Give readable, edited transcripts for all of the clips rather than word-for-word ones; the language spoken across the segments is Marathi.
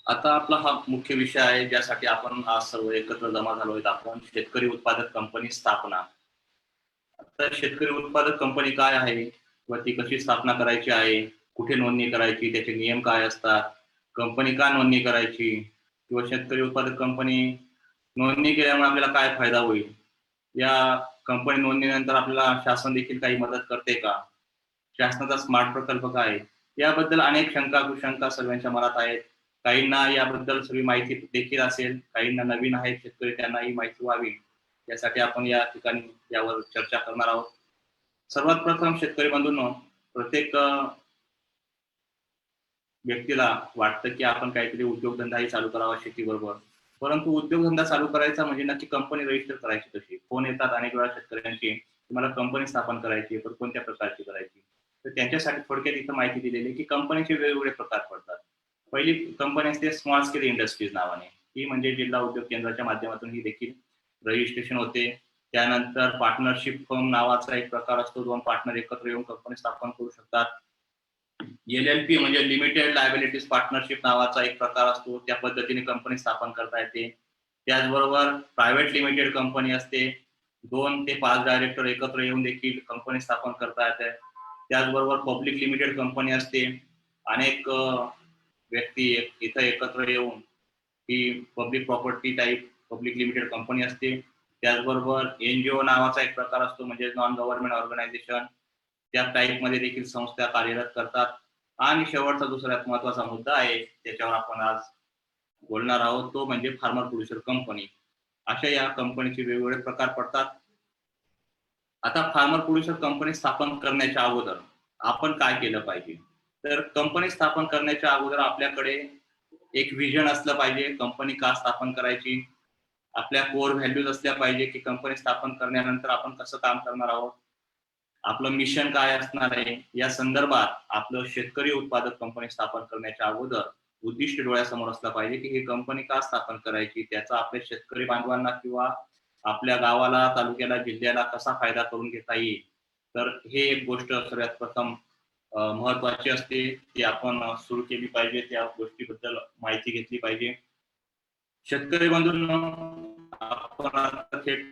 आता आपला हा मुख्य विषय आहे, ज्यासाठी आपण आज सर्व एकत्र जमा झालो आहोत. आपण शेतकरी उत्पादक कंपनी स्थापना. तर शेतकरी उत्पादक कंपनी काय आहे व ती कशी स्थापना करायची आहे, कुठे नोंदणी करायची, त्याचे नियम काय असतात, कंपनी का नोंदणी करायची किंवा शेतकरी उत्पादक कंपनी नोंदणी केल्यामुळे आपल्याला काय फायदा होईल, या कंपनी नोंदणीनंतर आपल्याला शासन देखील काही मदत करते का, शासनाचा स्मार्ट प्रकल्प काय आहे, याबद्दल अनेक शंका कुशंका सर्वांच्या मनात आहेत. काहींना याबद्दल सगळी माहिती देखील असेल, काहींना नवीन आहेत शेतकरी त्यांना ही माहिती व्हावी, यासाठी आपण या ठिकाणी यावर चर्चा करणार आहोत. सर्वात प्रथम शेतकरी बंधूंनो, प्रत्येक व्यक्तीला वाटतं की आपण काहीतरी उद्योगधंदाही चालू करावा शेतीबरोबर. परंतु उद्योगधंदा चालू करायचा म्हणजे नक्की कंपनी रजिस्टर करायची कशी? फोन येतात अनेक वेळा शेतकऱ्यांची, तुम्हाला कंपनी स्थापन करायची आहे, पण कोणत्या प्रकारची करायची? तर त्यांच्यासाठी थोडक्यात इथं माहिती दिलेली आहे की कंपनीचे वेगवेगळे प्रकार पडतात. पहिली कंपनी असते स्मॉल स्केल इंडस्ट्रीज नावाने. ही म्हणजे जिल्हा उद्योग केंद्राच्या माध्यमातून ही देखील रजिस्ट्रेशन होते. त्यानंतर पार्टनरशिप फर्म नावाचा एक प्रकार असतो. 2 पार्टनर एकत्र येऊन कंपनी स्थापन करू शकतात. LLP म्हणजे लिमिटेड लायबिलिटीज पार्टनरशिप नावाचा एक प्रकार असतो. त्या पद्धतीने कंपनी स्थापन करता येते. त्याचबरोबर प्रायव्हेट लिमिटेड कंपनी असते. 2 ते 5 डायरेक्टर एकत्र येऊन देखील कंपनी स्थापन करता येते. त्याचबरोबर पब्लिक लिमिटेड कंपनी असते. अनेक व्यक्ती इथं एकत्र येऊन ही public property type public limited company असते. त्याचबरोबर NGO नावाचा एक प्रकार असतो, म्हणजे नॉन गव्हर्नमेंट ऑर्गनायझेशन. त्या टाईपमध्ये देखील संस्था कार्यरत करतात. आणि शेवटचा दुसऱ्यात महत्वाचा मुद्दा आहे, त्याच्यावर आपण आज बोलणार आहोत, तो म्हणजे फार्मर प्रोड्युसर कंपनी. अशा या कंपनीचे वेगवेगळे प्रकार पडतात. आता फार्मर प्रोड्युसर कंपनी स्थापन करण्याच्या अगोदर आपण काय केलं पाहिजे? तर कंपनी स्थापन करण्याच्या अगोदर आपल्याकडे एक व्हिजन असलं पाहिजे, कंपनी का स्थापन करायची. आपल्या कोर व्हॅल्यूज असल्या पाहिजे की कंपनी स्थापन करण्यानंतर आपण कसं काम करणार आहोत, आपलं मिशन काय असणार आहे, या संदर्भात आपलं शेतकरी उत्पादक कंपनी स्थापन करण्याच्या अगोदर उद्दिष्ट डोळ्यासमोर असलं पाहिजे की ही कंपनी का स्थापन करायची, त्याचा आपल्या शेतकरी बांधवांना किंवा आपल्या गावाला, तालुक्याला, जिल्ह्याला कसा फायदा करून घेता येईल. तर हे एक गोष्ट सर्वात प्रथम महत्वाची असते, ती आपण सुरू केली पाहिजे. त्या गोष्टीबद्दल माहिती घेतली पाहिजे. शेतकरी बंधूंनो, आपण आता थेट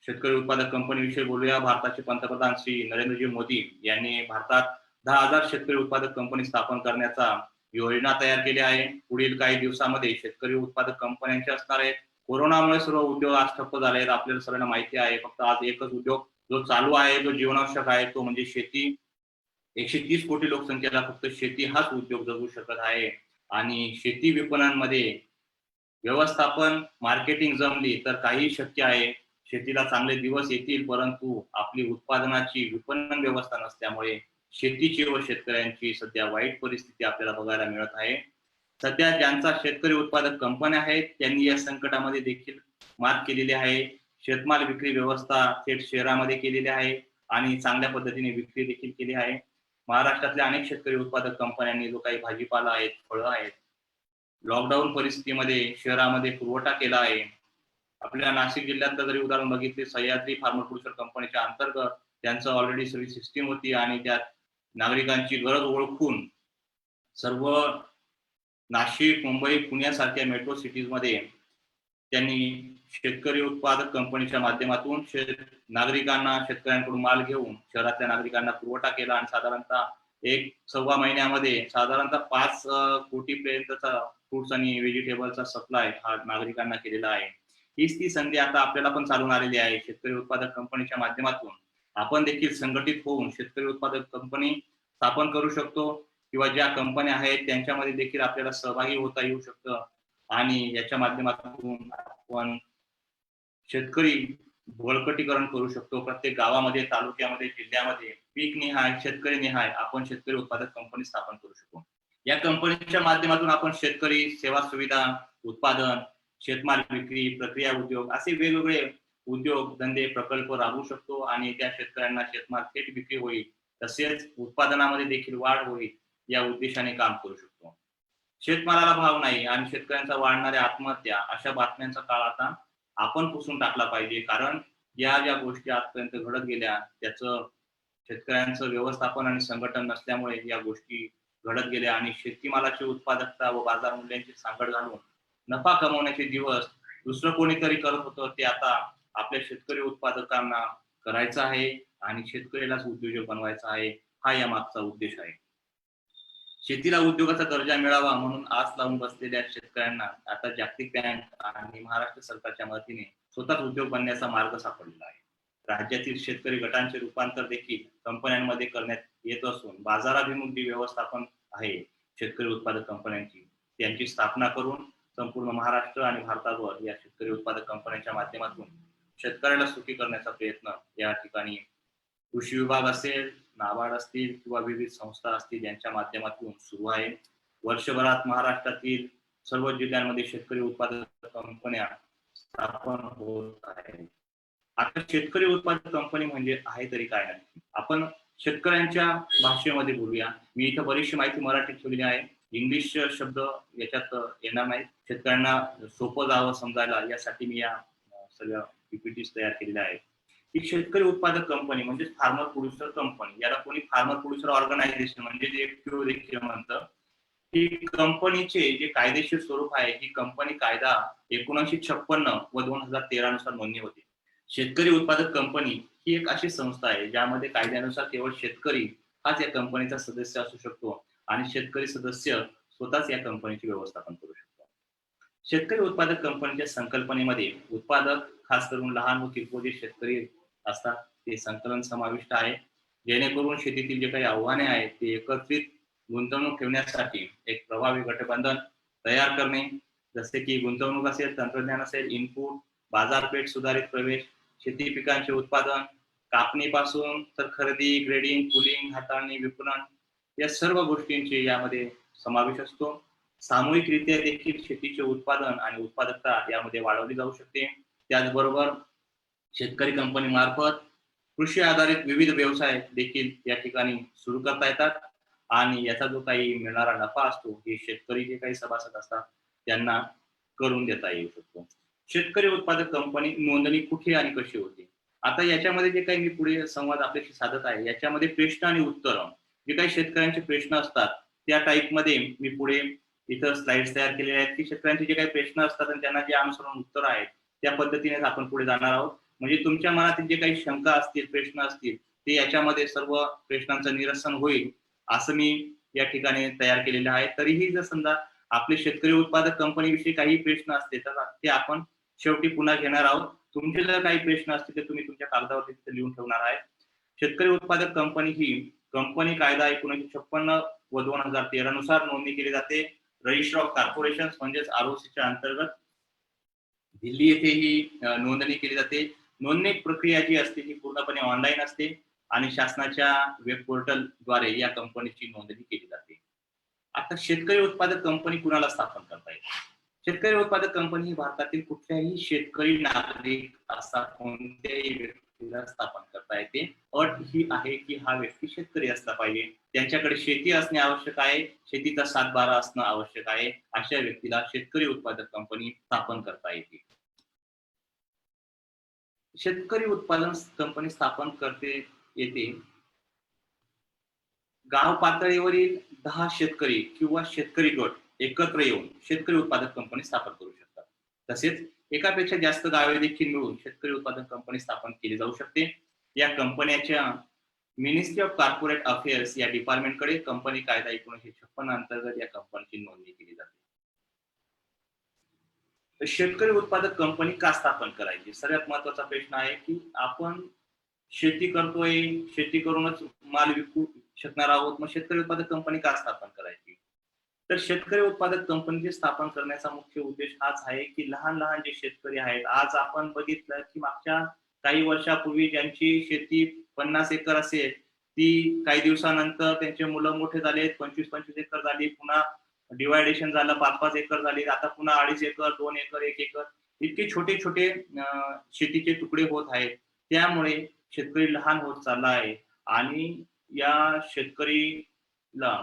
शेतकरी उत्पादक कंपनीविषयी बोलूया. भारताचे पंतप्रधान श्री नरेंद्रजी मोदी यांनी भारतात 10,000 शेतकरी उत्पादक कंपनी स्थापन करण्याचा योजना तयार केली आहे. पुढील काही दिवसामध्ये शेतकरी उत्पादक कंपन्यांचे असणार आहेत. कोरोनामुळे सर्व उद्योग आज ठप्प झाले आहेत, आपल्याला सर्वांना माहिती आहे. फक्त आज एकच उद्योग जो चालू आहे, जो जीवनावश्यक आहे, तो म्हणजे शेती. 130 कोटी लोकसंख्येला फक्त शेती हाच उद्योग जगू शकत आहे. आणि शेती विपणनमध्ये व्यवस्थापन, मार्केटिंग जमली तर काही शक्य आहे. शेतीला चांगले दिवस येतील, परंतु आपली उत्पादनाची विपणन व्यवस्था नसल्यामुळे शेतीची व शेतकऱ्यांची सध्या वाईट परिस्थिती आपल्याला बघायला मिळत आहे. सध्या ज्यांचा शेतकरी उत्पादक कंपन्या आहेत, त्यांनी या संकटामध्ये देखील मात केलेली आहे. शेतमाल विक्री व्यवस्था थेट शहरामध्ये केलेली आहे आणि चांगल्या पद्धतीने विक्री देखील केली आहे. महाराष्ट्रातल्या अनेक शेतकरी उत्पादक कंपन्यांनी जो काही भाजीपाला आहेत, फळं आहेत, लॉकडाऊन परिस्थितीमध्ये शहरामध्ये पुरवठा केला आहे. आपल्या नाशिक जिल्ह्यातलं जरी उदाहरण बघितले, सह्याद्री फार्मर प्रोड्युसर कंपनीच्या अंतर्गत त्यांचं ऑलरेडी सगळी सिस्टीम होती आणि त्यात नागरिकांची गरज ओळखून सर्व नाशिक, मुंबई, पुण्यासारख्या मेट्रो सिटीजमध्ये त्यांनी शेतकरी उत्पादक कंपनीच्या माध्यमातून नागरिकांना शेतकऱ्यांकडून माल घेऊन शहरातल्या नागरिकांना पुरवठा केला आणि साधारणतः 1-1.25 महिन्यामध्ये साधारणतः 5 कोटीपर्यंतचा फ्रुट्स आणि व्हेजिटेबलचा सप्लाय हा नागरिकांना केलेला आहे. हीच ती संधी आता आपल्याला पण चालून आलेली आहे. शेतकरी उत्पादक कंपनीच्या माध्यमातून आपण देखील संघटित होऊन शेतकरी उत्पादक कंपनी स्थापन करू शकतो किंवा ज्या कंपन्या आहेत त्यांच्यामध्ये देखील आपल्याला सहभागी होता येऊ शकतं आणि याच्या माध्यमातून आपण शेतकरी बळकटीकरण करू शकतो. प्रत्येक गावामध्ये, तालुक्यामध्ये, जिल्ह्यामध्ये पीक निहाय, शेतकरी निहाय आपण शेतकरी उत्पादक कंपनी स्थापन करू शकतो. या कंपनीच्या माध्यमातून आपण शेतकरी सेवा सुविधा, उत्पादन, शेतमाल विक्री, प्रक्रिया उद्योग असे वेगवेगळे उद्योग, धंदे, प्रकल्प राबवू शकतो आणि त्या शेतकऱ्यांना शेतमाल थेट विक्री होईल, तसेच उत्पादनामध्ये देखील वाढ होईल, या उद्देशाने काम करू शकतो. शेतमालाला भाव नाही आणि शेतकऱ्यांचा वाढणाऱ्या आत्महत्या अशा बातम्यांचा काळ आता आपण पुसून टाकला पाहिजे. कारण या ज्या गोष्टी आजपर्यंत घडत गेल्या त्याचं शेतकऱ्यांचं व्यवस्थापन आणि संघटन नसल्यामुळे या गोष्टी घडत गेले आणि शेतीमालाची उत्पादकता व बाजार मूल्यांची सांगड घालून नफा कमवण्याचे दिवस दुसरं कोणीतरी करत होतं ते आता आपल्या शेतकरी उत्पादकांना करायचं आहे आणि शेतकऱ्यालाच उद्योजक बनवायचा आहे, हा या मागचा उद्देश आहे. शेतीला उद्योगाचा दर्जा मिळावा म्हणून आस लावून बसलेल्या शेतकऱ्यांना आता जागतिक बँक आणि महाराष्ट्र सरकारच्या मदतीने स्वतःच उद्योग बनण्याचा मार्ग सापडलेला आहे. राज्यातील शेतकरी गटांचे रूपांतर देखील कंपन्यांमध्ये करण्यात येत असून बाजाराभिमुख जी व्यवस्थापन आहे शेतकरी उत्पादक कंपन्यांची त्यांची स्थापना करून संपूर्ण महाराष्ट्र आणि भारतावर या शेतकरी उत्पादक कंपन्यांच्या माध्यमातून शेतकऱ्याला सुखी करण्याचा प्रयत्न या ठिकाणी कृषी विभाग असेल, नाबार्ड असतील किंवा विविध संस्था असतील यांच्या माध्यमातून सुरू आहे. वर्षभरात महाराष्ट्रातील सर्व जिल्ह्यांमध्ये शेतकरी उत्पादक कंपन्या स्थापन होत आहेत. आता शेतकरी उत्पादक कंपनी म्हणजे आहे तरी काय नक्की? आपण शेतकऱ्यांच्या भाषेमध्ये बोलूया. मी इथं बरीचशी माहिती मराठीत ठेवलेली आहे. इंग्लिश शब्द याच्यात येणार नाहीत. शेतकऱ्यांना सोपं जावं समजायला यासाठी मी या सगळ्या पीपीटीज तयार केलेल्या आहेत. ही शेतकरी उत्पादक कंपनी म्हणजे फार्मर प्रोड्युसर कंपनी, याला कोणी फार्मर प्रोड्युसर ऑर्गनायझेशन म्हणजे जे एफपीओ देखील म्हणतं. ही कंपनीचे जे कायदेशीर स्वरूप आहे, ही कंपनी कायदा 1956 व 2013 नुसार नोंदणी होती. शेतकरी उत्पादक कंपनी ही एक अशी संस्था आहे ज्यामध्ये कायद्यानुसार केवळ शेतकरी हाच या कंपनीचा सदस्य असू शकतो आणि शेतकरी सदस्य स्वतःच या कंपनीचे व्यवस्थापन करू शकतो. शेतकरी उत्पादक कंपनीच्या संकल्पनेमध्ये उत्पादक खास करून लहान व किरकोळ जे शेतकरी असतात ते संकलन समाविष्ट आहे, जेणेकरून शेतीतील जे काही आव्हाने आहेत ते एकत्रित गुंतवणूक ठेवण्यासाठी एक प्रभावी गठबंधन तयार करणे, जसे की गुंतवणूक असेल, तंत्रज्ञान असेल, इनपुट, बाजारपेठ सुधारित प्रवेश, शेती पिकांचे उत्पादन, कापणीपासून तर खरेदी, ग्रेडिंग, पुलिंग, हाताळणी, विपणन या सर्व गोष्टींचे यामध्ये समावेश असतो. सामूहिकरित्या देखील शेतीचे उत्पादन आणि उत्पादकता यामध्ये वाढवली जाऊ शकते. त्याचबरोबर शेतकरी कंपनी मार्फत कृषी आधारित विविध व्यवसाय देखील या ठिकाणी सुरू करता येतात आणि याचा जो काही मिळणारा नफा असतो हे शेतकरी जे काही सभासद असतात त्यांना करून देता येऊ शकतो. शेतकरी उत्पादक कंपनी नोंदणी कुठे आणि कशी होते? आता याच्यामध्ये जे काही मी पुढे संवाद आपल्याशी साधत आहे याच्यामध्ये प्रश्न आणि उत्तर जे काही शेतकऱ्यांचे प्रश्न असतात त्या टाईप मध्ये मी पुढे इथं स्लाइड्स तयार केलेले आहेत की शेतकऱ्यांचे जे काही प्रश्न असतात आणि त्यांना जे अनुसरून उत्तर आहेत त्या पद्धतीने आपण पुढे जाणार आहोत. म्हणजे तुमच्या मनातील जे काही शंका असतील, प्रश्न असतील ते याच्यामध्ये सर्व प्रश्नांचं निरसन होईल असं मी या ठिकाणी तयार केलेलं आहे. तरीही जर समजा आपले शेतकरी उत्पादक कंपनीविषयी काही प्रश्न असतील तर ते आपण शेवटी पुन्हा घेणार आहोत. तुमचे जर काही प्रश्न असतील तर तुम्ही तुमच्या कागदावरती तिथे लिहून ठेवणार आहे. शेतकरी उत्पादक कंपनी ही कंपनी कायदा 1956 व 2013 नुसार नोंदणी केली जाते. रजिस्टर ऑफ कॉर्पोरेशन म्हणजेच आरओसीच्या अंतर्गत दिल्ली येथे ही नोंदणी केली जाते. नोंदणी प्रक्रिया जी असते ती पूर्णपणे ऑनलाईन असते आणि शासनाच्या वेब पोर्टल द्वारे या कंपनीची नोंदणी केली जाते. आता शेतकरी उत्पादक कंपनी कुणाला स्थापन करता येते? शेतकरी उत्पादक कंपनी ही भारतातील कुठल्याही शेतकरी नागरिक असा कोणत्याही व्यक्तीला स्थापन करता येते. अट ही आहे की हा व्यक्ती शेतकरी असला पाहिजे, त्यांच्याकडे शेती असणे आवश्यक आहे, शेतीचा सातबारा असणं आवश्यक आहे. अशा व्यक्तीला शेतकरी उत्पादक कंपनी स्थापन करता येते. शेतकरी उत्पादन कंपनी स्थापन करते येते गाव पातळीवरील 10 शेतकरी किंवा शेतकरी गट एकत्र येऊन शेतकरी उत्पादक कंपनी स्थापन करू शकतात. तसेच एकापेक्षा जास्त गावे देखील मिळून शेतकरी उत्पादक कंपनी स्थापन केली जाऊ शकते. या कंपन्याच्या मिनिस्ट्री ऑफ कॉर्पोरेट अफेअर्स या डिपार्टमेंटकडे कंपनी कायदा 1956 अंतर्गत या कंपनीची नोंदणी केली जाते. तर शेतकरी उत्पादक कंपनी का स्थापन करायची? सगळ्यात महत्वाचा प्रश्न आहे की आपण शेती करतोय, शेती करूनच माल विकू शकणार आहोत, मग शेतकरी उत्पादक कंपनी का स्थापन करायची? तर शेतकरी उत्पादक कंपनीची स्थापन करण्याचा मुख्य उद्देश हाच आहे की लहान लहान जे शेतकरी आहेत, आज आपण बघितलं की मागच्या काही वर्षापूर्वी ज्यांची शेती 50 एकर असेल ती काही दिवसानंतर त्यांचे मुलं मोठे झाले, 25-25 एकर झाली, पुन्हा डिवायडेशन झालं, 5-5 एकर झाली, आता पुन्हा 2.5 एकर, 2 एकर, 1 एकर इतके छोटे छोटे शेतीचे तुकडे होत आहेत. त्यामुळे शेतकरी लहान होत चालला आहे आणि या शेतकरीला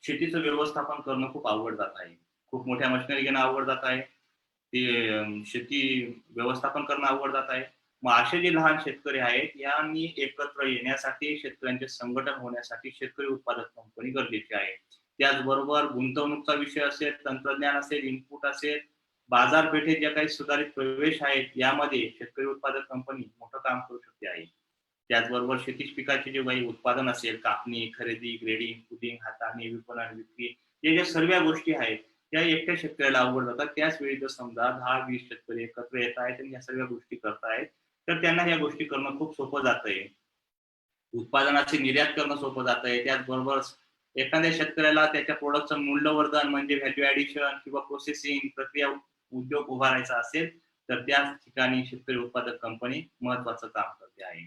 शेतीचं व्यवस्थापन करणं खूप अवघड जात आहे. खूप मोठ्या मशिनरी घेणं अवघड जात आहे. ते शेती व्यवस्थापन करणं अवघड जात आहे. मग असे जे लहान शेतकरी आहेत यांनी एकत्र येण्यासाठी शेतकऱ्यांचे संघटन होण्यासाठी शेतकरी उत्पादक कंपनी गरजेची आहे. त्याचबरोबर गुंतवणूकचा विषय असेल, तंत्रज्ञान असेल, इनपुट असेल, बाजारपेठेत ज्या काही सुधारित प्रवेश आहेत, यामध्ये शेतकरी उत्पादक कंपनी मोठं काम करू शकते आहे. त्याचबरोबर शेतीच पिकाचे जे काही उत्पादन असेल, कापणी, खरेदी, ग्रेडिंग, कुलिंग, हाताळणी, विपणन, विक्री, या ज्या सर्व गोष्टी आहेत त्या एकट्या शेतकऱ्याला अवघड जातात. त्याच वेळी जर समजा 10-20 शेतकरी एकत्र येत आहेत आणि या सगळ्या गोष्टी करतायत, तर त्यांना ह्या गोष्टी करणं खूप सोपं जातंय. उत्पादनाची निर्यात करणं सोपं जातंय. त्याचबरोबर एखाद्या शेतकऱ्याला त्याच्या प्रोडक्टचं मूल्यवर्धन म्हणजे व्हॅल्यू ॲडिशन किंवा प्रोसेसिंग प्रक्रिया उद्योग उभारायचा असेल, तर त्या ठिकाणी शेतकरी उत्पादक कंपनी महत्वाचं काम करते आहे.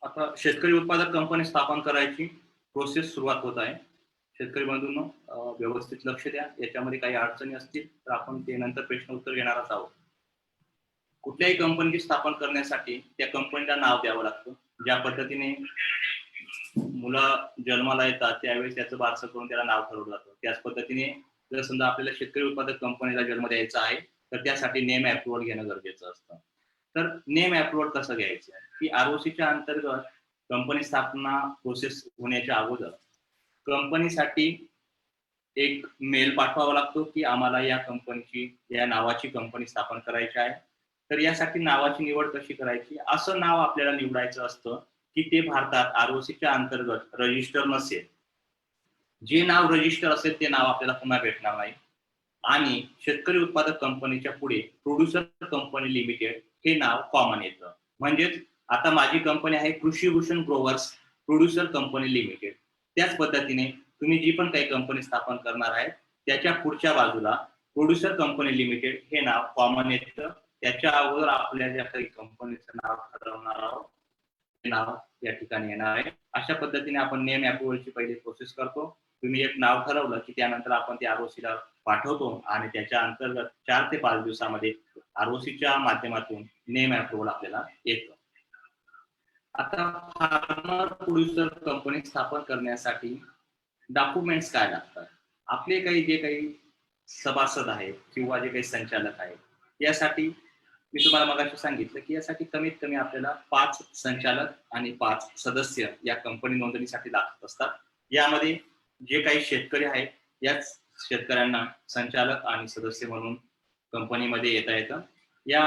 आता शेतकरी उत्पादक कंपनी स्थापन करायची प्रोसेस सुरुवात होत आहे. शेतकरी बंधूंनो, व्यवस्थित लक्ष द्या. याच्यामध्ये काही अडचणी असतील तर आपण ते नंतर प्रश्न उत्तर घेणारच आहोत. कुठल्याही कंपनीची स्थापन करण्यासाठी त्या कंपनीला नाव द्यावं लागतं. ज्या पद्धतीने मुलं जन्माला येतात त्यावेळेस त्याचं बारसं करून त्याला नाव ठरवलं जातं. त्याच पद्धतीने जर समजा आपल्याला शेतकरी उत्पादक कंपनीला जन्म द्यायचा आहे, तर त्यासाठी नेम अप्रुव्हल घेणं गरजेचं असतं. तर नेम अप्रुव्हल कसं घ्यायचं, की आरओसीच्या अंतर्गत कंपनी स्थापना प्रोसेस होण्याच्या अगोदर कंपनीसाठी एक मेल पाठवावा लागतो, की आम्हाला या कंपनीची, या नावाची कंपनी स्थापन करायची आहे. तर यासाठी नावाची निवड कशी करायची, असं नाव आपल्याला निवडायचं असतं की ते भारतात आरओसीच्या अंतर्गत रजिस्टर नसेल. जे नाव रजिस्टर असेल ते नाव आपल्याला पुन्हा भेटणार नाही. आणि शेतकरी उत्पादक कंपनीच्या पुढे प्रोड्युसर कंपनी लिमिटेड हे नाव कॉमन येतं. म्हणजेच आता माझी कंपनी आहे कृषी Bhushan growers producer company limited. त्याच पद्धतीने तुम्ही जी पण काही कंपनी स्थापन करणार आहे त्याच्या पुढच्या बाजूला प्रोड्युसर कंपनी लिमिटेड हे नाव कॉमन येतं. त्याच्या अगोदर आपल्या ज्या काही कंपनीचं नाव ठरवणार आहोत ते नाव या ठिकाणी येणार आहे. अशा पद्धतीने आपण नेम अप्रुव्हलची पहिली प्रोसेस करतो. तुम्ही एक नाव ठरवलं की त्यानंतर आपण ते आरओसीला पाठवतो आणि त्याच्या अंतर्गत 4 ते 5 दिवसामध्ये आरओसीच्या माध्यमातून नेम अप्रुव्हल आपल्याला येतं. आता फार्मर प्रोड्युसर कंपनी स्थापन करण्यासाठी डॉक्युमेंट्स काय लागतात, आपले काही जे काही सभासद आहेत किंवा जे काही संचालक आहेत, यासाठी मी तुम्हाला मगाशी सांगितलं की यासाठी कमीत कमी आपल्याला 5 संचालक आणि 5 सदस्य या कंपनी नोंदणीसाठी लागत असतात. यामध्ये जे काही शेतकरी आहेत याच शेतकऱ्यांना संचालक आणि सदस्य म्हणून कंपनीमध्ये येता येतं. या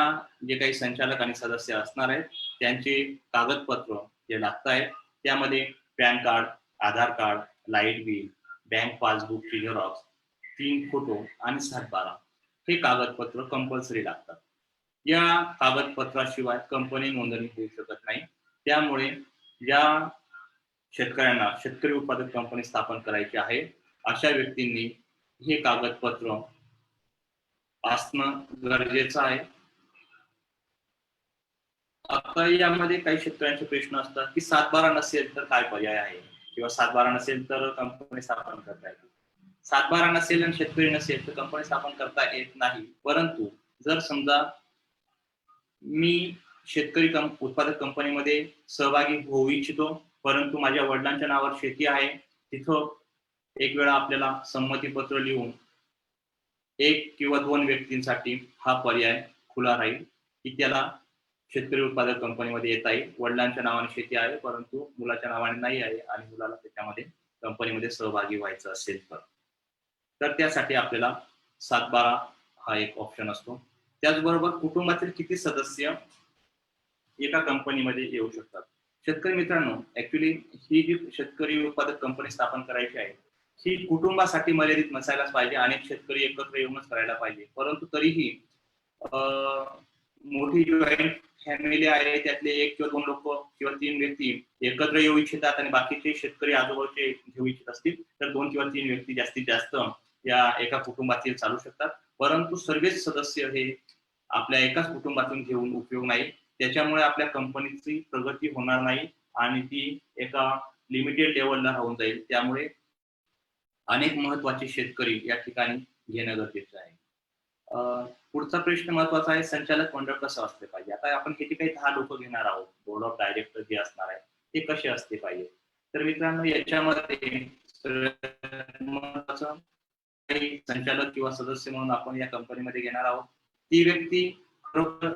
जे काही संचालक आणि सदस्य असणार आहेत त्यांचे कागदपत्र जे लागत आहेत त्यामध्ये पॅन कार्ड, आधार कार्ड, लाईट बिल, बँक पासबुकची झेरॉक्स, 3 फोटो आणि 7/12 हे कागदपत्र कंपल्सरी लागतात. या कागदपत्राशिवाय कंपनी नोंदणी होऊ शकत नाही. त्यामुळे ज्या शेतकऱ्यांना शेतकरी उत्पादक कंपनी स्थापन करायची आहे अशा व्यक्तींनी हे कागदपत्र असणं गरजेचं आहे. आता यामध्ये काही शेतकऱ्यांचे प्रश्न असतात की 7/12 नसेल तर काय पर्याय आहे, किंवा 7/12 नसेल तर कंपनी स्थापन करता येते. 7/12 नसेल आणि शेतकरी नसेल तर कंपनी स्थापन करता येत नाही. परंतु जर समजा मी शेतकरी उत्पादक कंपनीमध्ये सहभागी होऊ इच्छितो, परंतु माझ्या वडिलांच्या नावावर शेती आहे, तिथं एक वेळा आपल्याला संमतीपत्र लिहून 1 किंवा 2 व्यक्तींसाठी हा पर्याय खुला राहील की त्याला शेतकरी उत्पादक कंपनीमध्ये येता येईल. वडिलांच्या नावाने शेती आहे परंतु मुलाच्या नावाने नाही आहे आणि मुलाला त्याच्यामध्ये कंपनीमध्ये सहभागी व्हायचं असेल तर त्यासाठी आपल्याला 7/12 हा एक ऑप्शन असतो. त्याचबरोबर कुटुंबातील किती सदस्य एका कंपनीमध्ये येऊ शकतात. शेतकरी मित्रांनो, ऍक्च्युली ही जी शेतकरी उत्पादक कंपनी स्थापन करायची आहे ही कुटुंबासाठी मर्यादित नसायलाच पाहिजे. अनेक शेतकरी एकत्र येऊनच करायला पाहिजे. परंतु तरीही मोठी जॉईंट फॅमिली आहे त्यातले 1 किंवा 2 लोक किंवा 3 व्यक्ती एकत्र येऊ इच्छितात आणि बाकीचे शेतकरी आजूबाजूचे घेऊ इच्छित असतील तर 2 किंवा 3 व्यक्ती जास्तीत जास्त या एका कुटुंबातील चालू शकतात. परंतु सर्वच सदस्य हे आपल्या एकाच कुटुंबातून घेऊन उपयोग नाही. त्याच्यामुळे आपल्या कंपनीची प्रगती होणार नाही आणि ती एका लिमिटेड लेवलला राहून जाईल. त्यामुळे अनेक महत्वाचे शेतकरी या ठिकाणी घेणं गरजेचं आहे. पुढचा प्रश्न महत्वाचा आहे, संचालक मंडळ कसं असले पाहिजे. आता आपण किती काही 10 लोक घेणार आहोत, बोर्ड ऑफ डायरेक्टर जे असणार आहे ते कसे असले पाहिजे. तर मित्रांनो याच्यामध्ये काही संचालक किंवा सदस्य म्हणून आपण या कंपनीमध्ये घेणार आहोत ती व्यक्ती खरोखर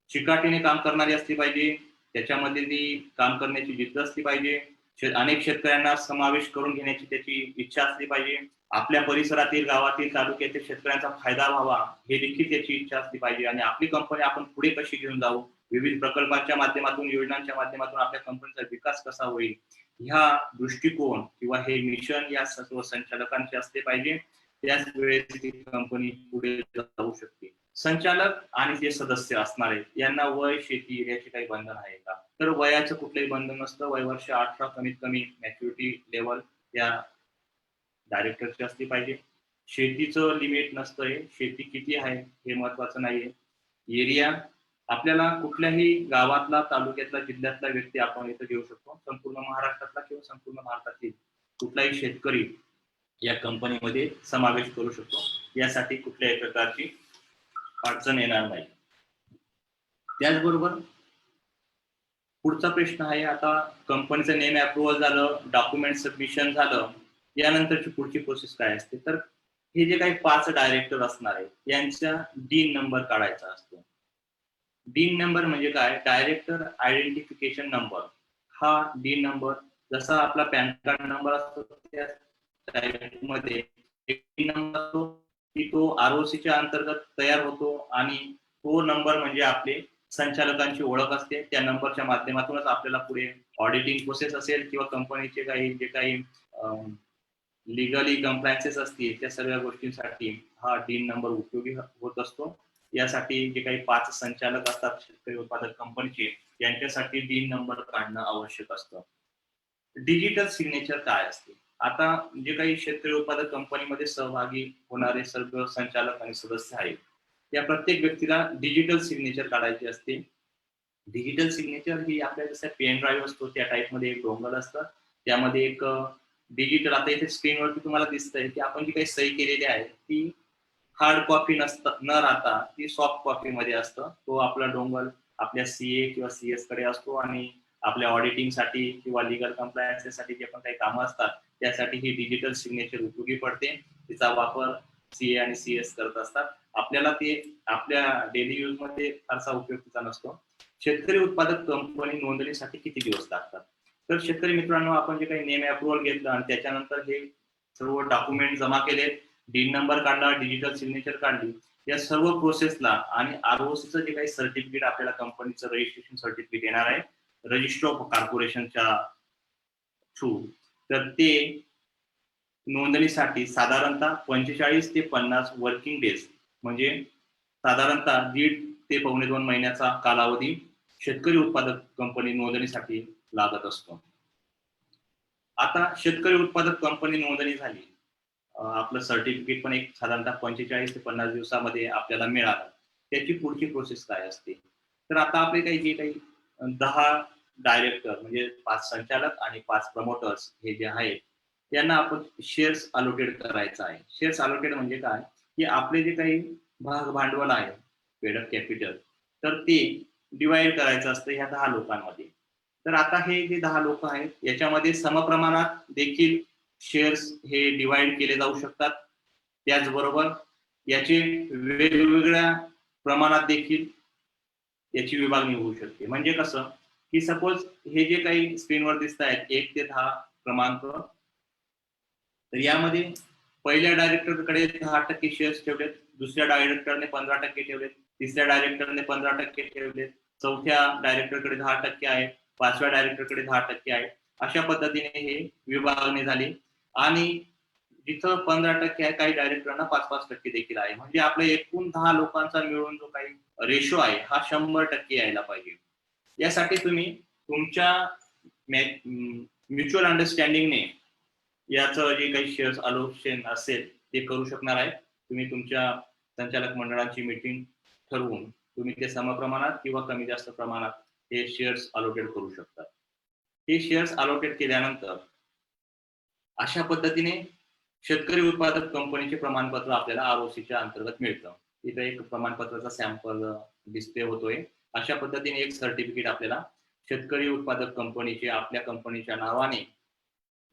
चिकाटीने काम करणारी असली पाहिजे. त्याच्यामध्ये ती काम करण्याची जिद्द असली पाहिजे. अनेक शेतकऱ्यांना समावेश करून घेण्याची त्याची इच्छा असली पाहिजे. आपल्या परिसरातील, गावातील, तालुक्यातील शेतकऱ्यांचा फायदा व्हावा हे देखील त्याची इच्छा असली पाहिजे. आणि आपली कंपनी आपण पुढे कशी घेऊन जाऊ, विविध प्रकल्पांच्या माध्यमातून, योजनांच्या माध्यमातून आपल्या कंपनीचा विकास कसा होईल, ह्या दृष्टिकोन किंवा हे मिशन या सर्व संचालकांचे असले पाहिजे. त्याच वेळेस ती कंपनी पुढे जाऊ शकते. संचालक आणि जे सदस्य असणार आहेत यांना वय, शेती याचे काही बंधन आहे का? तर वयाचं कुठलंही बंधन नसतं. वय वर्ष 18 कमीत कमी मॅच्युरिटी लेवल या डायरेक्टरची असली पाहिजे. शेतीचं लिमिट नसतंय. शेती किती आहे हे महत्वाचं नाहीये. एरिया आपल्याला कुठल्याही गावातला, तालुक्यातला, जिल्ह्यातला व्यक्ती आपण इथं घेऊ शकतो. संपूर्ण महाराष्ट्रातला किंवा संपूर्ण भारतातील कुठलाही शेतकरी या कंपनीमध्ये समावेश करू शकतो. यासाठी कुठल्याही प्रकारची अडचण येणार नाही. त्याचबरोबर पुढचा प्रश्न आहे, आता कंपनीचं नेम अप्रुव्हल झालं, डॉक्युमेंट सबमिशन झालं, यानंतरची पुढची प्रोसेस काय असते? तर हे जे काही 5 डायरेक्टर असणार आहेत यांचा डीन नंबर काढायचा असतो. डीन नंबर म्हणजे काय? Director identification number. हा डीन नंबर जसा आपला पॅन कार्ड नंबर असतो त्या टाईपमध्ये डीन नंबर असतो, की तो आरओसीच्या अंतर्गत तयार होतो आणि तो नंबर म्हणजे आपले संचालकांची ओळख असते. त्या नंबरच्या माध्यमातूनच आपल्याला पुढे ऑडिटिंग प्रोसेस असेल किंवा कंपनीचे काही जे काही लिगली कंप्लायन्सेस असतील त्या सर्व गोष्टींसाठी हा डीन नंबर उपयोगी होत असतो. यासाठी जे काही 5 संचालक असतात शेतकरी उत्पादक कंपनीचे, यांच्यासाठी डीन नंबर काढणं आवश्यक असतं. डिजिटल सिग्नेचर काय असते? आता जे काही शेतकरी उत्पादक कंपनीमध्ये सहभागी होणारे सर्व संचालक आणि सदस्य आहेत, या प्रत्येक व्यक्तीला डिजिटल सिग्नेचर काढायची असते. डिजिटल सिग्नेचर ही आपल्या जसं पेन ड्राईव्ह असतो त्या टाईपमध्ये एक डोंगल असतं. त्यामध्ये एक डिजिटल, आता इथे स्क्रीनवरती तुम्हाला दिसतंय की आपण जी काही सही केलेली आहे ती हार्ड कॉपी न राहता ती सॉफ्ट कॉपी मध्ये असतं. तो आपला डोंगल आपल्या सीए किंवा सीएस कडे असतो आणि आपल्या ऑडिटिंगसाठी किंवा लिगल कंप्लायन्ससाठी जे पण काही कामं असतात त्यासाठी ही डिजिटल सिग्नेचर उपयोगी पडते. तिचा वापर सीए आणि सीएस करत असतात. आपल्याला ते आपल्या डेली यूज मध्ये फारसा उपयोग तिचा नसतो. शेतकरी उत्पादक कंपनी नोंदणीसाठी किती दिवस लागतात? तर शेतकरी मित्रांनो, आपण जे काही नेम अप्रुव्हल घेतलं आणि त्याच्यानंतर हे सर्व डॉक्युमेंट जमा केले, डीन नंबर काढला, डिजिटल सिग्नेचर काढली, या सर्व प्रोसेसला आणि आरओसीचं जे काही सर्टिफिकेट आपल्याला कंपनीचं रजिस्ट्रेशन सर्टिफिकेट येणार आहे रजिस्टर ऑफ कॉर्पोरेशनच्या थ्रू, तर ते नोंदणीसाठी साधारणतः 45 ते 50 वर्किंग डेज म्हणजे साधारणतः 1.5 ते 2.25 महिन्याचा कालावधी शेतकरी उत्पादक कंपनी नोंदणीसाठी लागत असतो. आता शेतकरी उत्पादक कंपनी नोंदणी झाली, आपलं सर्टिफिकेट पण एक साधारणतः 45 ते 50 दिवसामध्ये आपल्याला मिळालं. त्याची पुढची प्रोसेस काय असते? तर आता आपले काही जे काही 10 डायरेक्टर म्हणजे 5 संचालक आणि 5 प्रमोटर्स हे जे आहेत यांना आपण शेअर्स अलोकेट करायचं आहे. शेअर्स अलोकेट म्हणजे काय, की आपले जे काही भाग भांडवल आहे पेड अप कॅपिटल, तर ते डिवाइड करायचं असतं ह्या 10 लोकांमध्ये. तर आता हे जे 10 लोक आहेत याच्यामध्ये समप्रमाणात देखील शेअर्स हे डिवाइड केले जाऊ शकतात. त्याचबरोबर याचे वेगवेगळ्या प्रमाणात देखील याची विभागणी होऊ शकते. म्हणजे कसं, की सपोज हे जे काही स्क्रीनवर दिसत आहेत 1 ते 10 क्रमांक, तर यामध्ये पहिल्या डायरेक्टरकडे 10% शेअर्स ठेवलेत, दुसऱ्या डायरेक्टरने 15% ठेवलेत, तिसऱ्या डायरेक्टरने 15% ठेवलेत, चौथ्या डायरेक्टरकडे 10% आहे, 5व्या डायरेक्टरकडे 10% आहे. अशा पद्धतीने हे विभागणी झाली आणि जिथं 15% आहे काही डायरेक्टरांना 5-5% देखील आहे. म्हणजे आपल्या एकूण 10 लोकांचा मिळून जो काही रेशो आहे हा 100% यायला पाहिजे. यासाठी तुम्ही तुमच्या म्युच्युअल अंडरस्टँडिंगने याचं जे काही शेअर्स अलोकेशन असेल ते करू शकणार आहे. तुम्ही तुमच्या संचालक मंडळाची मीटिंग ठरवून तुम्ही ते समप्रमाणात किंवा कमी जास्त प्रमाणात हे शेअर्स अलोकेट करू शकता. हे शेअर्स अलोकेट केल्यानंतर अशा पद्धतीने शेतकरी उत्पादक कंपनीचे प्रमाणपत्र आपल्याला आरओसीच्या अंतर्गत मिळतं. इथं एक प्रमाणपत्राचा सॅम्पल डिस्प्ले होतोय. अशा पद्धतीने एक सर्टिफिकेट आपल्याला शेतकरी उत्पादक कंपनीचे आपल्या कंपनीच्या नावाने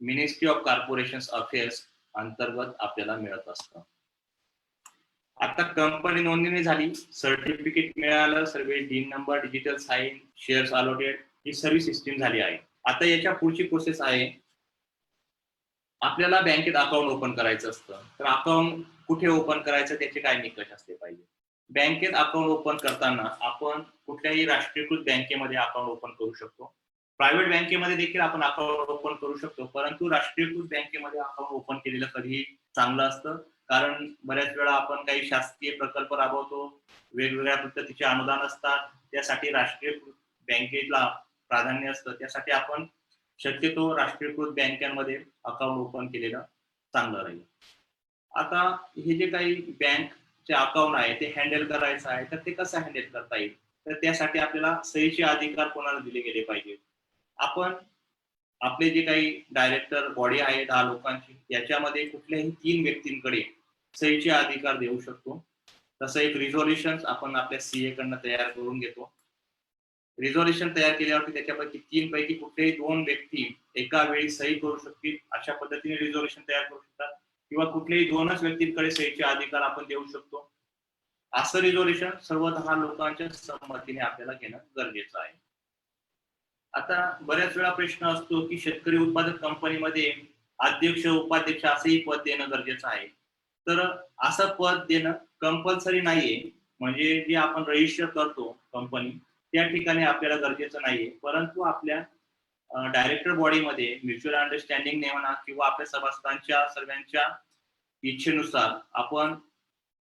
मिनिस्ट्री ऑफ कॉर्पोरेशन अफेअर्स अंतर्गत आपल्याला मिळत असतं. आता कंपनी नोंदणी झाली, सर्टिफिकेट मिळालं, सर्व DIN number, digital sign, shares allotted, ही सर्व सिस्टीम झाली आहे. आता याच्या पुढची प्रोसेस आहे, आपल्याला बँकेत अकाउंट ओपन करायचं असतं. तर अकाउंट कुठे ओपन करायचं त्याचे काय निकष असले पाहिजे. बँकेत अकाउंट ओपन करताना आपण कुठल्याही राष्ट्रीयकृत बँकेमध्ये अकाउंट ओपन करू शकतो. प्रायव्हेट बँकेमध्ये देखील आपण अकाउंट ओपन करू शकतो, परंतु राष्ट्रीयकृत बँकेमध्ये अकाउंट ओपन केलेलं कधीही चांगलं असतं. कारण बऱ्याच वेळा आपण काही शासकीय प्रकल्प राबवतो, वेगवेगळ्या पद्धतीचे अनुदान असतात, त्यासाठी राष्ट्रीयकृत बँकेला प्राधान्य असतं. त्यासाठी आपण शक्यतो राष्ट्रीयकृत बँकांमध्ये अकाउंट ओपन केलेलं चांगलं राहील. आता हे जे काही बँकचे अकाउंट आहे ते हँडल करायचं आहे, तर ते कसं हँडल करता येईल, तर त्यासाठी आपल्याला सहीचे अधिकार कोणाला दिले गेले पाहिजे. आपण आपले जे काही डायरेक्टर बॉडी आहे 10 लोकांची, याच्यामध्ये कुठल्याही 3 व्यक्तींकडे सहीचे अधिकार देऊ शकतो. तसं एक रिझोल्युशन आपण आपल्या सीए कडनं तयार करून घेतो. रिझोल्युशन तयार केल्यावरती त्याच्यापैकी 3 पैकी कुठलेही 2 व्यक्ती एका वेळी सही करू शकतील, अशा पद्धतीने रिझोल्युशन तयार करू शकतात, किंवा कुठलेही 2च व्यक्तींकडे सहीचे अधिकार आपण देऊ शकतो. असं रिझोल्युशन सर्व 10 लोकांच्या संमतीने आपल्याला घेणं गरजेचं आहे. आता बऱ्याच वेळा प्रश्न असतो की शेतकरी उत्पादक कंपनीमध्ये अध्यक्ष उपाध्यक्ष असंही पद देणं गरजेचं आहे. तर असं पद देणं कंपल्सरी नाहीये. म्हणजे जे आपण रजिस्टर करतो कंपनी, त्या ठिकाणी आपल्याला गरजेचं नाहीये, परंतु आपल्या डायरेक्टर बॉडीमध्ये म्युच्युअल अंडरस्टँडिंग म्हणा किंवा आपल्या सभासदांच्या सर्वांच्या इच्छेनुसार आपण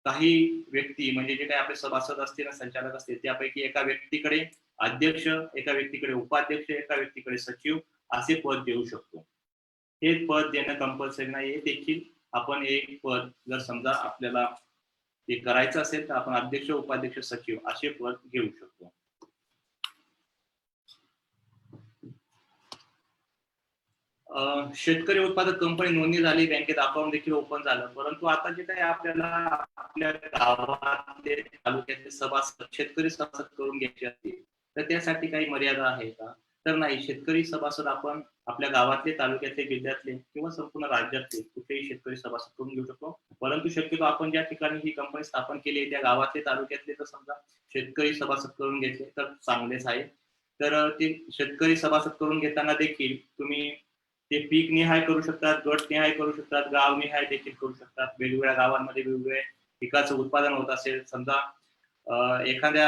काही व्यक्ती, म्हणजे जे काही आपले सभासद असतील संचालक असतील, त्यापैकी एका व्यक्तीकडे अध्यक्ष, एका व्यक्तीकडे उपाध्यक्ष, एका व्यक्तीकडे सचिव असे पद देऊ शकतो. हे पद देणं कंपल्सरी नाही. हे देखील आपण एक पद जर समजा आपल्याला ते करायचं असेल तर आपण अध्यक्ष, उपाध्यक्ष, सचिव असे पद घेऊ शकतो. शेतकरी उत्पादक कंपनी नोंदणी झाली, बँकेत अकाउंट देखील ओपन झालं, परंतु आता जे काही आपल्याला आपल्या गावातले तालुक्यातले सभासद शेतकरी सभासद करून घ्यायचे असतील, तर त्यासाठी काही मर्यादा आहे का, तर नाही. शेतकरी सभासद आपण आपल्या गावातले, तालुक्यातले, जिल्ह्यातले किंवा संपूर्ण राज्यातले कुठेही शेतकरी सभासद करून घेऊ शकतो. परंतु शक्यतो आपण ज्या ठिकाणी ही कंपनी स्थापन केली आहे त्या गावातले, तालुक्यातले जर समजा शेतकरी सभासद करून घेतले तर चांगलेच आहे. तर ते शेतकरी सभासद करून घेताना देखील तुम्ही ते पीक निहाय करू शकतात, गट निहाय करू शकतात, गाव निहाय देखील करू शकतात. वेगवेगळ्या गावांमध्ये वेगवेगळ्या पिकाचं उत्पादन होत असेल, समजा एखाद्या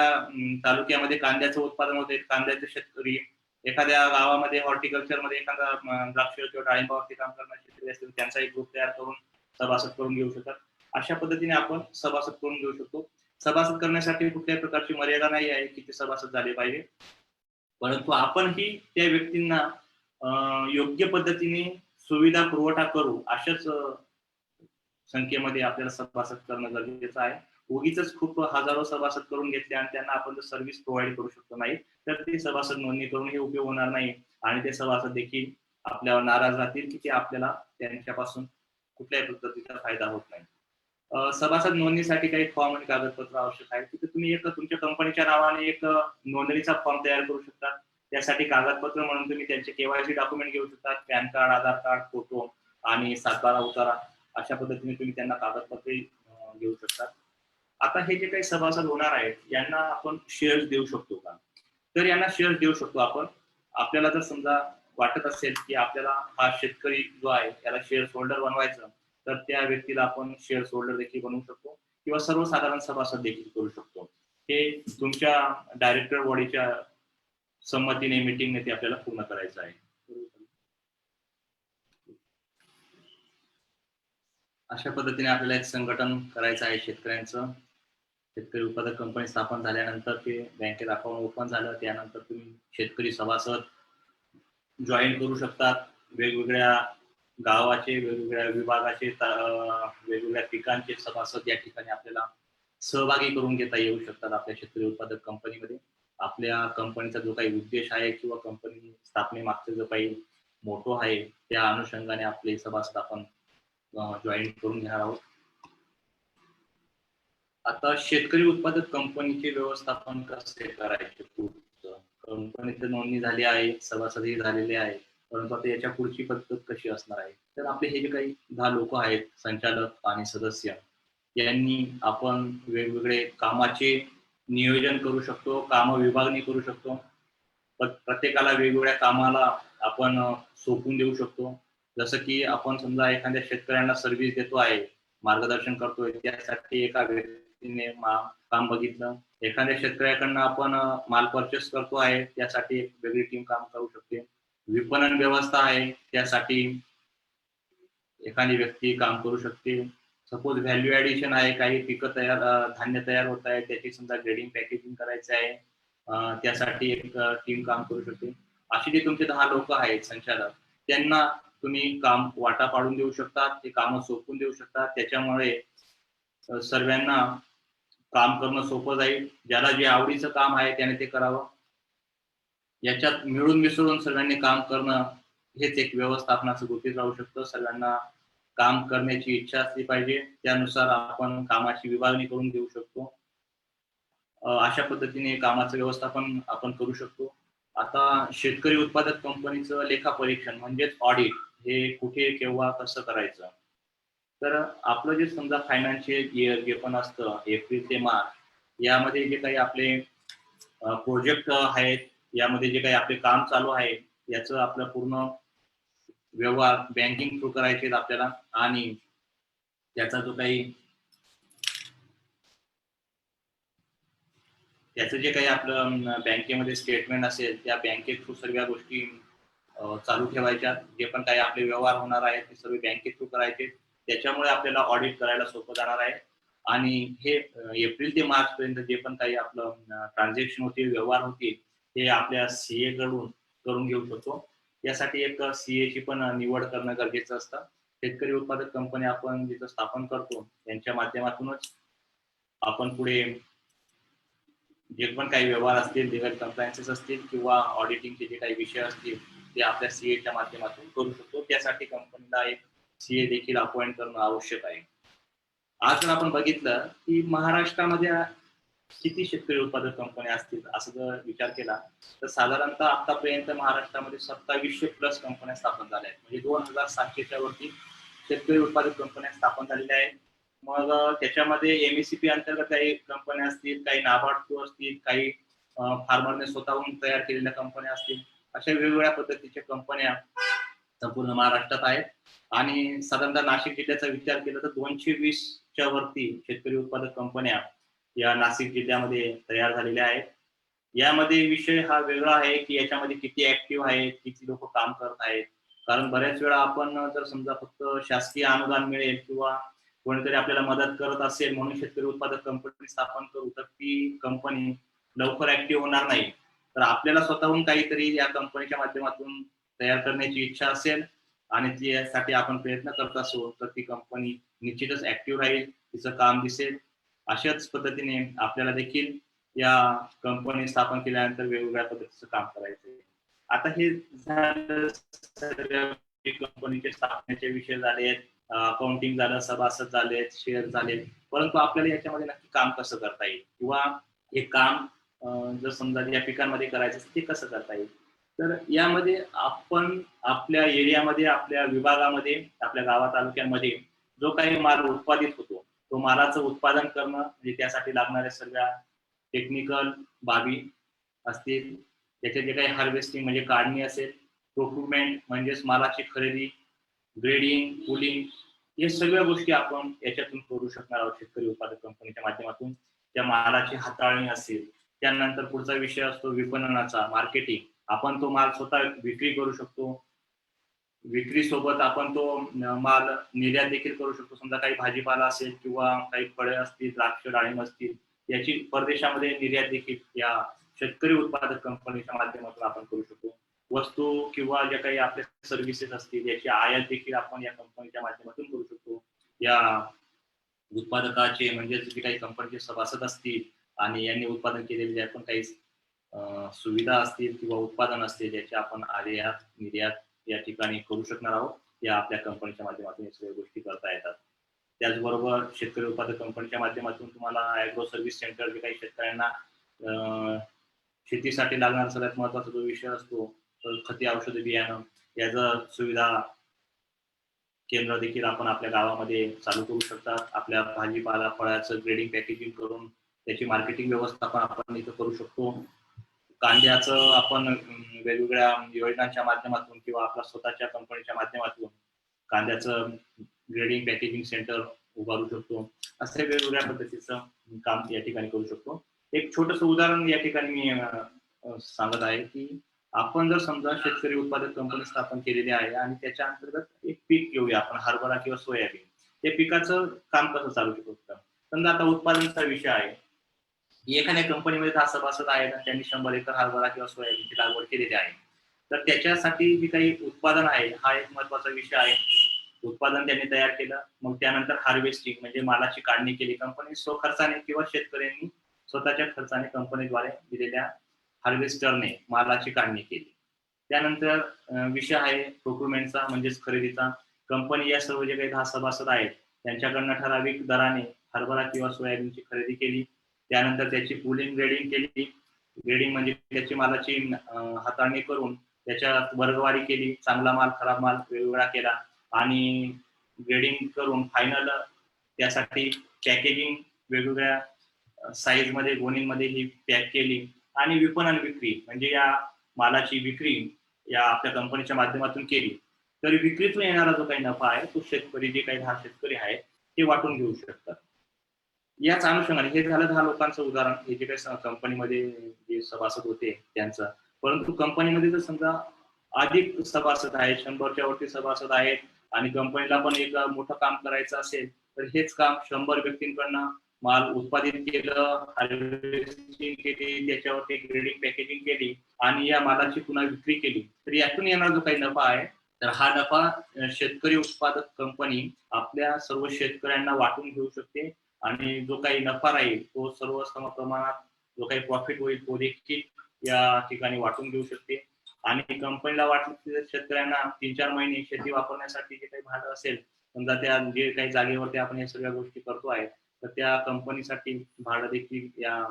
तालुक्यामध्ये कांद्याचं उत्पादन होते, कांद्याचे शेतकरी, एखाद्या गावामध्ये हॉर्टिकल्चर मध्ये एखादा द्राक्ष किंवा डाळिंबावरती काम करणारे शेतकरी असतील, त्यांचा एक ग्रुप तयार करून सभासद करून घेऊ शकतात. अशा पद्धतीने आपण सभासद करून घेऊ शकतो. सभासद करण्यासाठी कुठल्याही प्रकारची मर्यादा नाही आहे की ते सभासद झाले पाहिजे, परंतु आपणही त्या व्यक्तींना योग्य पद्धतीने सुविधा पुरवठा करू अशाच संख्येमध्ये आपल्याला सभासद करणं गरजेचं आहे. उगीच खूप हजारो सभासद करून घेतले आणि त्यांना आपण जर सर्व्हिस प्रोव्हाइड करू शकतो नाही, तर ते सभासद नोंदणी करून हे उपयोग होणार नाही आणि ते सभासद देखील आपल्यावर नाराज राहतील की ते आपल्याला त्यांच्यापासून कुठल्याही पद्धतीचा फायदा होत नाही. सभासद नोंदणीसाठी काही फॉर्म आणि कागदपत्र आवश्यक आहे. तिथे तुम्ही एक तुमच्या कंपनीच्या नावाने एक नोंदणीचा फॉर्म तयार करू शकता. त्यासाठी कागदपत्र म्हणून तुम्ही त्यांचे केवायसी डॉक्युमेंट घेऊ शकता. पॅन कार्ड, आधार कार्ड, फोटो आणि 7/12 उतारा अशा पद्धतीने तुम्ही त्यांना कागदपत्रे घेऊ शकता. आता हे जे काही सभासद होणार आहेत यांना आपण शेअर्स देऊ शकतो का, तर यांना शेअर्स देऊ शकतो आपण. आपल्याला जर समजा वाटत असेल की आपल्याला हा शेतकरी जो आहे त्याला शेअर्स होल्डर बनवायचं, तर त्या व्यक्तीला आपण शेअर्स होल्डर देखील बनवू शकतो किंवा सर्वसाधारण सभासद देखील करू शकतो. हे तुमच्या डायरेक्टर बॉडीच्या संमतीने, मीटिंगने ते आपल्याला पूर्ण करायचं आहे. अशा पद्धतीने आपल्याला एक संघटन करायचं आहे शेतकऱ्यांचं. शेतकरी उत्पादक कंपनी स्थापन झाल्यानंतर ते बँकेत अकाउंट ओपन झालं, त्यानंतर तुम्ही शेतकरी सभासद जॉईन करू शकतात. वेगवेगळ्या गावाचे, वेगवेगळ्या विभागाचे, वेगवेगळ्या पिकांचे सभासद या ठिकाणी आपल्याला सहभागी करून घेता येऊ शकतात आपल्या शेतकरी उत्पादक कंपनीमध्ये. आपल्या कंपनीचा जो काही उद्देश आहे किंवा कंपनी स्थापनेमागचा जो काही मोटो आहे त्या अनुषंगाने आपले सभासद आपण जॉईन करून घेणार आहोत. आता शेतकरी उत्पादक कंपनीचे व्यवस्थापन कसे करायचे, कंपनीची नोंदणी झाली आहे, सभासदही झालेले आहे, परंतु आता याच्या पुढची पद्धत कशी असणार आहे, तर आपले हे जे काही 10 लोक आहेत, संचालक आणि सदस्य, यांनी आपण वेगवेगळे कामाचे नियोजन करू शकतो, काम विभागणी करू शकतो. प्रत्येकाला वेगवेगळ्या कामाला आपण सोपवून देऊ शकतो. जसं की आपण समजा एखाद्या शेतकऱ्यांना सर्व्हिस देतो आहे, मार्गदर्शन करतोय, त्यासाठी एका व्यक्तीने काम बघितलं. एखाद्या शेतकऱ्याकडनं आपण माल परचेस करतो आहे, त्यासाठी एक वेगळी टीम काम करू शकते. विपणन व्यवस्था आहे, त्यासाठी एखादी व्यक्ती काम करू शकते. सपोज व्हॅल्यू ऍडिशन आहे, काही पिकं धान्य तयार होत आहे, त्याची समजा ग्रेडिंग पॅकेजिंग करायचं आहे, त्यासाठी एक टीम काम करू शकते. अशी जे तुमचे 10 लोक आहेत संचालक, त्यांना तुम्ही काम वाटा पाडून देऊ शकता, ते कामं सोपवून देऊ शकता. त्याच्यामुळे सर्वांना काम करणं सोपं जाईल. ज्याला जे आवडीचं काम आहे त्याने ते करावं. याच्यात मिळून मिसळून सर्वांनी काम करणं हेच एक व्यवस्थापनाचं गुपित राहू शकतं. सर्वांना काम करण्याची इच्छा असली पाहिजे, त्यानुसार आपण कामाची विभागणी करून देऊ शकतो. अशा पद्धतीने कामाचं व्यवस्थापन आपण करू शकतो. आता शेतकरी उत्पादक कंपनीचं लेखापरीक्षण म्हणजेच ऑडिट हे कुठे, केव्हा, कसं करायचं? तर आपलं जे समजा फायनान्शियल इयर जे पण असतं एप्रिल ते मार्च, यामध्ये जे काही आपले प्रोजेक्ट आहेत, यामध्ये जे काही आपले काम चालू आहे, याचं आपलं पूर्ण व्यवहार बँकिंग थ्रू करायचे आपल्याला, आणि त्याचा जो काही त्याचं जे काही आपलं बँकेमध्ये स्टेटमेंट असेल, त्या बँके थ्रू सर्व गोष्टी चालू ठेवायच्या. जे पण काही आपले व्यवहार होणार आहेत ते सर्व बँके थ्रू करायचे. त्याच्यामुळे आपल्याला ऑडिट करायला सोपं जाणार आहे. आणि हे एप्रिल ते मार्च पर्यंत जे पण काही आपलं ट्रान्झॅक्शन होतील, व्यवहार होतील, ते आपल्या सीए कडून करून घेऊ शकतो. यासाठी एक सीए ची पण निवड करणं गरजेचं असतं. शेतकरी उत्पादक कंपनी आपण जिथं स्थापन करतो, त्यांच्या माध्यमातूनच आपण पुढे जे पण काही व्यवहार असतील, लिगल कम्प्लायन्सेस असतील किंवा ऑडिटिंगचे जे काही विषय असतील, ते आपल्या सीएच्या माध्यमातून करू शकतो. त्यासाठी कंपनीला एक सीए देखील अपॉइंट करणं आवश्यक आहे. आज जर आपण बघितलं की महाराष्ट्रामध्ये किती शेतकरी उत्पादक कंपन्या असतील असं जर विचार केला, तर साधारणतः आतापर्यंत महाराष्ट्रामध्ये 2700 प्लस कंपन्या स्थापन झाल्या आहेत. म्हणजे 2700च्या वरती शेतकरी उत्पादक कंपन्या स्थापन झालेल्या आहेत. मग त्याच्यामध्ये एमएससीपी अंतर्गत काही कंपन्या असतील, काही नाबार्ड थ्रू असतील, काही फार्मरने स्वतःहून तयार केलेल्या कंपन्या असतील. अशा वेगवेगळ्या पद्धतीच्या कंपन्या संपूर्ण महाराष्ट्रात आहेत. आणि साधारणतः नाशिक जिल्ह्याचा विचार केला तर 220च्या वरती शेतकरी उत्पादक कंपन्या या नाशिक जिल्ह्यामध्ये तयार झालेल्या आहेत. यामध्ये विषय हा वेगळा आहे की याच्यामध्ये किती ऍक्टिव्ह आहेत, किती लोक काम करत आहेत. कारण बऱ्याच वेळा आपण जर समजा फक्त शासकीय अनुदान मिळेल किंवा कोणीतरी आपल्याला मदत करत असेल म्हणून शेतकरी उत्पादक कंपनी स्थापन करू, तर ती कंपनी लवकर ऍक्टिव्ह होणार नाही. तर आपल्याला स्वतःहून काहीतरी या कंपनीच्या माध्यमातून तयार करण्याची इच्छा असेल आणि त्यासाठी आपण प्रयत्न करत असू, तर ती कंपनी निश्चितच ऍक्टिव्ह राहील, तिचं काम दिसेल. अशाच पद्धतीने आपल्याला देखील या कंपनी स्थापन केल्यानंतर वेगवेगळ्या पद्धतीचं काम करायचं. आता हे कंपनीचे स्थापनेचे विषय झाले, अकाउंटिंग झालं, सभासद झाले, शेअर झाले, परंतु आपल्याला याच्यामध्ये नक्की काम कसं करता येईल किंवा हे काम जर समजा या पिकांमध्ये करायचं ते कसं करता येईल. तर यामध्ये आपण आपल्या एरियामध्ये, आपल्या विभागामध्ये, आपल्या गावा तालुक्यांमध्ये जो काही माल उत्पादित होतो, तो मालाचं उत्पादन करणं, म्हणजे त्यासाठी लागणाऱ्या सर्व टेक्निकल बाबी असतील, त्याचे जे काही हार्वेस्टिंग म्हणजे काढणी असेल, प्रोक्युरमेंट म्हणजेच मालाची खरेदी, ग्रेडिंग, पुलिंग, या सगळ्या गोष्टी आपण याच्यातून करू शकणार आहोत शेतकरी उत्पादक कंपनीच्या माध्यमातून. त्या मालाची हाताळणी असेल, त्यानंतर पुढचा विषय असतो विपणनाचा, मार्केटिंग. आपण तो माल स्वतः विक्री करू शकतो. विक्री सोबत आपण तो माल निर्यात देखील करू शकतो. समजा काही भाजीपाला असेल किंवा काही फळे असतील, द्राक्ष, डाळिंब असतील, याची परदेशामध्ये निर्यात देखील या शेतकरी उत्पादक कंपनीच्या माध्यमातून आपण करू शकतो. वस्तू किंवा ज्या काही आपल्या सर्व्हिसेस असतील याची आयात देखील आपण या कंपनीच्या माध्यमातून करू शकतो. या उत्पादकाचे म्हणजे जे काही कंपनीचे सभासद असतील आणि यांनी उत्पादन केलेले जे पण काही सुविधा असतील किंवा उत्पादन असतील, ज्याचे आपण आयात निर्यात या ठिकाणी करू शकणार आहोत, या आपल्या कंपनीच्या माध्यमातून या सगळ्या गोष्टी करता येतात. त्याचबरोबर शेतकरी उत्पादक कंपनीच्या माध्यमातून तुम्हाला ॲग्रो सर्व्हिस सेंटर जे काही शेतकऱ्यांना शेतीसाठी लागणारा सगळ्यात महत्वाचा जो विषय असतो, तर खते, औषध, बियाणं याचा सुविधा केंद्र देखील आपण आपल्या गावामध्ये चालू करू शकतात. आपल्या भाजीपाला फळाचं ग्रेडिंग पॅकेजिंग करून त्याची मार्केटिंग व्यवस्थापन आपण इथं करू शकतो. कांद्याचं आपण वेगवेगळ्या योजनांच्या माध्यमातून किंवा आपल्या स्वतःच्या कंपनीच्या माध्यमातून कांद्याचं ग्रेडिंग पॅकेजिंग सेंटर उभारू शकतो. असे वेगवेगळ्या पद्धतीचं काम या ठिकाणी करू शकतो. एक छोटस उदाहरण या ठिकाणी मी सांगत आहे की आपण जर समजा शेतकरी उत्पादक कंपनी स्थापन केलेली आहे आणि त्याच्या अंतर्गत एक पीक घेऊया आपण, हरभरा किंवा सोयाबीन. त्या पिकाचं काम कसं चालू शकतं? समजा आता उत्पादनाचा विषय आहे, एखाद्या कंपनीमध्ये 10 सभासद आहेत आणि त्यांनी 100 एकर हरभरा किंवा सोयाबीनची लागवड केलेली आहे. तर त्याच्यासाठी जे काही उत्पादन आहे हा एक महत्वाचा विषय आहे. उत्पादन त्यांनी तयार केलं, मग त्यानंतर हार्वेस्टिंग म्हणजे मालाची काढणी केली. कंपनी स्वखर्चाने किंवा शेतकऱ्यांनी स्वतःच्या खर्चाने कंपनीद्वारे दिलेल्या हार्वेस्टरने मालाची काढणी केली. त्यानंतर विषय आहे प्रोक्युरमेंटचा म्हणजेच खरेदीचा. कंपनी या सर्व जे काही 10 सभासद आहेत त्यांच्याकडनं ठराविक दराने हरभरा किंवा सोयाबीनची खरेदी केली. त्यानंतर त्याची पुलिंग ग्रेडिंग केली. ग्रेडिंग म्हणजे त्याची मालाची हाताळणी करून त्याच्यात वर्गवारी केली. चांगला माल, खराब माल वेगवेगळा केला आणि ग्रेडिंग करून फायनल त्यासाठी पॅकेजिंग वेगवेगळ्या साईज मध्ये, गोणींमध्ये ही पॅक केली आणि विपणन विक्री म्हणजे या मालाची विक्री या आपल्या कंपनीच्या माध्यमातून केली. तर विक्रीतून येणारा जो काही नफा आहे तो शेतकरी, जे काही 10 शेतकरी आहेत ते वाटून घेऊ शकतात. याच अनुषंगाने हे झालं 10 लोकांचं उदाहरण, हे जे काही कंपनीमध्ये जे सभासद होते त्यांचं. परंतु कंपनीमध्ये जर समजा अधिक सभासद आहेत, 100च्या वरती सभासद आहेत आणि कंपनीला पण एक मोठं काम करायचं असेल तर हेच काम 100 व्यक्तींकडनं माल उत्पादित केलं, हार्वेस्टिंग केली, त्याच्यावरती ग्रेडिंग पॅकेजिंग केली आणि या मालाची पुन्हा विक्री केली. तर यातून येणारा जो काही नफा आहे तर हा नफा शेतकरी उत्पादक कंपनी आपल्या सर्व शेतकऱ्यांना वाटून घेऊ शकते आणि जो काही नफा राहील तो सर्व समप्रमाणात जो काही प्रॉफिट होईल तो देखील या ठिकाणी वाटून घेऊ शकते. आणि कंपनीला वाटलं शेतकऱ्यांना 3-4 महिने शेती वापरण्यासाठी जे काही भाडं असेल, समजा त्या जे काही जागेवरती आपण या सगळ्या गोष्टी करतो आहे तर त्या कंपनीसाठी भाडं देखील या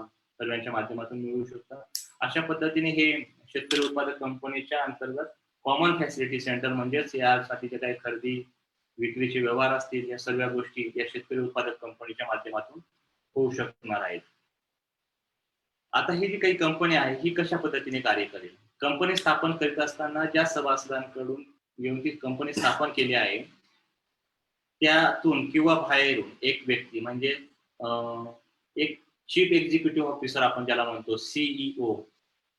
सर्वांच्या माध्यमातून मिळू शकतं. अशा पद्धतीने हे शेतकरी उत्पादक कंपनीच्या अंतर्गत कॉमन फॅसिलिटी सेंटर म्हणजेच यासाठी जे काही खरेदी विक्रीचे व्यवहार असतील या सर्व गोष्टी या शेतकरी उत्पादक कंपनीच्या माध्यमातून होऊ शकणार आहेत. आता ही जी काही कंपनी आहे ही कशा पद्धतीने कार्य करेल? कंपनी स्थापन करीत असताना ज्या सभासदांकडून घेऊन ती कंपनी स्थापन केली आहे त्यातून किंवा बाहेरून एक व्यक्ती म्हणजे एक चीफ एक्झिक्युटिव्ह ऑफिसर आपण ज्याला म्हणतो सीईओ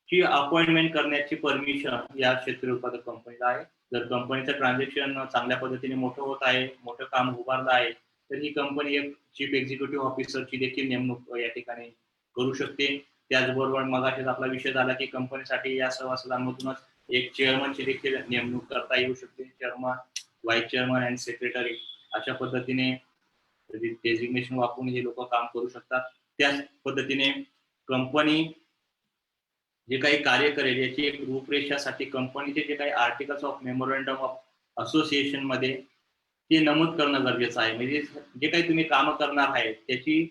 ची अपॉइंटमेंट करण्याची परमिशन या शेतकरी उत्पादक कंपनीला आहे. जर कंपनीचं ट्रान्झॅक्शन चांगल्या पद्धतीने मोठं होत आहे, मोठं काम उभारलं आहे तर ही कंपनी एक चीफ एक्झिक्युटिव्ह ऑफिसरची देखील नेमणूक या ठिकाणी करू शकते. त्याचबरोबर मगाशीच आपला विषय झाला की कंपनीसाठी या सभासदांमधूनच एक चेअरमनची देखील नेमणूक करता येऊ शकते. Chairman, vice chairman and secretary अशा पद्धतीने डेझिग्नेशन वापरून हे लोक काम करू शकतात. त्याच पद्धतीने कंपनी जे काही कार्य करेल याची एक रूपरेषासाठी कंपनीचे जे काही articles of memorandum of association मध्ये ते नमूद करणं गरजेचं आहे. म्हणजे जे काही तुम्ही काम करणार आहे त्याची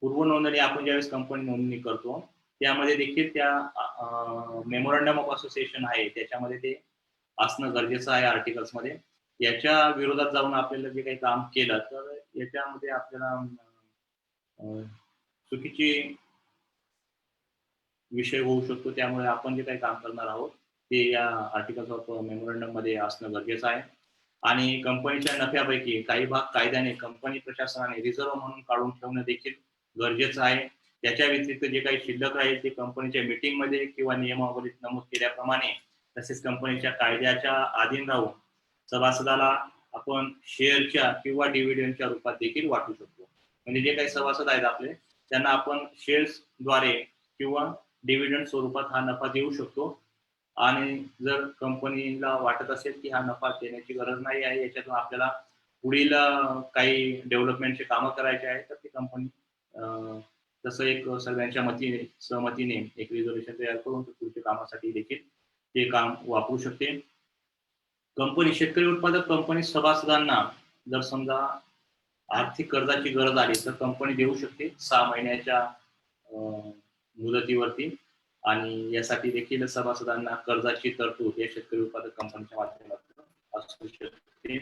पूर्व नोंदणी आपण ज्यावेळेस कंपनी नोंदणी करतो त्यामध्ये देखील त्या मेमोरंडम ऑफ असोसिएशन आहे त्याच्यामध्ये ते असणं गरजेचं आहे आर्टिकल्स मध्ये. याच्या विरोधात जाऊन आपल्याला जे काही काम केलं तर याच्यामध्ये आपल्याला चुकीची विषय होऊ शकतो. त्यामुळे आपण जे काही काम करणार आहोत ते या आर्टिकल्स ऑफ मेमोरंडम मध्ये असणं गरजेचं आहे. आणि कंपनीच्या नफ्यापैकी काही भाग कायद्याने कंपनी प्रशासनाने रिझर्व्ह म्हणून काढून ठेवणं देखील गरजेचं आहे. त्याच्या व्यतिरिक्त जे काही शिल्लक राहील ते कंपनीच्या मीटिंग मध्ये किंवा नियमावलीत नमूद केल्याप्रमाणे तसेच कंपनीच्या कायद्याच्या अधीन राहून सभासदाला आपण शेअरच्या किंवा डिव्हिडंडच्या रूपात देखील वाटू शकतो. म्हणजे जे काही सभासद आहेत आपले त्यांना आपण शेअर्सद्वारे किंवा डिव्हिडंड स्वरूपात हा नफा देऊ शकतो. आणि जर कंपनीला वाटत असेल की हा नफा देण्याची गरज नाही आहे, याच्यातून आपल्याला पुढील काही डेव्हलपमेंटचे कामं करायचे आहेत तर ती कंपनी तसं एक सगळ्यांच्या सहमतीने एक रिझर्वेशन तयार करून पुढच्या कामासाठी देखील ते काम वापरू शकते. कंपनी शेतकरी उत्पादक कंपनी सभासदांना जर समजा आर्थिक कर्जाची गरज आली तर कंपनी देऊ शकते 6 महिन्याच्या मुदतीवरती. आणि यासाठी देखील सभासदांना कर्जाची तरतूद या शेतकरी उत्पादक कंपनीच्या माध्यमातून असू शकते.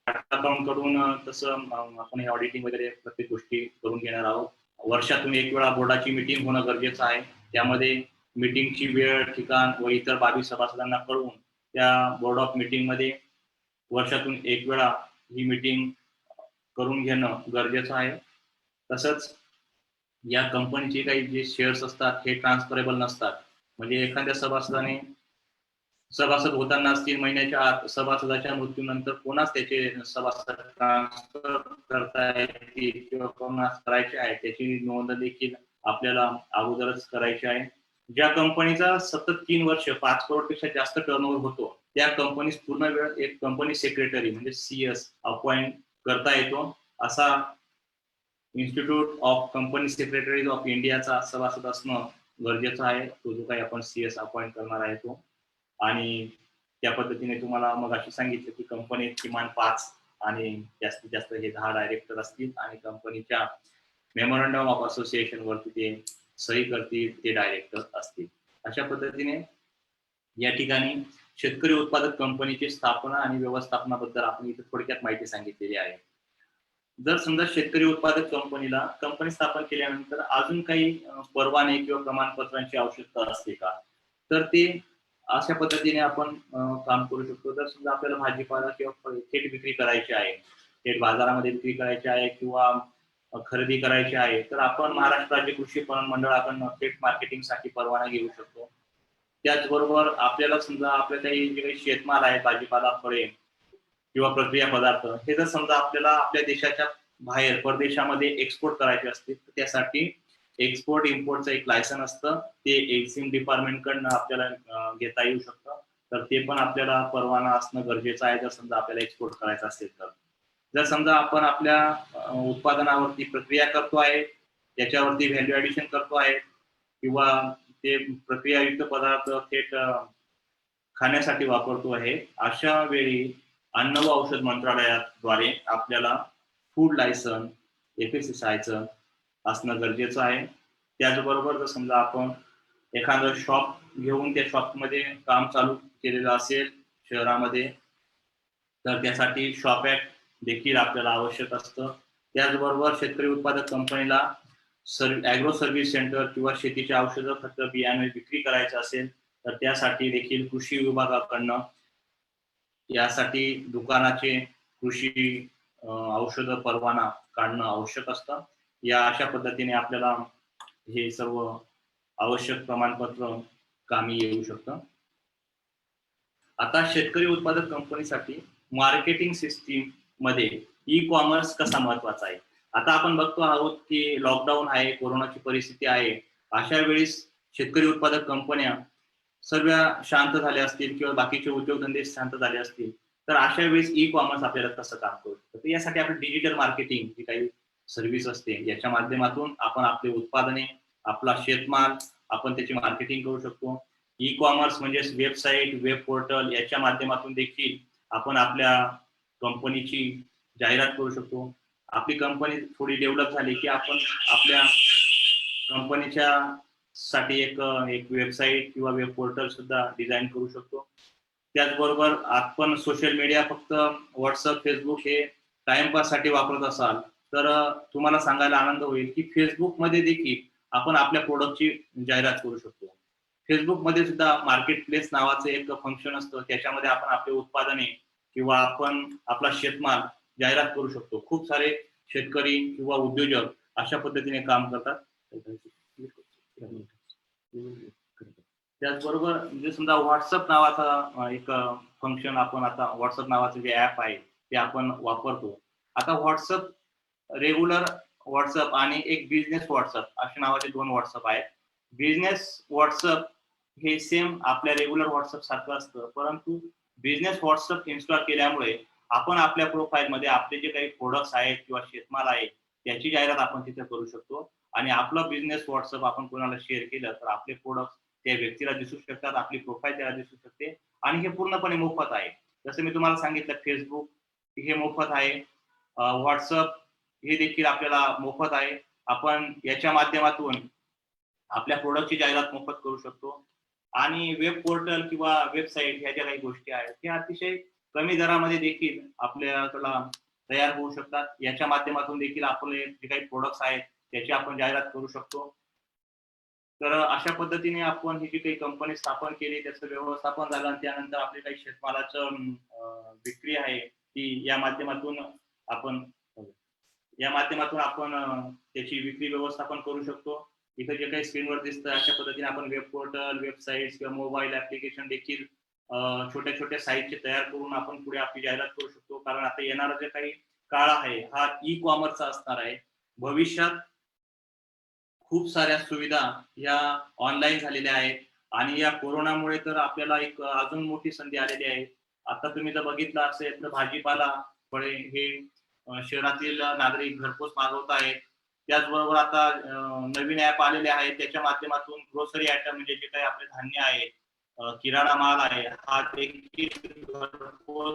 अकाउंट कडून तसं आपण हे ऑडिटिंग वगैरे प्रत्येक गोष्टी करून घेणार आहोत. वर्षातून एक वेळा बोर्डाची मीटिंग होणं गरजेचं आहे. त्यामध्ये मीटिंगची वेळ, ठिकाण व इतर बाबी सभासदांना कळवून त्या बोर्ड ऑफ मीटिंग मध्ये वर्षातून एक वेळा ही मीटिंग करून घेणं गरजेचं आहे. तसंच या कंपनीचे काही जे शेअर्स असतात हे ट्रान्सफरेबल नसतात. म्हणजे एखाद्या सभासदाने सभासद होताना 3 महिन्याच्या आत सभासदाच्या मृत्यूनंतर कोणाच त्याचे सभासद ट्रान्सफर करता येतील किंवा कोणास करायचे आहे त्याची नोंद देखील आपल्याला अगोदरच करायची आहे. ज्या कंपनीचा सतत 3 वर्ष 5 करोडपेक्षा जास्त टर्नओव्हर होतो त्या कंपनीस पूर्ण वेळ एक कंपनी सेक्रेटरी म्हणजे CS अपॉइंट करता येतो. असा institute of company secretaries of इंडियाचा सभासद असणं गरजेचं आहे. तो जो काही आपण CS अपॉइंट करणार आहे तो. आणि त्या पद्धतीने तुम्हाला मग अशी सांगितलं की कंपनीत किमान 5 आणि जास्तीत जास्त हे 10 डायरेक्टर असतील आणि कंपनीच्या मेमोरंडम ऑफ असोसिएशन वरती ते सही करतील ते डायरेक्टर असतील. अशा पद्धतीने या ठिकाणी शेतकरी उत्पादक कंपनीची स्थापना आणि व्यवस्थापनाबद्दल आपण इथे थोडक्यात माहिती सांगितलेली आहे. जर समजा शेतकरी उत्पादक कंपनीला कंपनी स्थापन केल्यानंतर अजून काही परवाने किंवा प्रमाणपत्रांची आवश्यकता असते का, तर ते अशा पद्धतीने आपण काम करू शकतो. जर समजा आपल्याला भाजीपाला किंवा थेट विक्री करायची आहे, थेट बाजारामध्ये विक्री करायची आहे किंवा खरेदी करायची आहे, तर आपण महाराष्ट्र राज्य कृषी पणन मंडळाकडून थेट मार्केटिंगसाठी परवाना घेऊ शकतो. त्याचबरोबर आपल्याला समजा आपल्या काही जे काही शेतमाल आहे, भाजीपाला, फळे किंवा प्रक्रिया पदार्थ हे जर समजा आपल्याला आपल्या देशाच्या बाहेर परदेशामध्ये एक्सपोर्ट करायचे असतील तर त्यासाठी एक्सपोर्ट इम्पोर्टचं एक लायसन असतं. ते एक्झिम डिपार्टमेंट कडनं आपल्याला घेता येऊ शकतं. तर ते पण आपल्याला परवाना असणं गरजेचं आहे जर समजा आपल्याला एक्सपोर्ट करायचं असेल तर. जर समजा आपण आपल्या उत्पादनावरती प्रक्रिया करतो आहे, त्याच्यावरती व्हॅल्यू ऍडिशन करतो आहे किंवा ते प्रक्रियायुक्त पदार्थ थेट खाण्यासाठी वापरतो आहे, अशा वेळी अन्न व औषध मंत्रालयाद्वारे आपल्याला फूड लायसन FSSAIचं असणं गरजेचं आहे. त्याचबरोबर जर समजा आपण एखादं शॉप घेऊन त्या शॉपमध्ये काम चालू केलेलं असेल शहरामध्ये, तर त्यासाठी शॉप ऍक्ट देखील आपल्याला आवश्यक असतं. त्याचबरोबर शेतकरी उत्पादक कंपनीला ॲग्रो सर्व्हिस सेंटर किंवा शेतीचे औषधं, खत, बियाणे विक्री करायचं असेल तर त्यासाठी देखील कृषी विभागाकडनं यासाठी दुकानाचे कृषी औषध परवाना काढणं आवश्यक असतं. या अशा पद्धतीने आपल्याला हे सर्व आवश्यक प्रमाणपत्र कामी येऊ शकतं. आता शेतकरी उत्पादक कंपनीसाठी मार्केटिंग सिस्टीम मध्ये ई कॉमर्स कसा महत्वाचा आहे. आता आपण बघतो आहोत की लॉकडाऊन आहे, कोरोनाची परिस्थिती आहे. अशा वेळेस शेतकरी उत्पादक कंपन्या सर्व शांत झाल्या असतील किंवा बाकीचे उद्योगधंदे शांत झाले असतील, तर अशा वेळेस ई कॉमर्स आपल्याला कसं काम करू शकतं. तर यासाठी आपण डिजिटल मार्केटिंग जी काही सर्व्हिस असते याच्या माध्यमातून आपण आपले उत्पादने, आपला शेतमाल आपण त्याची मार्केटिंग करू शकतो. ई कॉमर्स म्हणजे वेबसाईट, वेब पोर्टल याच्या माध्यमातून देखील आपण आपल्या कंपनीची जाहिरात करू शकतो. आपली कंपनी थोडी डेव्हलप झाली की आपण आपल्या कंपनीच्या साठी एक वेबसाईट किंवा वेब पोर्टल सुद्धा डिझाईन करू शकतो. त्याचबरोबर आपण सोशल मीडिया फक्त व्हॉट्सअप, फेसबुक हे टाइमपास साठी वापरत असाल तर तुम्हाला सांगायला आनंद होईल की फेसबुकमध्ये देखील आपण आपल्या प्रोडक्टची जाहिरात करू शकतो. फेसबुकमध्ये सुद्धा मार्केट प्लेस नावाचं एक फंक्शन असतं, त्याच्यामध्ये आपण आपले उत्पादने किंवा आपण आपला शेतमाल जाहिरात करू शकतो. खूप सारे शेतकरी किंवा उद्योजक अशा पद्धतीने काम करतात. त्याचबरोबर म्हणजे समजा व्हॉट्सअप नावाचा एक फंक्शन आपण आता व्हॉट्सअप नावाचं जे ऍप आहे ते आपण वापरतो. आता व्हॉट्सअप रेग्युलर व्हॉट्सअप आणि एक बिझनेस व्हॉट्सअप अशा नावाचे 2 व्हॉट्सअप आहेत. बिझनेस व्हॉट्सअप हे सेम आपल्या रेग्युलर व्हॉट्सअप सारखं असतं, परंतु बिझनेस व्हॉट्सअप इन्स्टॉल केल्यामुळे आपण आपल्या प्रोफाईल मध्ये आपले जे काही प्रोडक्ट्स आहेत किंवा शेतमाल आहे त्याची जाहिरात आपण तिथे करू शकतो. आणि आपला बिझनेस व्हॉट्सअप आपण कोणाला शेअर केलं तर आपले प्रोडक्ट त्या व्यक्तीला दिसू शकतात, आपली प्रोफाईल त्याला दिसू शकते आणि हे पूर्णपणे मोफत आहे. जसं मी तुम्हाला सांगितलं फेसबुक हे मोफत आहे, व्हॉट्सअप हे देखील आपल्याला मोफत आहे. आपण याच्या माध्यमातून आपल्या प्रोडक्टची जाहिरात मोफत करू शकतो. आणि वेब पोर्टल किंवा वेबसाईट ह्या ज्या काही गोष्टी आहेत त्या अतिशय कमी दरामध्ये देखील आपल्याला तयार होऊ शकतात. याच्या माध्यमातून देखील आपले जे काही प्रोडक्ट्स आहेत त्याची आपण जाहिरात करू शकतो. तर अशा पद्धतीने आपण ही जी काही कंपनी स्थापन केली, त्याचं व्यवस्थापन झालं आणि त्यानंतर आपली काही शेतमालाचं विक्री आहे ती आपण या माध्यमातून आपण त्याची विक्री व्यवस्थापन करू शकतो. इथं जे काही स्क्रीनवर दिसतं अशा पद्धतीने आपण वेब पोर्टल, वेबसाईट्स किंवा मोबाईल ऍप्लिकेशन देखील छोट्या छोट्या साईटचे तयार करून आपण पुढे आपली जाहिरात करू शकतो. कारण आता येणारा जे काही काळ आहे हा ई कॉमर्सचा असणार आहे. भविष्यात खूप साऱ्या सुविधा या ऑनलाईन झालेल्या आहेत आणि या कोरोनामुळे तर आपल्याला एक अजून मोठी संधी आलेली आहे. आता तुम्ही जर बघितलं असेल तर भाजीपाला, फळे हे शहरातील नागरिक घरपोच मागवत आहेत. त्याचबरोबर आता नवीन ॲप आलेले आहेत त्याच्या माध्यमातून ग्रोसरी आयटम म्हणजे जे काही आपले धान्य आहे, किराणा माल आहे, हा देखील घरपोच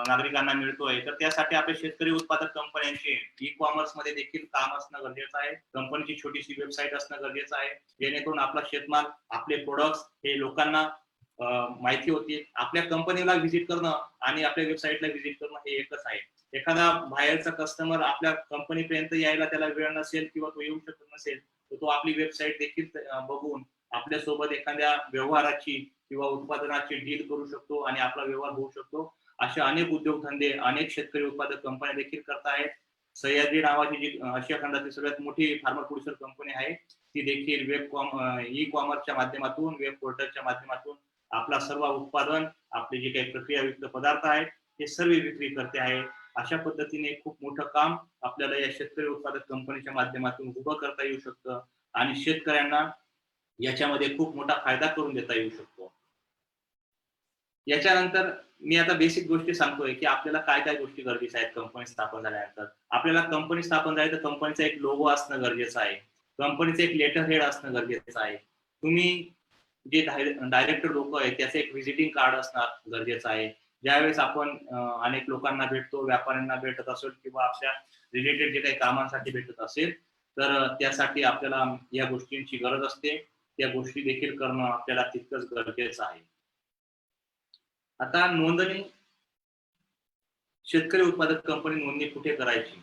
नागरिकांना मिळतोय. तर त्यासाठी आपल्या शेतकरी उत्पादक कंपन्यांचे ई कॉमर्स मध्ये देखील काम असणं गरजेचं आहे. कंपनीची छोटीशी वेबसाईट असणं गरजेचं आहे, जेणेकरून आपला शेतमाल, आपले प्रोडक्ट्स हे लोकांना माहिती होतील. आपल्या कंपनीला व्हिजिट करणं आणि आपल्या वेबसाईटला व्हिजिट करणं हे एकच आहे. एखादा बाहेरचा कस्टमर आपल्या कंपनीपर्यंत यायला त्याला वेळ नसेल किंवा तो येऊ शकत नसेल, तर तो आपली वेबसाईट देखील बघून आपल्यासोबत एखाद्या व्यवहाराची किंवा उत्पादनाची डील करू शकतो आणि आपला व्यवहार होऊ शकतो. असे अनेक उद्योगधंदे, अनेक शेतकरी उत्पादक कंपन्या देखील करत आहेत. सह्याद्री नावाची जी आशिया खंडातील सगळ्यात मोठी फार्मा प्रोड्युसर कंपनी आहे, ती देखील ई कॉमर्सच्या माध्यमातून, वेब पोर्टलच्या माध्यमातून आपला सर्व उत्पादन, आपले जे काही प्रक्रियायुक्त पदार्थ आहेत हे सर्व विक्री करते आहे. अशा पद्धतीने खूप मोठं काम आपल्याला या शेतकरी उत्पादक कंपनीच्या माध्यमातून उभं करता येऊ शकतं आणि शेतकऱ्यांना याच्यामध्ये खूप मोठा फायदा करून देता येऊ शकतो. याच्यानंतर मी आता बेसिक गोष्टी सांगतोय की आपल्याला काय काय गोष्टी गरजेच्या आहेत कंपनी स्थापन झाल्यानंतर. आपल्याला कंपनी स्थापन झाली तर कंपनीचा एक लोगो असणं गरजेचं आहे. कंपनीचं एक लेटर हेड असणं गरजेचं आहे. तुम्ही जे डायरेक्टर लोक आहेत त्याचं एक व्हिजिटिंग कार्ड असणं गरजेचं आहे. ज्यावेळेस आपण अनेक लोकांना भेटतो, व्यापाऱ्यांना भेटत असेल किंवा आपल्या रिलेटेड जे काही कामांसाठी भेटत असेल, तर त्यासाठी आपल्याला या गोष्टींची गरज असते. त्या गोष्टी देखील करणं आपल्याला तितकंच गरजेचं आहे. आता नोंदणी, शेतकरी उत्पादक कंपनी नोंदणी कुठे करायची?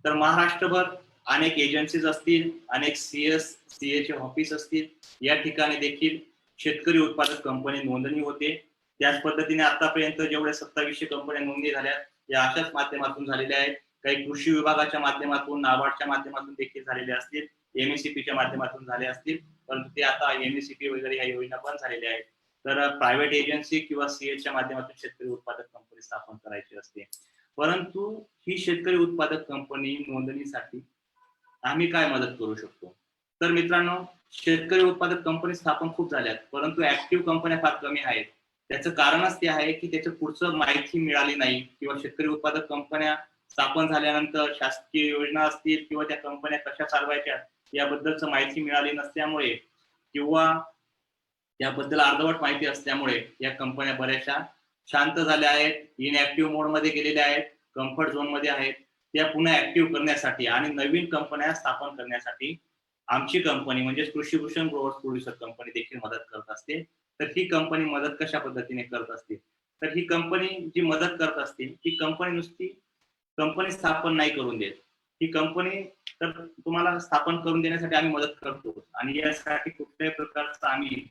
तर महाराष्ट्रभर अनेक एजन्सीज असतील, अनेक सीएचे ऑफिस असतील, या ठिकाणी देखील शेतकरी उत्पादक कंपनी नोंदणी होते. त्याच पद्धतीने आतापर्यंत जेवढ्या 2700 कंपन्या नोंदणी झाल्या या अशाच माध्यमातून झालेल्या आहेत. काही कृषी विभागाच्या माध्यमातून, नाबार्डच्या माध्यमातून देखील झालेले असतील, एमएससीपीच्या माध्यमातून झाले असतील, परंतु ते आता एमएससीपी वगैरे ह्या योजना बंद झालेल्या आहेत. तर प्रायव्हेट एजन्सी किंवा सीएच्या माध्यमातून शेतकरी उत्पादक कंपनी स्थापन करायची असते. परंतु ही शेतकरी उत्पादक कंपनी नोंदणीसाठी आम्ही काय मदत करू शकतो? तर मित्रांनो, शेतकरी उत्पादक कंपनी स्थापन खूप झाल्यात, परंतु ऍक्टिव्ह कंपन्या फार कमी आहेत. त्याचं कारणच ते आहे की त्याच्या पुढचं माहिती मिळाली नाही किंवा शेतकरी उत्पादक कंपन्या स्थापन झाल्यानंतर शासकीय योजना असतील किंवा त्या कंपन्या कशा चालवायच्या याबद्दलचं माहिती मिळाली नसल्यामुळे किंवा याबद्दल अर्धवट माहिती असल्यामुळे या कंपन्या बऱ्याचशा शांत झाल्या आहेत, इनऍक्टिव्ह मोड मध्ये गेलेल्या आहेत, कम्फर्ट झोन मध्ये आहेत. त्या पुन्हा ऍक्टिव्ह करण्यासाठी आणि नवीन कंपन्या स्थापन करण्यासाठी आमची कंपनी म्हणजे कृषीभूषण ग्रोवर्स प्रोड्युसर कंपनी देखील मदत करत असते. तर ही कंपनी मदत कशा पद्धतीने करत असते? तर ही कंपनी जी मदत करत असते ती कंपनी नुसती कंपनी स्थापन नाही करून देत. ही कंपनी तर तुम्हाला स्थापन करून देण्यासाठी आम्ही मदत करतो आणि यासाठी कुठल्याही प्रकारचा आम्ही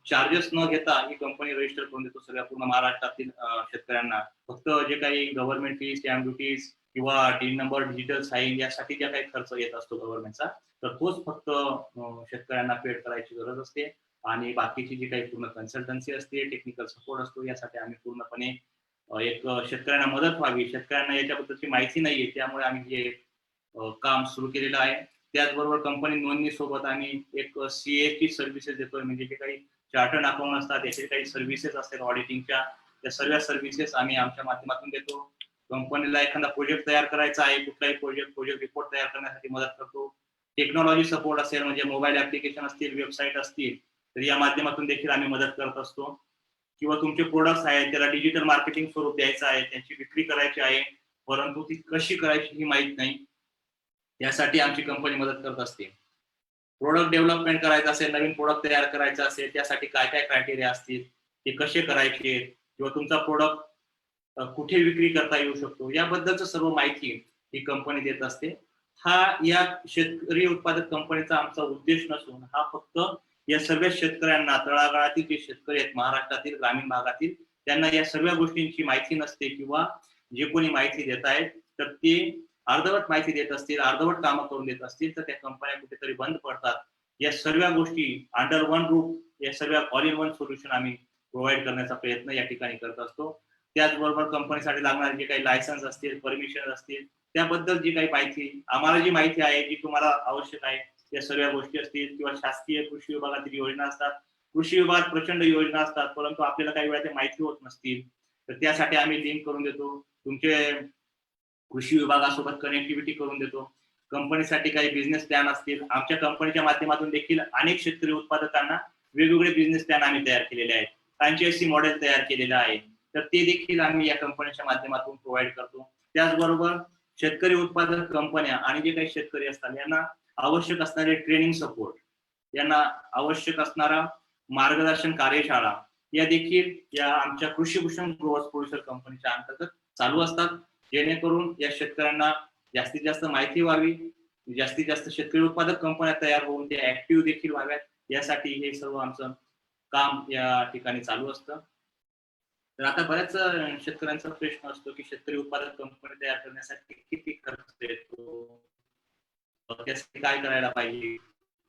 चार्जेस न घेता ही कंपनी रजिस्टर करून देतो सगळ्या पूर्ण महाराष्ट्रातील शेतकऱ्यांना. फक्त जे काही गव्हर्नमेंट फीज, स्टॅम्प ड्युटीज किंवा टीन नंबर, डिजिटल साईन यासाठी ज्या काही खर्च येत असतो गव्हर्नमेंटचा, तर तोच फक्त शेतकऱ्यांना पेड करायची गरज असते आणि बाकीची जी काही पूर्ण कन्सल्टन्सी असते, टेक्निकल सपोर्ट असतो, यासाठी आम्ही पूर्णपणे एक शेतकऱ्यांना मदत व्हावी, शेतकऱ्यांना याच्याबद्दलची माहिती नाहीये त्यामुळे आम्ही हे काम सुरू केलेलं आहे. त्याचबरोबर कंपनी नोंदणी सोबत आम्ही एक सीए ची सर्व्हिसेस देतोय, म्हणजे जे काही चार्टर्ड अकाउंट असतात त्याचे काही सर्व्हिसेस असतात ऑडिटिंगच्या, त्या सर्व सर्व्हिसेस आम्ही आमच्या माध्यमातून देतो. कंपनीला एखादा प्रोजेक्ट तयार करायचा आहे, कुठलाही प्रोजेक्ट रिपोर्ट तयार करण्यासाठी मदत करतो. टेक्नॉलॉजी सपोर्ट असेल म्हणजे मोबाईल ऍप्लिकेशन असतील, वेबसाईट असतील, तर या माध्यमातून देखील आम्ही मदत करत असतो. किंवा तुमचे प्रोडक्ट्स आहेत त्याला डिजिटल मार्केटिंग स्वरूप द्यायचं आहे, त्यांची विक्री करायची आहे, परंतु ती कशी करायची ही माहित नाही, यासाठी आमची कंपनी मदत करत असते. प्रोडक्ट डेव्हलपमेंट करायचं असेल, नवीन प्रोडक्ट तयार करायचा असेल, त्यासाठी काय काय क्रायटेरिया असतील, ते कसे करायचे किंवा तुमचा प्रोडक्ट कुठे विक्री करता येऊ शकतो याबद्दलच सर्व माहिती ही कंपनी देत असते. हा या शेतकरी उत्पादक कंपनीचा आमचा उद्देश नसून हा फक्त या सर्व शेतकऱ्यांना, तळागाळातील जे शेतकरी आहेत महाराष्ट्रातील ग्रामीण भागातील, त्यांना या सर्व गोष्टींची माहिती नसते किंवा जे कोणी माहिती देत आहेत तर ते अर्धवट माहिती देत असतील, अर्धवट कामं करून देत असतील तर त्या कंपन्या कुठेतरी बंद पडतात. या सर्व गोष्टी अंडर वन रूफ, या सर्व ऑल इन वन सोल्युशन आम्ही प्रोव्हाइड करण्याचा प्रयत्न या ठिकाणी करत असतो. त्याचबरोबर कंपनीसाठी लागणारे जे काही लायसन्स असतील, परमिशन असतील, त्याबद्दल जी काही माहिती आम्हाला जी माहिती आहे, जी तुम्हाला आवश्यक आहे, या सर्व गोष्टी असतील किंवा शासकीय कृषी विभागातील योजना असतात. कृषी विभागात प्रचंड योजना असतात, परंतु आपल्याला काही वेळा ते माहिती होत नसतील, तर त्यासाठी आम्ही लिंक करून देतो. तुमचे कृषी विभागासोबत कनेक्टिव्हिटी करून देतो. कंपनीसाठी काही बिझनेस प्लॅन असतील, आमच्या कंपनीच्या माध्यमातून देखील अनेक शेतकरी उत्पादकांना वेगवेगळे बिझनेस प्लॅन आम्ही तयार केलेले आहेत. फ्रँचायझी मॉडेल तयार केलेलं आहे, तर ते देखील आम्ही या कंपनीच्या माध्यमातून प्रोव्हाइड करतो. त्याचबरोबर शेतकरी उत्पादक कंपन्या आणि जे काही शेतकरी असतात यांना आवश्यक असणारे ट्रेनिंग सपोर्ट, यांना आवश्यक असणारा मार्गदर्शन कार्यशाळा या देखील या आमच्या कृषी भूषण ग्रोवर्स प्रोड्युसर कंपनीच्या अंतर्गत चालू असतात, जेणेकरून या शेतकऱ्यांना जास्तीत जास्त माहिती व्हावी, जास्तीत जास्त शेतकरी उत्पादक कंपन्या तयार होऊन ते ऍक्टिव्ह देखील व्हाव्यात, यासाठी हे सर्व आमचं काम या ठिकाणी चालू असतं. तर आता बऱ्याच शेतकऱ्यांचा प्रश्न असतो की शेतकरी उत्पादक कंपनी तयार करण्यासाठी किती खर्च येतो, त्यासाठी काय करायला पाहिजे.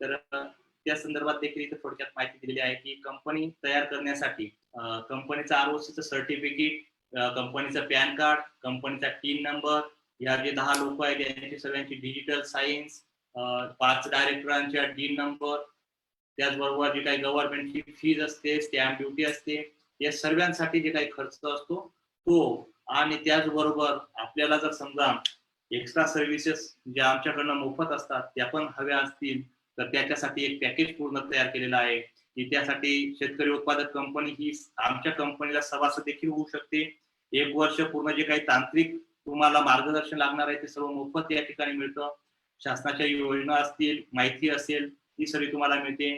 तर त्या संदर्भात देखील इथे थोडक्यात माहिती दिलेली आहे की कंपनी तयार करण्यासाठी कंपनीचं आरओसीचं सर्टिफिकेट, कंपनीचं पॅन कार्ड, कंपनीचा टीन नंबर, या जे 10 लोक आहेत यांची सगळ्यांची डिजिटल सायन्स, 5 डायरेक्टरांच्या डीन नंबर, त्याचबरोबर जे काही गव्हर्नमेंटची फीज असते, स्टॅम्प ड्युटी असते, या सर्वांसाठी जे काही खर्च असतो तो, आणि त्याचबरोबर आपल्याला जर समजा एक्स्ट्रा सर्व्हिसेस ज्या आमच्याकडनं मोफत असतात त्या पण हव्या असतील तर त्याच्यासाठी एक पॅकेज पूर्ण तयार केलेलं आहे की त्यासाठी शेतकरी उत्पादक कंपनी ही आमच्या कंपनीला सभासद देखील होऊ शकते. 1 वर्ष पूर्ण जे काही तांत्रिक तुम्हाला मार्गदर्शन लागणार आहे ते सर्व मोफत या ठिकाणी मिळतं. शासनाच्या योजना असतील, माहिती असेल, ती सगळी तुम्हाला मिळते,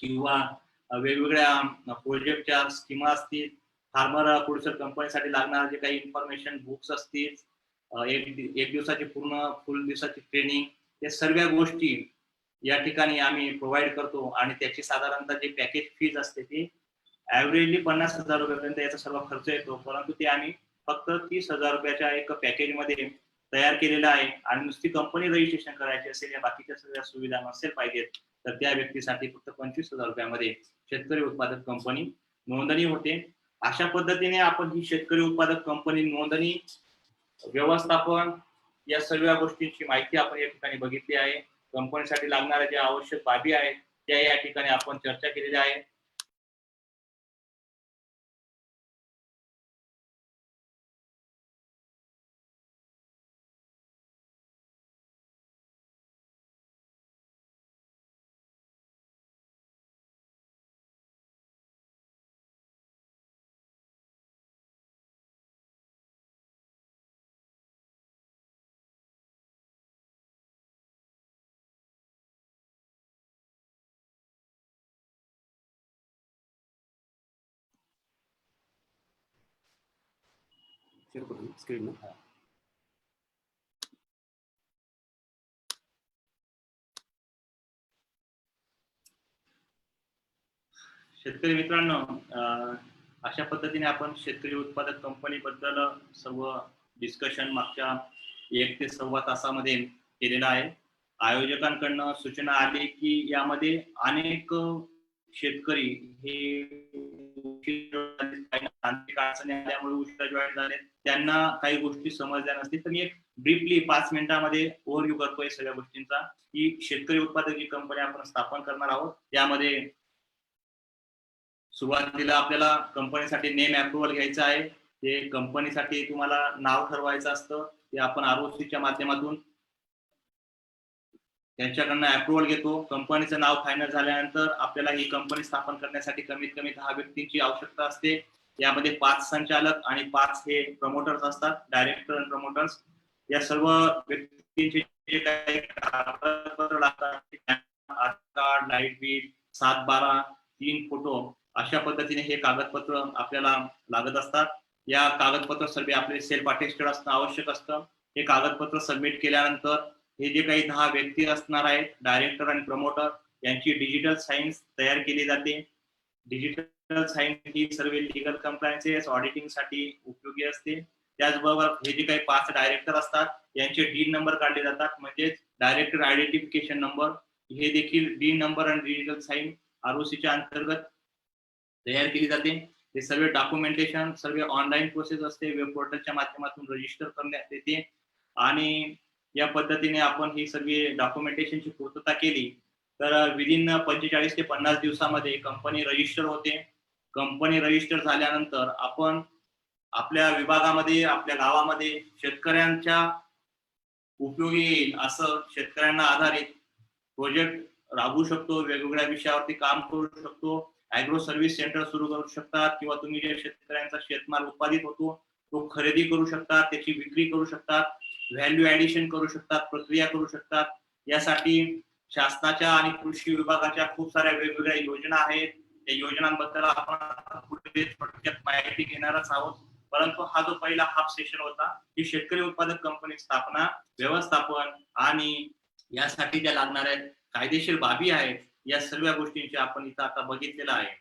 किंवा वेगवेगळ्या प्रोजेक्टच्या स्कीमा असतील, फार्मर प्रोड्युसर कंपनीसाठी लागणारे जे काही इन्फॉर्मेशन बुक्स असतील, एक दिवसाची पूर्ण फुल दिवसाची ट्रेनिंग, या सर्व गोष्टी या ठिकाणी आम्ही प्रोव्हाइड करतो. आणि त्याची साधारणतः जी पॅकेज फीज असते ती ऍव्हरेजली 50,000 रुपयापर्यंत याचा सर्व खर्च येतो, परंतु ते आम्ही फक्त 30,000 रुपयाच्या एक पॅकेजमध्ये तयार केलेलं आहे. आणि नुसती कंपनी रजिस्ट्रेशन करायची असेल या बाकीच्या सगळ्या सुविधा नसेल पाहिजेत तर त्या व्यक्तीसाठी फक्त 25,000 रुपयामध्ये शेतकरी उत्पादक कंपनी नोंदणी होते. अशा पद्धतीने आपण ही शेतकरी उत्पादक कंपनी नोंदणी, व्यवस्थापन, या सर्व गोष्टींची माहिती आपण या ठिकाणी बघितली आहे. कंपनीसाठी लागणाऱ्या ज्या आवश्यक बाबी आहेत त्या या ठिकाणी आपण चर्चा केलेली आहे. स्क्रीन शेतकरी मित्रांनो, अशा पद्धतीने आपण शेतकरी उत्पादक कंपनी बद्दल सर्व डिस्कशन मागच्या 1 ते सव्वा तासामध्ये केलेलं आहे. आयोजकांकडनं सूचना आली की यामध्ये अनेक शेतकरी हे तांत्रिक अडचणी आल्यामुळे उशिरा जॉईन झाले, त्यांना काही गोष्टी समजल्या नसतील, तर मी एक ब्रीफली 5 मिनिटांमध्ये ओव्हरव्ह्यू करतोय सगळ्या गोष्टींचा की शेतकरी उत्पादक जी कंपनी आपण स्थापन करणार आहोत त्यामध्ये सुरुवातीला आपल्याला कंपनीसाठी नेम अप्रुव्हल घ्यायचं आहे. ते कंपनीसाठी तुम्हाला नाव ठरवायचं असतं, ते आपण आरओसीच्या माध्यमातून त्यांच्याकडनं अप्रुव्हल घेतो. कंपनीचं नाव फायनल झाल्यानंतर आपल्याला ही कंपनी स्थापन करण्यासाठी कमीत कमी 10 व्यक्तींची आवश्यकता असते. यामध्ये 5 संचालक आणि 5 हे प्रमोटर्स असतात, डायरेक्टर आणि प्रमोटर्स. या सर्व व्यक्तींचे जे काही कागदपत्र लागतात, आधार कार्ड, लाईट बिल, 7/12, 3 फोटो, अशा पद्धतीने हे कागदपत्र आपल्याला लागत असतात. या कागदपत्र सर्व आपले सेल्फ अटेस्टेड असणं आवश्यक असतं. हे कागदपत्र सबमिट केल्यानंतर हे जे काही 10 व्यक्ती असणार आहेत, डायरेक्टर आणि प्रमोटर, यांची डिजिटल सायन्स तयार केली जाते. डिजिटल सायन्स ही सर्व लीगल कम्प्लायन्सेस ऑडिटिंग साठी उपयोगी असते. त्याचबरोबर हे जे काही 5 डायरेक्टर असतात यांचे डी नंबर काढले जातात, म्हणजे डायरेक्टर आयडेंटिफिकेशन नंबर, हे देखील डी नंबर आणि डिजिटल साइन आरओसीच्या अंतर्गत तयार केली जाते. हे सर्व डॉक्युमेंटेशन सर्व ऑनलाईन प्रोसेस असते, वेब पोर्टलच्या माध्यमातून रजिस्टर करण्यात येते आणि या पद्धतीने आपण ही सर्व डॉक्युमेंटेशनची पूर्तता केली तर विदिन 45 ते 50 दिवसामध्ये कंपनी रजिस्टर होते. कंपनी रजिस्टर झाल्यानंतर आपण आपल्या विभागामध्ये, आपल्या गावामध्ये शेतकऱ्यांच्या उपयोगी येईल असं शेतकऱ्यांना आधारित प्रोजेक्ट राबवू शकतो. वेगवेगळ्या विषयावरती काम करू शकतो. ऍग्रो सर्व्हिस सेंटर सुरू करू शकतात किंवा तुम्ही जे शेतकऱ्यांचा शेतमाल उत्पादित होतो तो खरेदी करू शकतात, त्याची विक्री करू शकतात, व्हॅल्यू ऍडिशन करू शकतात, प्रक्रिया करू शकतात. यासाठी शासनाच्या आणि कृषी विभागाच्या खूप साऱ्या वेगवेगळ्या योजना आहेत. त्या योजनांबद्दल आपण पुढे थोडक्यात माहिती घेणारच आहोत. परंतु हा जो पहिला हाफ सेशन होता की शेतकरी उत्पादक कंपनी स्थापना, व्यवस्थापन आणि यासाठी ज्या लागणाऱ्या कायदेशीर बाबी आहेत, या सर्व गोष्टींची आपण इथं आता बघितलेलं आहे.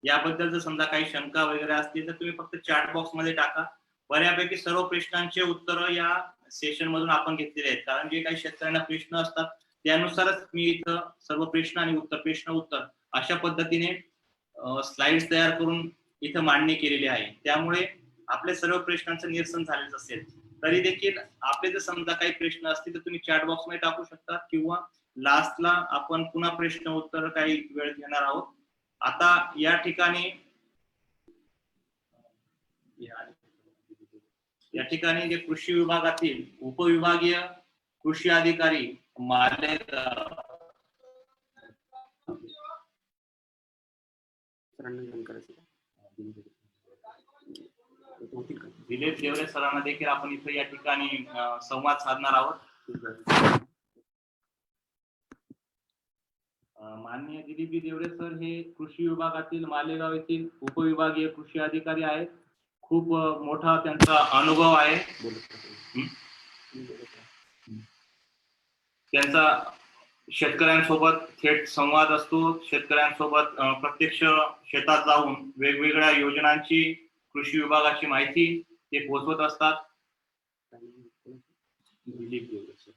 याबद्दल जर समजा काही शंका वगैरे असतील तर तुम्ही फक्त चॅट बॉक्स मध्ये टाका. बऱ्यापैकी सर्व प्रश्नांचे उत्तर या सेशन मधून आपण घेतलेले आहेत, कारण जे काही शेतकऱ्यांना प्रश्न असतात त्यानुसारच मी इथं सर्व प्रश्न आणि प्रश्न उत्तर अशा पद्धतीने स्लाइड्स तयार करून इथं मांडणी केलेली आहे. त्यामुळे आपल्या सर्व प्रश्नांचं निरसन झालेच असेल. तरी देखील आपले जर समजा काही प्रश्न असतील तर तुम्ही चॅट बॉक्स मध्ये टाकू शकता किंवा लास्टला आपण पुन्हा प्रश्न उत्तर काही वेळ घेणार आहोत. आता या ठिकाणी जे कृषी विभागातील उपविभागीय कृषी अधिकारी मालेगाव दिलीप देवरे सरांना देखील आपण इथे या ठिकाणी संवाद साधणार आहोत. माननीय दिलीप देवरे सर हे कृषी विभागातील मालेगाव येथील उपविभागीय कृषी अधिकारी आहेत. खूप मोठा त्यांचा अनुभव आहे. त्यांचा शेतकऱ्यांसोबत थेट संवाद असतो. शेतकऱ्यांसोबत प्रत्यक्ष शेतात जाऊन वेगवेगळ्या योजनांची, कृषी विभागाची माहिती ते पोहोचवत असतात. दिलीप देवरे सर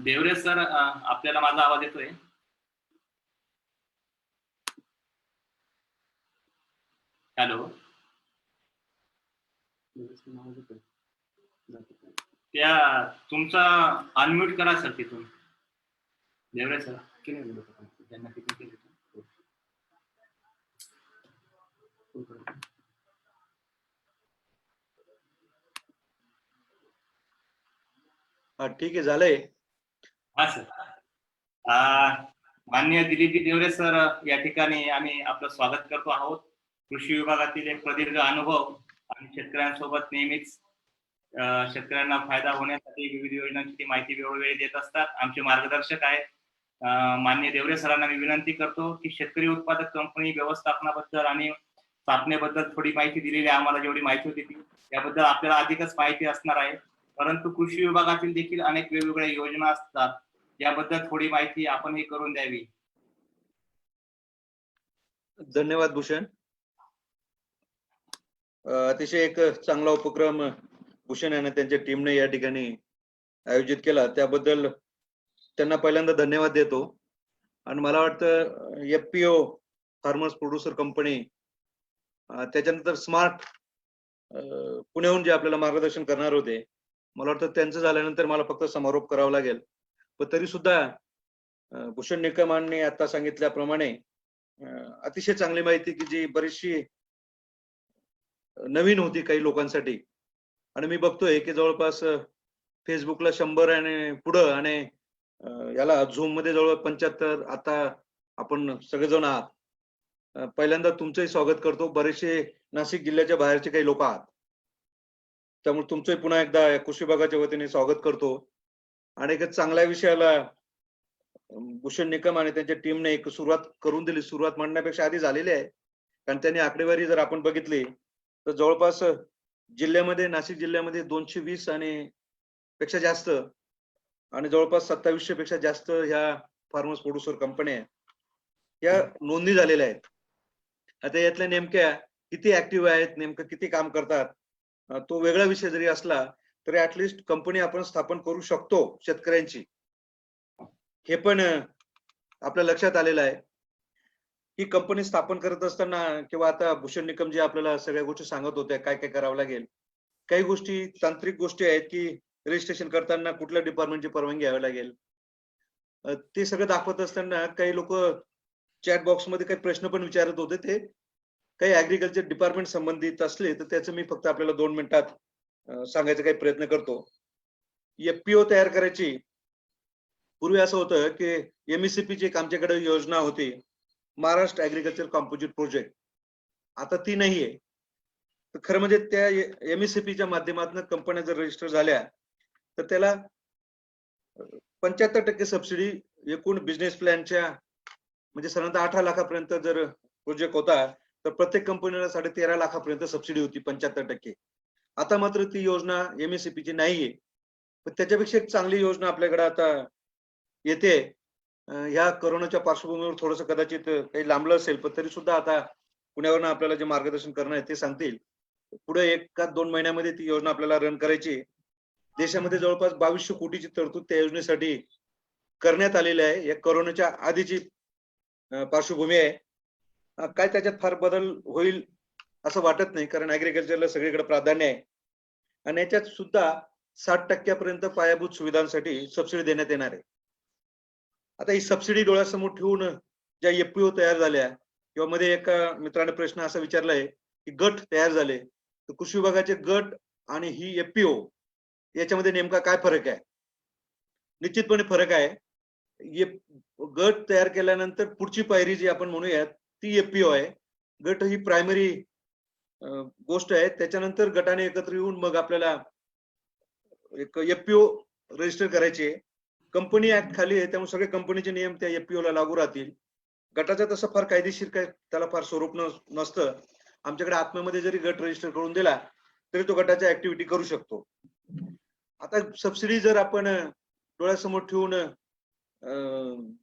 देवरे सर, आपल्याला माझा आवाज येतोय? हॅलो, त्या तुमचा अनम्यूट करा सर तिथून. देवरे सर त्यांना तिथून केलं. ठीक आहे, झालंय. हा सर. माननीय दिलीप देवरे सर या ठिकाणी आम्ही आपलं स्वागत करतो आहोत. कृषी विभागातील एक प्रदीर्घ अनुभव आणि शेतकऱ्यांसोबत नेहमीच शेतकऱ्यांना फायदा होण्यासाठी विविध योजनांची माहिती वेळोवेळी देत असतात. आमचे मार्गदर्शक आहेत. माननीय देवरे सरांना मी विनंती करतो की शेतकरी उत्पादक कंपनी व्यवस्थापनाबद्दल आणि स्थापनेबद्दल थोडी माहिती दिलेली आहे. आम्हाला जेवढी माहिती होती ती याबद्दल आपल्याला अधिकच माहिती असणार आहे. परंतु कृषी विभागातील देखील अनेक वेगवेगळ्या योजना असतात, याबद्दल थोडी माहिती आपण हे करून द्यावी. धन्यवाद भूषण. अतिशय एक चांगला उपक्रम भूषण आणि त्यांच्या टीमने या ठिकाणी आयोजित केला, त्याबद्दल त्यांना पहिल्यांदा धन्यवाद देतो. आणि मला वाटतं एफपीओ फार्मर्स प्रोड्युसर कंपनी, त्याच्यानंतर स्मार्ट पुण्याहून जे आपल्याला मार्गदर्शन करणार होते, मला वाटतं त्यांचं झाल्यानंतर मला फक्त समारोप करावा लागेल. पण तरी सुद्धा भूषण निकमांनी आता सांगितल्याप्रमाणे अतिशय चांगली माहिती की जी बरीचशी नवीन होती काही लोकांसाठी. आणि मी बघतोय की जवळपास फेसबुकला 100 आणि पुढं आणि याला झूम मध्ये जवळ 75 आता आपण सगळेजण आहात. पहिल्यांदा तुमचंही स्वागत करतो. बरेचसे नाशिक जिल्ह्याच्या बाहेरचे काही लोक आहात, त्यामुळे तुमचंही पुन्हा एकदा कृषी विभागाच्या वतीने स्वागत करतो. आणि एक चांगल्या विषयाला भूषण निकम आणि त्यांच्या टीमने एक सुरुवात करून दिली. सुरुवात म्हणण्यापेक्षा आधी झालेली आहे. कारण त्यांनी आकडेवारी जर आपण बघितली तर जवळपास जिल्ह्यामध्ये, नाशिक जिल्ह्यामध्ये 220 आणि पेक्षा जास्त आणि जवळपास 2700 पेक्षा जास्त ह्या फार्मर्स प्रोड्युसर कंपन्या या नोंदणी झालेल्या आहेत. आता यातल्या नेमक्या किती ऍक्टिव्ह आहेत, नेमकं किती काम करतात, तो वेगळा विषय जरी असला तरी ऍटलिस्ट कंपनी आपण स्थापन करू शकतो शेतकऱ्यांची, हे पण आपल्या लक्षात आलेलं आहे. ही कंपनी स्थापन करत असताना किंवा आता भूषण निकम जे आपल्याला सगळ्या गोष्टी सांगत होत्या, काय काय करावं लागेल. काही गोष्टी तांत्रिक गोष्टी आहेत की रजिस्ट्रेशन करताना कुठल्या डिपार्टमेंटची परवानगी घ्यावी लागेल. ते सगळं दाखवत असताना काही लोक चॅट बॉक्स मध्ये काही प्रश्न पण विचारत होते. ते काही ऍग्रीकल्चर डिपार्टमेंट संबंधित असले तर त्याचं मी फक्त आपल्याला 2 मिनिटात सांगायचा काही प्रयत्न करतो. एफपीओ तयार करायची पूर्वी असं होतं की एमएससीपी ची एक आमच्याकडे योजना होती, महाराष्ट्र ऍग्रीकल्चर कॉम्पोजिट प्रोजेक्ट. आता ती नाहीये. तर खरं म्हणजे त्या एमएससीपीच्या माध्यमातून कंपन्या जर रजिस्टर झाल्या तर त्याला 75% सबसिडी एकूण बिझनेस प्लॅनच्या, म्हणजे साधारणतः 18 लाखापर्यंत जर प्रोजेक्ट होता तर प्रत्येक कंपनीला 13.5 लाखापर्यंत सबसिडी होती 75%. आता मात्र ती योजना एमएससीपी ची नाहीये. पण त्याच्यापेक्षा एक चांगली योजना आपल्याकडे आता येते. ह्या कोरोनाच्या पार्श्वभूमीवर थोडंसं कदाचित काही लांबलं असेल, पण तरी सुद्धा आता पुण्यावरून आपल्याला जे मार्गदर्शन करणार आहे ते सांगतील. पुढे 1 का 2 महिन्यामध्ये ती योजना आपल्याला रन करायची. देशामध्ये जवळपास 2200 कोटीची तरतूद त्या योजनेसाठी करण्यात आलेली आहे. या कोरोनाच्या आधीची पार्श्वभूमी आहे. काय त्याच्यात फार बदल होईल असं वाटत नाही, कारण ऍग्रीकल्चरला सगळीकडे प्राधान्य आहे. आणि याच्यात सुद्धा 60% पर्यंत पायाभूत सुविधांसाठी सबसिडी देण्यात येणार आहे. आता ही सबसिडी डोळ्यासमोर ठेवून ज्या एफपीओ तयार झाल्या, किंवा मध्ये एका मित्राने प्रश्न असा विचारलाय की गट तयार झाले, तर कृषी विभागाचे गट आणि ही एफपीओ याच्यामध्ये नेमका काय फरक आहे? निश्चितपणे फरक आहे. गट तयार केल्यानंतर पुढची पायरी जी आपण म्हणूयात ती एफपीओ आहे. गट ही प्रायमरी गोष्ट आहे. त्याच्यानंतर गटाने एकत्र येऊन मग आपल्याला एक एफपीओ रजिस्टर करायचे. कंपनी ऍक्ट खाली आहे, त्यामुळे सगळे कंपनीचे नियम त्या एफपीओ ला लागू राहतील. गटाचा तसं फार कायदेशीर काय त्याला फार स्वरूप नसतं. आमच्याकडे आत्म्यामध्ये जरी गट रजिस्टर करून दिला तरी तो गटाच्या ऍक्टिव्हिटी करू शकतो. आता सबसिडी जर आपण डोळ्यासमोर ठेवून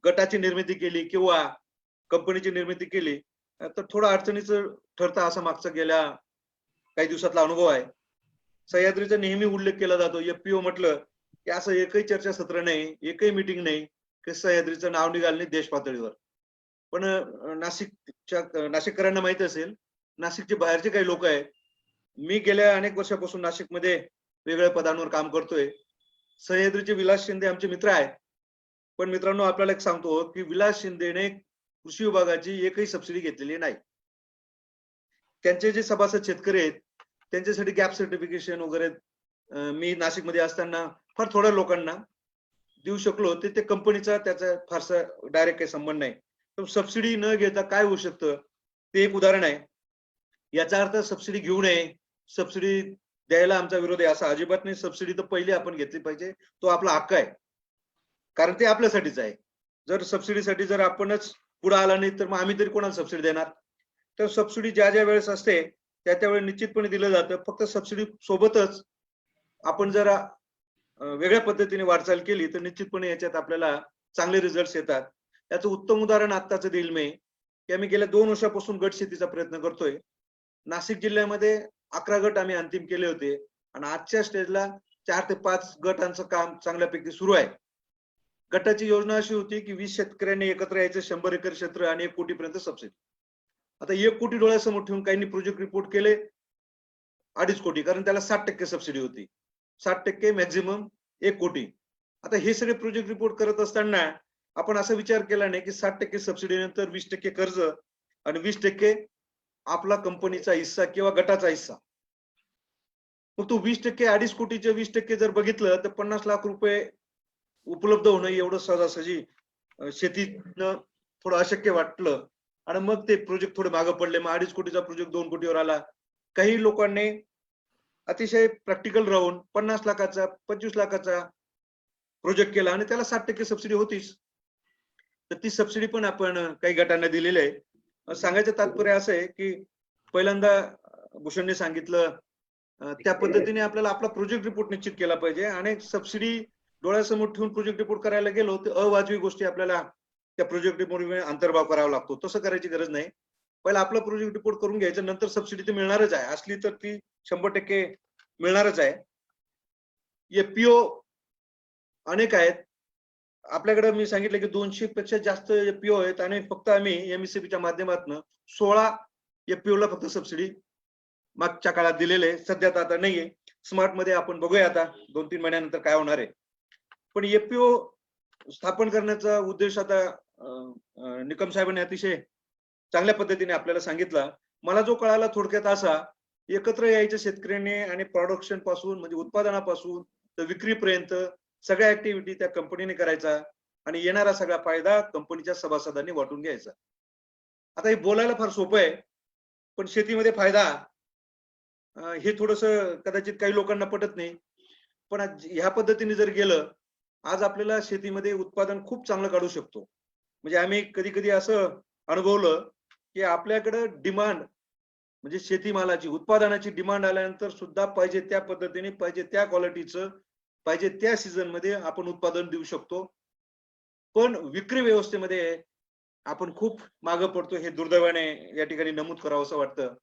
गटाची निर्मिती केली किंवा कंपनीची निर्मिती केली तर थोडं अडचणीचं ठरतं, असा मागचा गेल्या काही दिवसातला अनुभव आहे. सह्याद्रीचा नेहमी उल्लेख केला जातो. एफपीओ म्हटलं की असं एकही चर्चासत्र नाही, एकही मीटिंग नाही की सह्याद्रीचं नाव निघालं नाही देश पातळीवर. पण नाशिककरांना माहिती असेल, नाशिकचे बाहेरचे काही लोक आहेत. मी गेल्या अनेक वर्षापासून नाशिकमध्ये वेगवेगळ्या पदांवर काम करतोय. सह्याद्रीचे विलास शिंदे आमचे मित्र आहेत. पण मित्रांनो, आपल्याला एक सांगतो की विलास शिंदेने कृषी विभागाची एकही सबसिडी घेतलेली नाही. त्यांचे जे सभासद शेतकरी आहेत त्यांच्यासाठी गॅप सर्टिफिकेशन वगैरे मी नाशिकमध्ये असताना फार थोड्या लोकांना देऊ शकलो. ते कंपनीचा त्याचा फारसा डायरेक्ट काही संबंध नाही. तर सबसिडी न घेता काय होऊ शकतं ते एक उदाहरण आहे. याचा अर्थ सबसिडी घेऊ नये, सबसिडी द्यायला आमचा विरोध आहे असा अजिबात नाही. सबसिडी तर पहिली आपण घेतली पाहिजे, तो आपला हक्क आहे, कारण ते आपल्यासाठीच आहे. जर सबसिडीसाठी जर आपणच पुढे आला नाही तर मग आम्ही तरी कोणाला सबसिडी देणार? तर सबसिडी ज्या ज्या वेळेस असते त्या त्यावेळेस निश्चितपणे दिलं जातं. फक्त सबसिडी सोबतच आपण जरा वेगळ्या पद्धतीने वाटचाल केली तर निश्चितपणे याच्यात आपल्याला चांगले रिझल्ट येतात. याचं उत्तम उदाहरण आत्ताचं देईल मी, की आम्ही गेल्या 2 वर्षापासून गट शेतीचा प्रयत्न करतोय. नाशिक जिल्ह्यामध्ये 11 गट आम्ही अंतिम केले होते आणि आजच्या स्टेजला 4 ते 5 गटांचं काम चांगल्यापैकी सुरू आहे. गटाची योजना अशी होती की 20 शेतकऱ्यांनी एकत्र यायचं, 100 एकर क्षेत्र आणि 1 कोटीपर्यंत सबसिडी. आता 1 कोटी डोळ्यासमोर ठेवून काहींनी प्रोजेक्ट रिपोर्ट केले 2.5 कोटी, कारण त्याला 60% सबसिडी होती. 60% मॅक्झिमम 1 कोटी. आता हे सगळे प्रोजेक्ट रिपोर्ट करत असताना आपण असा विचार केला नाही की 60% सबसिडी नंतर 20% कर्ज आणि 20% आपला कंपनीचा हिस्सा किंवा गटाचा हिस्सा. मग तो 20% 2.5 कोटीचे 20% जर बघितलं तर 50 लाख रुपये उपलब्ध होणं एवढं सहजासहजी शेतीनं थोडं अशक्य वाटलं आणि मग ते प्रोजेक्ट थोडे मागे पडले. मग 2.5 कोटीचा प्रोजेक्ट 2 कोटीवर आला. काही लोकांनी अतिशय प्रॅक्टिकल राहून 50 लाखाचा 25 लाखाचा प्रोजेक्ट केला आणि त्याला 60% सबसिडी होतीच. तर ती सबसिडी पण आपण काही गटांना दिलेली आहे. सांगायचं तात्पर्य असं आहे की पहिल्यांदा भूषणने सांगितलं त्या पद्धतीने आपल्याला आपला प्रोजेक्ट रिपोर्ट निश्चित केला पाहिजे. आणि सबसिडी डोळ्यासमोर ठेवून प्रोजेक्ट रिपोर्ट करायला गेलो तर अवाजवी गोष्टी आपल्याला त्या प्रोजेक्ट रिपोर्ट अंतर्भाव करावा लागतो. तसं करायची गरज नाही. पहिला आपला प्रोजेक्ट रिपोर्ट करून घ्यायचं, नंतर सबसिडी तर मिळणारच आहे, असली तर ती 100% मिळणारच आहे. एफपीओ अनेक आहेत आपल्याकडे. मी सांगितलं की 200 पेक्षा जास्त एफपीओ आहेत आणि फक्त आम्ही एमएससीबीच्या माध्यमातून 16 एफपीओ ला फक्त सबसिडी मागच्या काळात दिलेले. सध्या तर आता नाहीये. स्मार्ट मध्ये आपण बघूया आता 2-3 महिन्यानंतर काय होणार आहे. पण एफपीओ स्थापन करण्याचा उद्देश आता निकम साहेबांनी अतिशय चांगल्या पद्धतीने आपल्याला सांगितला. मला जो कळाला थोडक्यात असा, एकत्र यायचं शेतकऱ्यांनी आणि प्रोडक्शन पासून म्हणजे उत्पादनापासून तर विक्रीपर्यंत सगळ्या ऍक्टिव्हिटी त्या कंपनीने करायचा आणि येणारा सगळा फायदा कंपनीच्या सभासदांनी वाटून घ्यायचा. आता हे बोलायला फार सोपं आहे, पण शेतीमध्ये फायदा हे थोडस कदाचित काही लोकांना पटत नाही. पण ह्या पद्धतीने जर गेलं, आज आपल्याला शेतीमध्ये उत्पादन खूप चांगलं काढू शकतो. म्हणजे आम्ही कधी कधी असं अनुभवलं की आपल्याकडे डिमांड म्हणजे शेतीमालाची उत्पादनाची डिमांड आल्यानंतर सुद्धा पाहिजे त्या पद्धतीने पाहिजे त्या क्वालिटीचं पाहिजे त्या सीझन मध्ये आपण उत्पादन देऊ शकतो. पण विक्री व्यवस्थेमध्ये आपण खूप मागे पडतो, हे दुर्दैवाने या ठिकाणी नमूद करावं असं वाटतं.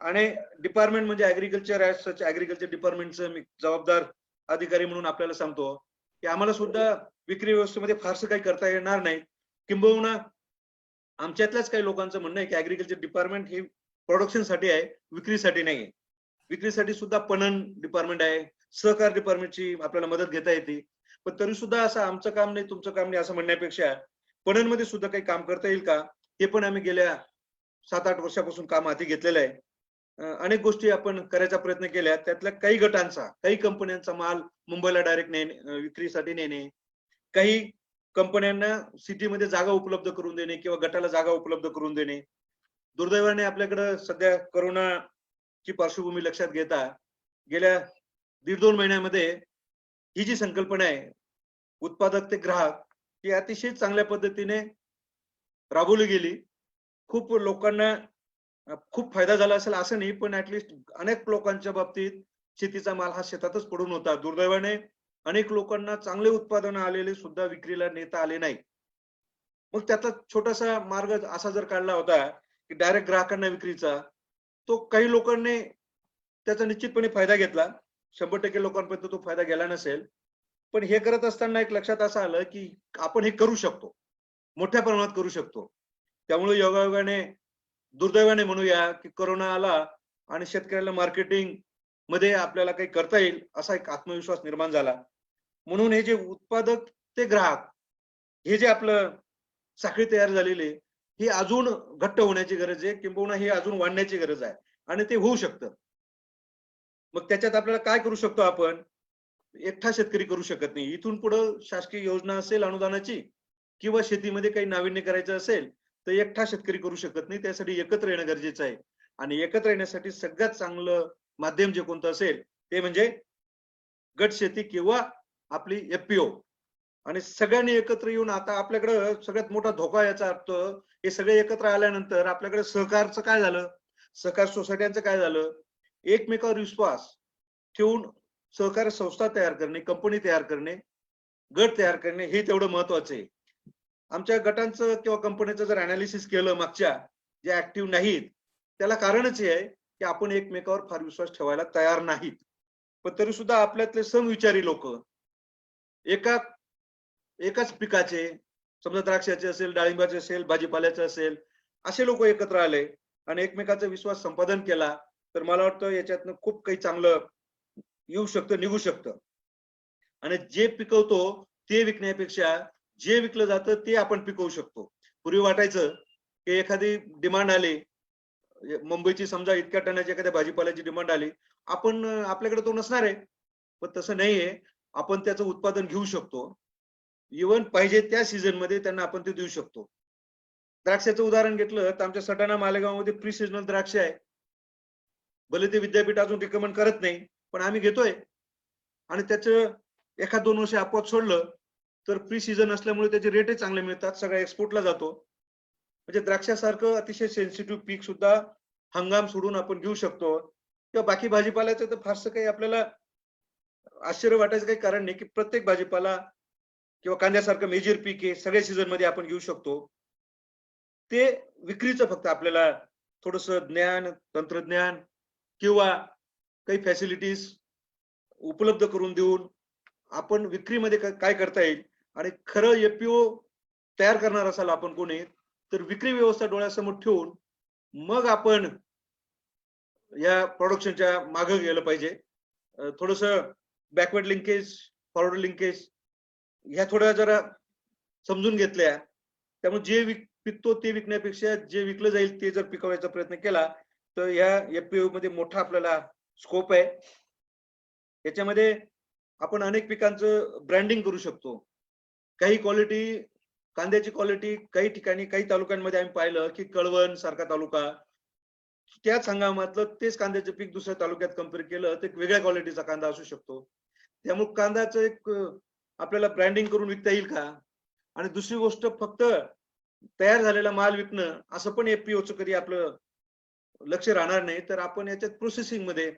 आणि डिपार्टमेंट म्हणजे ऍग्रिकल्चर ऍग्रिकल्चर डिपार्टमेंटचं मी जबाबदार अधिकारी म्हणून आपल्याला सांगतो की आम्हाला सुद्धा विक्री व्यवस्थेमध्ये फारसं काही करता येणार नाही. किंबहुना आमच्यातल्याच काही लोकांचं म्हणणं आहे की ऍग्रिकल्चर डिपार्टमेंट हे प्रोडक्शन साठी आहे, विक्रीसाठी नाही. विक्रीसाठी सुद्धा पणन डिपार्टमेंट आहे, सहकार डिपार्टमेंटची आपल्याला मदत घेता येते. पण तरी सुद्धा असं आमचं काम नाही तुमचं काम नाही असं म्हणण्यापेक्षा पणन मध्ये सुद्धा काही काम करता येईल का, हे पण आम्ही गेल्या 7-8 वर्षापासून काम हाती घेतलेलं आहे. अनेक गोष्टी आपण करायचा प्रयत्न केल्या. त्यातल्या काही गटांचा काही कंपन्यांचा माल मुंबईला डायरेक्ट विक्रीसाठी नेणे, काही कंपन्यांना सिटीमध्ये जागा उपलब्ध करून देणे किंवा गटाला जागा उपलब्ध करून देणे. दुर्दैवाने आपल्याकडे सध्या कोरोनाची पार्श्वभूमी लक्षात घेता गेल्या 1.5-2 महिन्यामध्ये ही जी संकल्पना आहे उत्पादक ते ग्राहक ही अतिशय चांगल्या पद्धतीने राबवली गेली. खूप लोकांना खूप फायदा झाला असेल असं नाही, पण ऍटलिस्ट अनेक लोकांच्या बाबतीत शेतीचा माल हा शेतातच पडून होता. दुर्दैवाने अनेक लोकांना चांगले उत्पादन आलेले सुद्धा विक्रीला नेता आले नाही. मग त्यातला छोटासा मार्ग असा जर काढला होता की डायरेक्ट ग्राहकांना विक्रीचा, तो काही लोकांनी त्याचा निश्चितपणे फायदा घेतला. 100% लोकांपर्यंत तो फायदा गेला नसेल. पण हे करत असताना एक लक्षात असं आलं की आपण हे करू शकतो, मोठ्या प्रमाणात करू शकतो. त्यामुळे योगायोगाने दुर्दैवाने म्हणूया की कोरोना आला आणि शेतकऱ्याला मार्केटिंग मध्ये आपल्याला काही करता येईल असा एक आत्मविश्वास निर्माण झाला. म्हणून हे जे उत्पादक ते ग्राहक हे जे आपलं साखळी तयार झालेली ही अजून घट्ट होण्याची गरज आहे, किंबहुना हे अजून वाढण्याची गरज आहे आणि ते होऊ शकतं. मग त्याच्यात आपल्याला काय करू शकतो आपण, एकटा शेतकरी करू शकत नाही. इथून पुढे शासकीय योजना असेल अनुदानाची किंवा शेतीमध्ये काही नाविन्य करायचं असेल तर एकटा शेतकरी करू शकत नाही. त्यासाठी एकत्र येणं गरजेचं आहे. आणि एकत्र येण्यासाठी सगळ्यात चांगलं माध्यम जे कोणतं असेल ते म्हणजे गट शेती किंवा आपली एफपीओ. आणि सगळ्यांनी एकत्र येऊन आता आपल्याकडे सगळ्यात मोठा धोका याचा अर्थ हे सगळे एकत्र आल्यानंतर आपल्याकडे सहकारचं काय झालं, सहकार सोसायट्यांचं काय झालं, एकमेकावर विश्वास ठेवून सहकारी संस्था तयार करणे, कंपनी तयार करणे, गट तयार करणे हे तेवढं महत्वाचं आहे. आमच्या गटांचं किंवा कंपनीचं जर अनालिसिस केलं मागच्या जे ऍक्टिव्ह नाहीत त्याला कारणच हे आहे की आपण एकमेकावर फार विश्वास ठेवायला तयार नाहीत. पण तरी सुद्धा आपल्यातले समविचारी लोक एकाच पिकाचे, समजा द्राक्षाचे असेल, डाळिंबाचे असेल, भाजीपाल्याचे असेल, असे लोक एकत्र आले आणि एकमेकाचा विश्वास संपादन केला तर मला वाटतं याच्यातनं खूप काही चांगलं येऊ शकतं, निघू शकतं. आणि जे पिकवतो ते विकण्यापेक्षा जे विकलं जातं ते आपण पिकवू शकतो. पूर्वी वाटायचं की एखादी डिमांड आली मुंबईची, समजा इतक्या टनाची एखाद्या भाजीपाल्याची डिमांड आली, आपण आपल्याकडे तो नसणार आहे. पण तसं नाहीये, आपण त्याचं उत्पादन घेऊ शकतो. इव्हन पाहिजे त्या सीझन मध्ये त्यांना आपण ते देऊ शकतो. द्राक्षाचं उदाहरण घेतलं तर आमच्या सटाणा मालेगावमध्ये प्री सीजनल द्राक्ष आहे. भले ते विद्यापीठ अजून रिकमेंड करत नाही पण आम्ही घेतोय आणि त्याचं 1-2 वर्ष अपवाद सोडलं तर प्री सीझन असल्यामुळे त्याचे रेटही चांगले मिळतात, सगळ्या एक्सपोर्टला जातो. म्हणजे द्राक्षासारखं अतिशय सेन्सिटिव्ह पीक सुद्धा हंगाम सोडून आपण घेऊ शकतो. किंवा बाकी भाजीपाल्याचं तर फारसं काही आपल्याला आश्चर्य वाटायचं काही कारण नाही, की प्रत्येक भाजीपाला किंवा कांद्यासारखं मेजर पीक आहे, सगळ्या सीझन मध्ये आपण घेऊ शकतो. ते विक्रीचं फक्त आपल्याला थोडंसं ज्ञान, तंत्रज्ञान किंवा काही फॅसिलिटीज उपलब्ध करून देऊन आपण विक्रीमध्ये काय करता येईल. आणि खरं एपीओ तयार करणार असाल आपण कोणी, तर विक्री व्यवस्था डोळ्यासमोर ठेवून मग आपण या प्रोडक्शनच्या मागे गेलं पाहिजे. थोडंसं बॅकवर्ड लिंकेज, फॉरवर्ड लिंकेज ह्या थोड्या जरा समजून घेतल्या, त्यामुळे जे पिकतो ते विकण्यापेक्षा जे विकलं जाईल ते जर पिकवायचा प्रयत्न केला तर या एफपीओ मध्ये मोठा आपल्याला स्कोप आहे. याच्यामध्ये आपण अनेक पिकांचं ब्रँडिंग करू शकतो. काही क्वालिटी, कांद्याची क्वालिटी काही ठिकाणी काही तालुक्यांमध्ये आम्ही पाहिलं की कळवण सारखा तालुका, त्याच हंगामातलं तेच कांद्याचं पीक दुसऱ्या तालुक्यात कम्पेअर केलं तर एक वेगळ्या क्वालिटीचा कांदा असू शकतो. त्यामुळे कांद्याचं एक आपल्याला ब्रँडिंग करून विकता येईल का. आणि दुसरी गोष्ट, फक्त तयार झालेला माल विकणं असं पण एफपीओचं कधी आपलं लक्ष राहणार नाही. तर आपण याच्यात प्रोसेसिंग मध्ये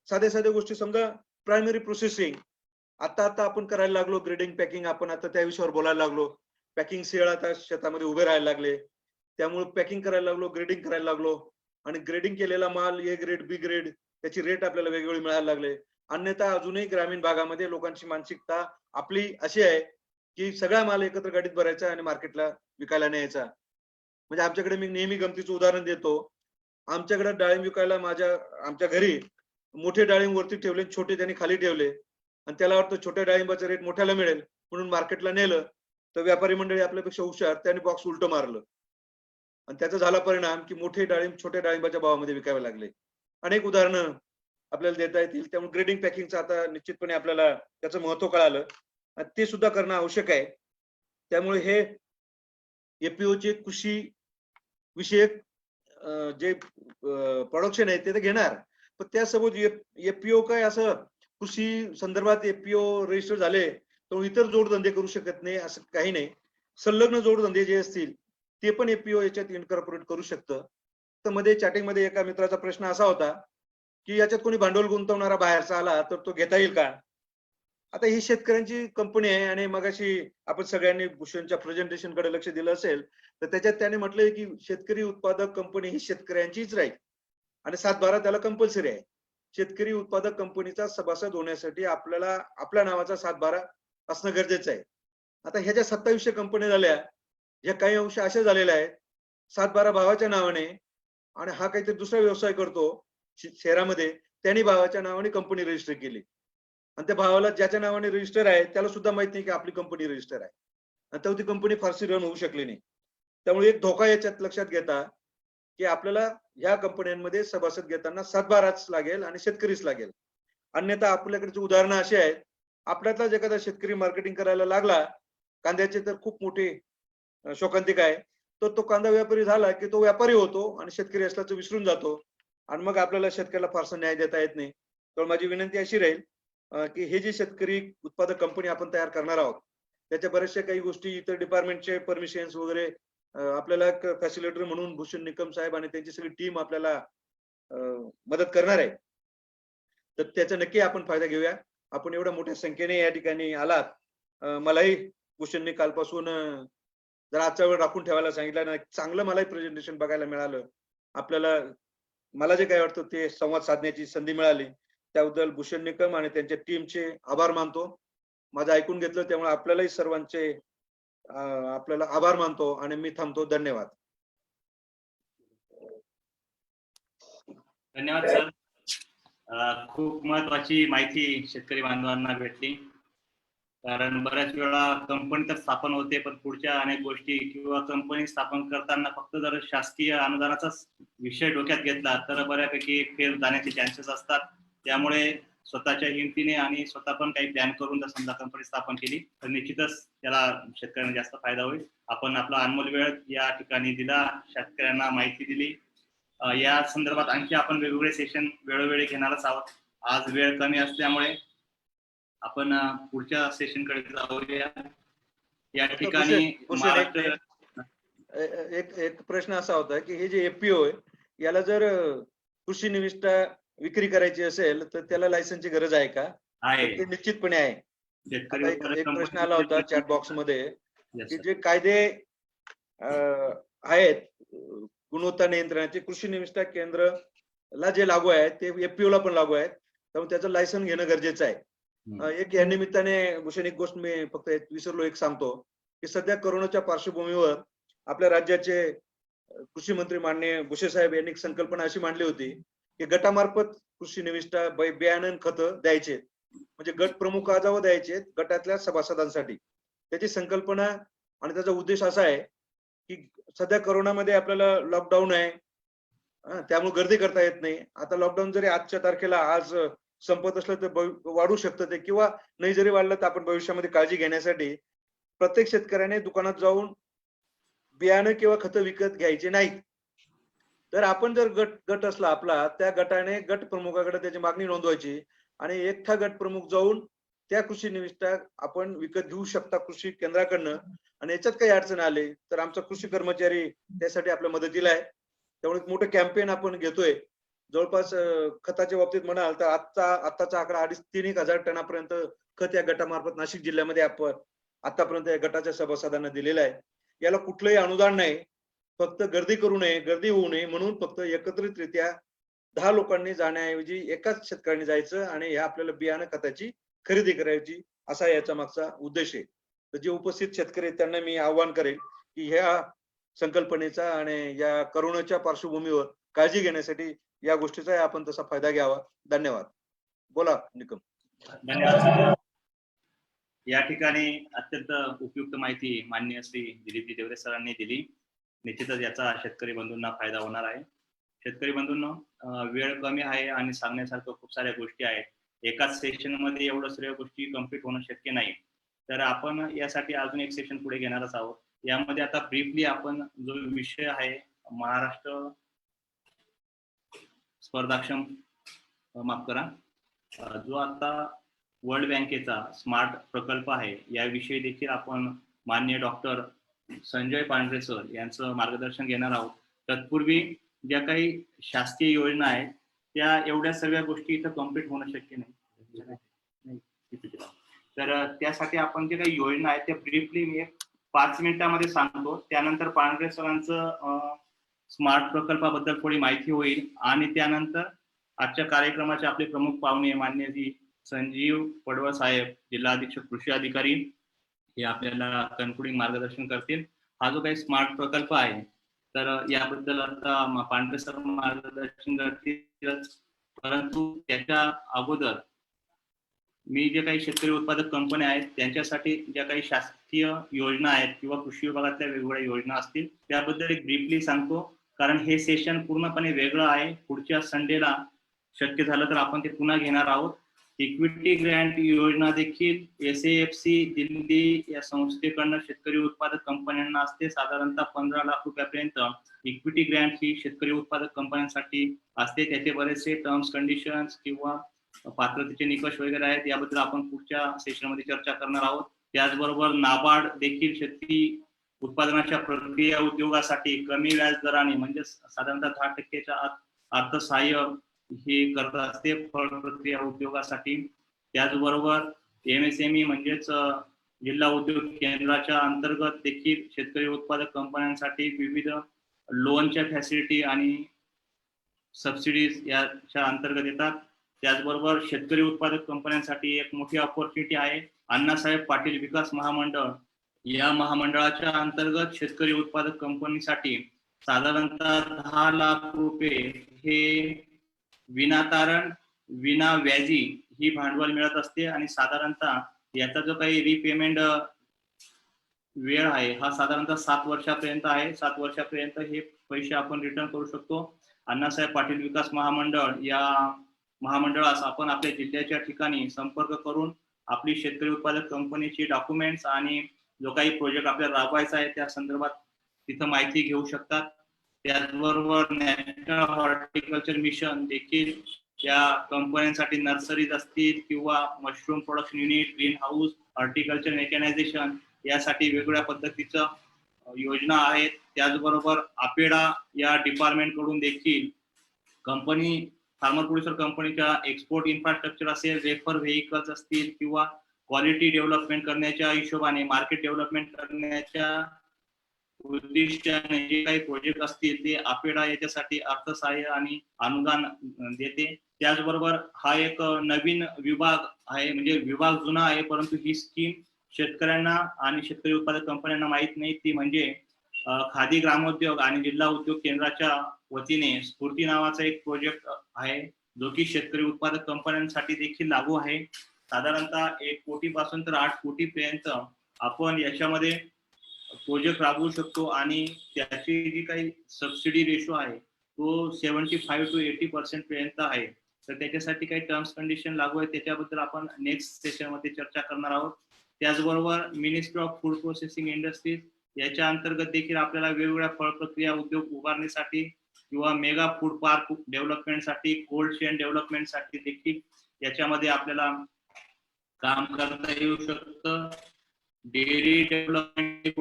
साध्या साध्या गोष्टी, समजा प्रायमरी प्रोसेसिंग आता आपण करायला लागलो, ग्रेडिंग पॅकिंग आपण आता त्या विषयावर बोलायला लागलो. पॅकिंग सेल आता शेतामध्ये उभे राहायला लागले, त्यामुळे पॅकिंग करायला लागलो, ग्रेडिंग करायला लागलो. आणि ग्रेडिंग केलेला माल ए ग्रेड, बी ग्रेड, त्याची रेट आपल्याला वेगवेगळी मिळायला लागले. अन्यथा अजूनही ग्रामीण भागामध्ये लोकांची मानसिकता आपली अशी आहे की सगळा माल एकत्र गाडीत भरायचा आणि मार्केटला विकायला न्यायचा. म्हणजे आमच्याकडे मी नेहमी गमतीचं उदाहरण देतो. आमच्याकडे डाळिंब विकायला आमच्या घरी मोठे डाळिंब वरती ठेवले, छोटे त्यांनी खाली ठेवले. आणि त्याला वाटतं छोट्या डाळिंबाचा रेट मोठ्याला मिळेल म्हणून मार्केटला नेलं, तर व्यापारी मंडळी आपल्यापेक्षा हुशार, त्यांनी बॉक्स उलटं मारलं आणि त्याचा झाला परिणाम की मोठे डाळिंब छोट्या डाळिंबाच्या भावामध्ये विकावे लागले. अनेक उदाहरणं आपल्याला देता येतील. त्यामुळे ग्रेडिंग पॅकिंगचं आता निश्चितपणे आपल्याला त्याचं महत्व कळालं आणि ते सुद्धा करणं आवश्यक आहे. त्यामुळे हे एपीओचे कृषी विषयक जे प्रोडक्शन आहे ते तर घेणार, पण त्यासोबत एपीओ काय असं कृषी संदर्भात एपीओ रजिस्टर झाले तर इतर जोडधंदे करू शकत नाही असं काही नाही. संलग्न जोडधंदे जे असतील ते पण एपीओ याच्यात इन्कॉर्पोरेट करू शकतं. तर मध्ये चॅटिंग मध्ये एका मित्राचा प्रश्न असा होता की याच्यात कोणी भांडवल गुंतवणारा बाहेरचा आला तर तो घेता येईल का. आता ही शेतकऱ्यांची कंपनी आहे आणि मगाशी आपण सगळ्यांनी भूषणच्या प्रेझेंटेशन कडे लक्ष दिलं असेल तर त्याच्यात त्याने म्हटलंय की शेतकरी उत्पादक कंपनी ही शेतकऱ्यांचीच राहील आणि 7/12 त्याला कंपल्सरी आहे. शेतकरी उत्पादक कंपनीचा सभासद होण्यासाठी आपल्याला आपल्या नावाचा 7/12 असणं गरजेचं आहे. आता ह्या ज्या 2700 कंपन्या झाल्या, ह्या काही अंश अशा झालेल्या आहेत 7/12 भावाच्या नावाने, आणि हा काहीतरी दुसरा व्यवसाय करतो शहरामध्ये, त्यांनी भावाच्या नावाने कंपनी रजिस्टर केली आणि त्या भावाला ज्याच्या नावाने रजिस्टर आहे त्याला सुद्धा माहित नाही की आपली कंपनी रजिस्टर आहे आणि तेव्हा ती कंपनी फारशी रन होऊ शकली नाही. त्यामुळे एक धोका याच्यात लक्षात घेता की आपल्याला ह्या कंपन्यांमध्ये सभासद घेताना 7/12च लागेल आणि शेतकरीच लागेल. अन्यथा आपल्याकडची उदाहरणं अशी आहेत, आपल्यातलाच एखादा शेतकरी मार्केटिंग करायला लागला कांद्याचे, तर खूप मोठी शोकांतिका आहे. तर तो कांदा व्यापारी झाला की तो व्यापारी होतो आणि शेतकरी असल्याचं विसरून जातो आणि मग आपल्याला शेतकऱ्याला फारसा न्याय देता येत नाही. तर माझी विनंती अशी राहील की हे जे शेतकरी उत्पादक कंपनी आपण तयार करणार आहोत त्याच्या बऱ्याचशा काही गोष्टी इतर डिपार्टमेंटचे परमिशन्स वगैरे आपल्याला एक फॅसिलिटेटर म्हणून भूषण निकम साहेब आणि त्यांची सगळी टीम आपल्याला मदत करणार आहे. तर त्याचा नक्की आपण फायदा घेऊया. आपण एवढ्या मोठ्या संख्येने या ठिकाणी आलात, मलाही भूषणने कालपासून जर आजचा वेळ राखून ठेवायला सांगितलं ना, चांगलं मलाही प्रेझेंटेशन बघायला मिळालं. आपल्याला मला जे काय वाटतं ते संवाद साधण्याची संधी मिळाली, त्याबद्दल भूषण निकम आणि त्यांच्या टीमचे आभार मानतो. माझं ऐकून घेतलं त्यामुळे आपल्यालाही सर्वांचे आपल्याला आभार मानतो आणि मी थांबतो. धन्यवाद. धन्यवाद सर. खूप महत्वाची माहिती शेतकरी बांधवांना भेटली. कारण बऱ्याच वेळा कंपनी तर स्थापन होते पण पुढच्या अनेक गोष्टी किंवा कंपनी स्थापन करताना फक्त जर शासकीय अनुदानाचाच विषय डोक्यात घेतला तर बऱ्यापैकी फेल जाण्याचे चान्सेस असतात. त्यामुळे स्वतःच्या हिमतीने आणि स्वतः पण काही प्लॅन करून जर समजा कंपनी स्थापन केली तर निश्चितच त्याला शेतकऱ्यांना जास्त फायदा होईल. आपण आपला अनमोल वेळ या ठिकाणी दिला, शेतकऱ्यांना माहिती दिली. या संदर्भात आणखी आपण वेगवेगळे सेशन वेळोवेळी घेणारच आहोत. आज वेळ कमी असल्यामुळे आपण पुढच्या सेशनकडे जाऊया. या ठिकाणी भूषण, महाराष्ट्र एक प्रश्न असा होता की हे जे एफपीओ आहे याला जर कृषी निविष्ठा विक्री करायची असेल तर त्याला लायसन्सची गरज आहे का? आहे. तर ते निश्चितपणे आहे. शेतकरी आता उत्पादक एक प्रश्न कंपनी आला होता चॅट बॉक्स मध्ये Yes, की sir. जे कायदे आहेत गुणवत्ता नियंत्रणाचे कृषी निविष्ठा केंद्रला जे लागू आहेत ते एफपीओ ला पण लागू आहेत, त्यामुळे त्याचं लायसन घेणं गरजेचं आहे. एक या निमित्ताने भूषण एक गोष्ट मी फक्त विसरलो एक सांगतो की सध्या कोरोनाच्या पार्श्वभूमीवर आपल्या राज्याचे कृषी मंत्री माननीय भुसे साहेब यांनी एक संकल्पना अशी मांडली होती की गटामार्फत कृषी निविष्ठा बियाणं खतं द्यायचे, म्हणजे गट प्रमुखाजवळ द्यायचे गटातल्या सभासदांसाठी. त्याची संकल्पना आणि त्याचा उद्देश असा आहे की सध्या कोरोनामध्ये आपल्याला लॉकडाऊन आहे, त्यामुळे गर्दी करता येत नाही. आता लॉकडाऊन जरी आजच्या तारखेला आज संपत असलं तर वाढू शकतं ते, किंवा नाही जरी वाढलं तर आपण भविष्यामध्ये काळजी घेण्यासाठी प्रत्येक शेतकऱ्याने दुकानात जाऊन बियाणं किंवा खतं विकत घ्यायचे नाहीत. तर आपण जर गट असला आपला, त्या गटाने गट प्रमुखाकडे त्याची मागणी नोंदवायची आणि एकटा गट प्रमुख जाऊन त्या कृषी निविष्ठा आपण विकत घेऊ शकता कृषी केंद्राकडनं. आणि याच्यात काही अडचण आली तर आमचा कृषी कर्मचारी त्यासाठी आपल्या मदतीला आहे. त्यामुळे एक मोठं कॅम्पेन आपण घेतोय. जवळपास खताच्या बाबतीत म्हणाल तर आत्ताचा आकडा 2,500-3,000 टनापर्यंत खत या गटामार्फत नाशिक जिल्ह्यामध्ये आपण आतापर्यंत या गटाच्या सभासदांना दिलेलं आहे. याला कुठलंही अनुदान नाही, फक्त गर्दी करू नये, गर्दी होऊ नये म्हणून फक्त एकत्रितरित्या 10 लोकांनी जाण्याऐवजी एकाच शेतकऱ्यांनी जायचं आणि ह्या आपल्याला बियाणं खताची खरेदी करायची, असा याचा मागचा उद्देश आहे. तर जे उपस्थित शेतकरी आहेत त्यांना मी आवाहन करेल की ह्या संकल्पनेचा आणि या कोरोनाच्या पार्श्वभूमीवर काळजी घेण्यासाठी या गोष्टीचा आपण तसा फायदा घ्यावा. धन्यवाद. बोला निकम. धन्यवाद. या ठिकाणी अत्यंत उपयुक्त माहिती माननीय श्री दिलीप देवरे सरांनी दिली. निश्चितच याचा शेतकरी बंधूंना फायदा होणार आहे. शेतकरी बंधूंनो, वेळ कमी आहे आणि सांगण्यासारखं खूप साऱ्या गोष्टी आहेत. एकाच सेशन मध्ये एवढं सर्व गोष्टी कम्प्लीट होणं शक्य नाही. तर आपण यासाठी अजून एक सेशन पुढे घेणारच आहोत. यामध्ये आता ब्रीफली आपण जो विषय आहे महाराष्ट्र स्पर्धाक्षम माफ करा, जो आता वर्ल्ड बँकेचा स्मार्ट प्रकल्प आहे याविषयी देखील आपण माननीय डॉक्टर संजय पांढरे सर यांचं मार्गदर्शन घेणार आहोत. तत्पूर्वी ज्या काही शासकीय योजना आहेत त्या एवढ्या सगळ्या गोष्टी इथं कम्प्लीट होणं शक्य नाही. तर त्यासाठी आपण जे काही योजना आहेत त्या ब्रीफली मी 5 मिनिटांमध्ये सांगतो. त्यानंतर पांढरे सरांचं स्मार्ट प्रकल्पाबद्दल थोडी माहिती होईल आणि त्यानंतर आजच्या कार्यक्रमाचे आपले प्रमुख पाहुणे माननीय श्री संजीव पडवळ साहेब, जिल्हा अधीक्षक कृषी अधिकारी, हे आपल्याला कन्क्लुडिंग मार्गदर्शन करतील. हा जो काही स्मार्ट प्रकल्प आहे तर याबद्दल आता पांढरे सर मार्गदर्शन करतील, परंतु त्याच्या अगोदर मी जे काही शेतकरी उत्पादक कंपन्या आहेत त्यांच्यासाठी ज्या काही शासकीय योजना आहेत किंवा कृषी विभागातल्या वेगवेगळ्या योजना असतील त्याबद्दल एक ब्रीफली सांगतो, कारण हे सेशन पूर्णपणे वेगळं आहे. पुढच्या संडेला शक्य झालं तर आपण ते पुन्हा घेणार आहोत. इक्विटी ग्रँट योजना देखील SAFC दिल्ली या संस्थेकडनं शेतकरी उत्पादक कंपन्यांना असते. साधारणतः 15 लाख रुपयापर्यंत इक्विटी ग्रँट ही शेतकरी उत्पादक कंपन्यांसाठी असते. त्याचे बरेचसे टर्म्स कंडिशन्स किंवा पात्रतेचे निकष वगैरे आहेत, याबद्दल आपण पुढच्या सेशनमध्ये चर्चा करणार आहोत. त्याचबरोबर नाबार्ड देखील शेतकरी उत्पादनाच्या प्रक्रिया उद्योगासाठी कमी व्याज दराने म्हणजे साधारणतः 10% अर्थसहाय्य हे करत असते फळ प्रक्रिया उद्योगासाठी. त्याचबरोबर MSME म्हणजेच जिल्हा उद्योग केंद्राच्या अंतर्गत देखील शेतकरी उत्पादक कंपन्यांसाठी विविध लोनच्या फॅसिलिटी आणि सबसिडीज याच्या अंतर्गत येतात. त्याचबरोबर शेतकरी उत्पादक कंपन्यांसाठी एक मोठी ऑपॉर्च्युनिटी आहे. अण्णासाहेब पाटील विकास महामंडळ या महामंडळाच्या अंतर्गत शेतकरी उत्पादक कंपनीसाठी साधारणतः 10 लाख रुपये हे विनातारण विना व्याजी ही भांडवल मिळत असते आणि साधारणतः याचा जो काही रिपेमेंट वेळ आहे हा साधारणतः 7 वर्षापर्यंत आहे. 7 वर्षापर्यंत हे पैसे आपण रिटर्न करू शकतो. अण्णासाहेब पाटील विकास महामंडळ या महामंडळास आपण आपल्या जिल्ह्याच्या ठिकाणी संपर्क करून आपली शेतकरी उत्पादक कंपनीची डॉक्युमेंट्स आणि जो काही प्रोजेक्ट आपल्याला राबवायचा आहे त्या संदर्भात तिथं माहिती घेऊ शकतात. त्याचबरोबर नॅशनल हॉर्टिकल्चर मिशन देखील या कंपन्यांसाठी नर्सरीज असतील किंवा mushroom production unit, green house, horticulture mechanisation यासाठी वेगवेगळ्या पद्धतीचं योजना आहेत. त्याचबरोबर अपेडा या डिपार्टमेंट कडून देखील कंपनी फार्मर प्रोड्युसर कंपनीच्या एक्सपोर्ट इन्फ्रास्ट्रक्चर असेल, रेफर व्हेइकल्स असतील किंवा क्वालिटी डेव्हलपमेंट करण्याच्या हिशोबाने, मार्केट डेव्हलपमेंट करण्याच्या उद्दिष्टाने जे काही प्रोजेक्ट असतील ते अपेडा याच्यासाठी अर्थसहाय्य आणि अनुदान देते. त्याचबरोबर हा एक नवीन विभाग आहे, म्हणजे विभाग जुना आहे, परंतु ही स्कीम शेतकऱ्यांना आणि शेतकरी उत्पादक कंपन्यांना माहित नाही. ती म्हणजे खादी ग्रामोद्योग आणि जिल्हा उद्योग केंद्राच्या वतीने स्फूर्ती नावाचा एक प्रोजेक्ट आहे, जो की शेतकरी उत्पादक कंपन्यांसाठी देखील लागू आहे. साधारणतः 1 कोटीपासून तर 8 कोटीपर्यंत आपण याच्यामध्ये प्रोजेक्ट राबवू शकतो आणि त्याची जी काही सबसिडी रेशो आहे तो 75 to 80% पर्यंत आहे. तर त्याच्यासाठी काही टर्म्स कंडिशन लागू आहे, त्याच्याबद्दल आपण नेक्स्ट सेशन मध्ये चर्चा करणार आहोत. त्याचबरोबर ministry of food processing industries याच्या अंतर्गत देखील आपल्याला वेगवेगळ्या फळ प्रक्रिया उद्योग उभारण्यासाठी किंवा मेगा फूड पार्क डेव्हलपमेंटसाठी, कोल्ड चेन डेव्हलपमेंटसाठी देखील याच्यामध्ये आपल्याला काम करता येऊ शकतं. डेअरी डेव्हलपमेंट,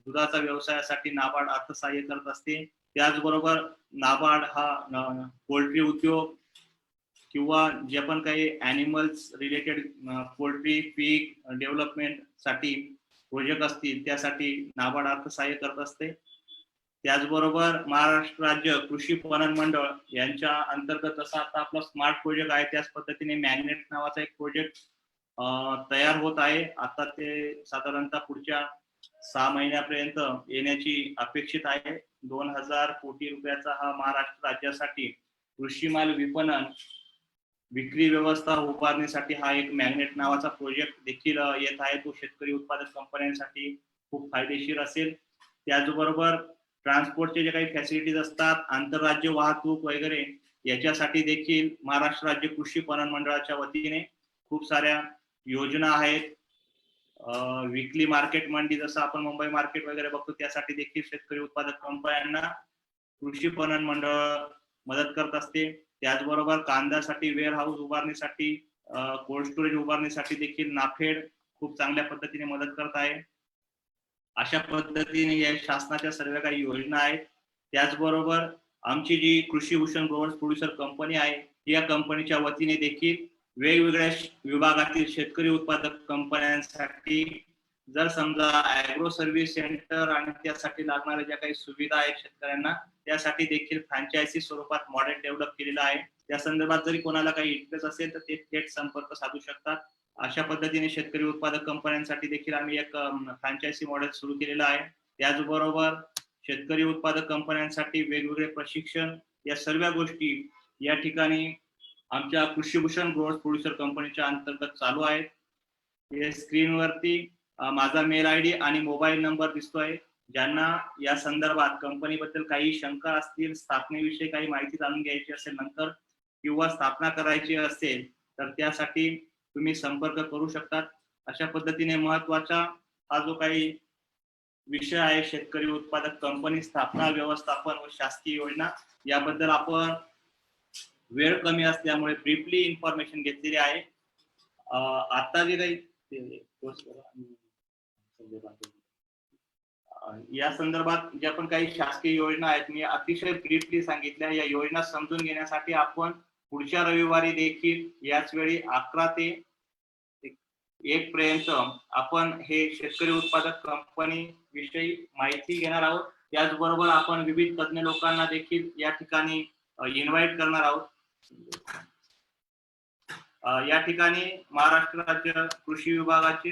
दुधाचा व्यवसायासाठी नाबार्ड अर्थसहाय्य करत असते. त्याचबरोबर नाबार्ड हा पोल्ट्री उद्योग किंवा जे पण काही ॲनिमल्स रिलेटेड पोल्ट्री पीक डेव्हलपमेंट साठी प्रोजेक्ट असतील त्यासाठी नाबार्ड अर्थसहाय्य करत असते. त्याचबरोबर महाराष्ट्र राज्य कृषी पणन मंडळ यांच्या अंतर्गत जसा आता आपला स्मार्ट प्रोजेक्ट आहे त्याच पद्धतीने मॅग्नेट नावाचा एक प्रोजेक्ट तयार होत आहे. आता ते साधारणतः पुढच्या 6 महिन्यापर्यंत येण्याची अपेक्षित आहे. 2000 कोटी रुपयाचा हा महाराष्ट्र राज्यासाठी कृषी माल विपणन विक्री व्यवस्था उभारण्यासाठी हा एक मॅग्नेट नावाचा प्रोजेक्ट देखील येत आहे. तो शेतकरी उत्पादक कंपन्यांसाठी खूप फायदेशीर असेल. त्याचबरोबर ट्रान्सपोर्टचे जे काही फॅसिलिटीज असतात, आंतरराज्य वाहतूक वगैरे याच्यासाठी देखील महाराष्ट्र राज्य कृषी पणन मंडळाच्या वतीने खूप साऱ्या योजना आहेत. विकली मार्केट मंडी जसं आपण मुंबई मार्केट वगैरे बघतो त्यासाठी देखील शेतकरी उत्पादक कंपन्यांना कृषी पणन मंडळ मदत करत असते. त्याचबरोबर कांद्यासाठी वेअर हाऊस उभारण्यासाठी, कोल्ड स्टोरेज उभारण्यासाठी देखील नाफेड खूप चांगल्या पद्धतीने मदत करत आहे. अशा पद्धतीने या शासनाच्या सर्व काही योजना आहेत. त्याचबरोबर आमची जी कृषी भूषण ग्रोवर्स प्रोड्युसर कंपनी आहे या कंपनीच्या वतीने देखील वेगवेगळ्या विभागातील शेतकरी उत्पादक कंपन्यांसाठी जर समजा ॲग्रो सर्व्हिस सेंटर आणि त्यासाठी लागणाऱ्या ज्या काही सुविधा आहेत शेतकऱ्यांना त्यासाठी देखील फ्रँचायझी स्वरूपात मॉडेल डेव्हलप केलेलं आहे. त्या संदर्भात जरी कोणाला काही इंटरेस्ट असेल तर ते थेट संपर्क साधू शकतात. अशा पद्धतीने शेतकरी उत्पादक कंपन्यांसाठी देखील आम्ही एक फ्रँचायझी मॉडेल सुरू केलेलं आहे. त्याचबरोबर शेतकरी उत्पादक कंपन्यांसाठी वेगवेगळे प्रशिक्षण या सर्व गोष्टी या ठिकाणी आमच्या कृषी भूषण ग्रोवर्स प्रोड्युसर कंपनीच्या अंतर्गत चालू आहेत. हे स्क्रीनवरती माझा मेल आयडी आणि मोबाईल नंबर दिसतोय. ज्यांना या संदर्भात कंपनीबद्दल काही शंका असतील, स्थापनेविषयी काही माहिती जाणून घ्यायची असेल नंतर किंवा स्थापना करायची असेल तर त्यासाठी तुम्ही संपर्क करू शकतात. अशा पद्धतीने महत्वाचा हा जो काही विषय आहे शेतकरी उत्पादक कंपनी स्थापना, व्यवस्थापन व शासकीय योजना याबद्दल आपण वेळ कमी असल्यामुळे ब्रीफली इन्फॉर्मेशन घेतलेली आहे. आता जे काही या संदर्भात ज्या पण काही शासकीय योजना आहेत मी अतिशय ब्रीफली सांगितल्या. या योजना समजून घेण्यासाठी आपण पुढच्या रविवारी देखील याच वेळी 11 ते 1 पर्यंत आपण हे शेतकरी उत्पादक कंपनी विषयी माहिती घेणार आहोत. त्याचबरोबर आपण विविध तज्ञ लोकांना देखील या ठिकाणी इन्व्हाइट करणार आहोत. या ठिकाणी महाराष्ट्र राज्य कृषी विभागाचे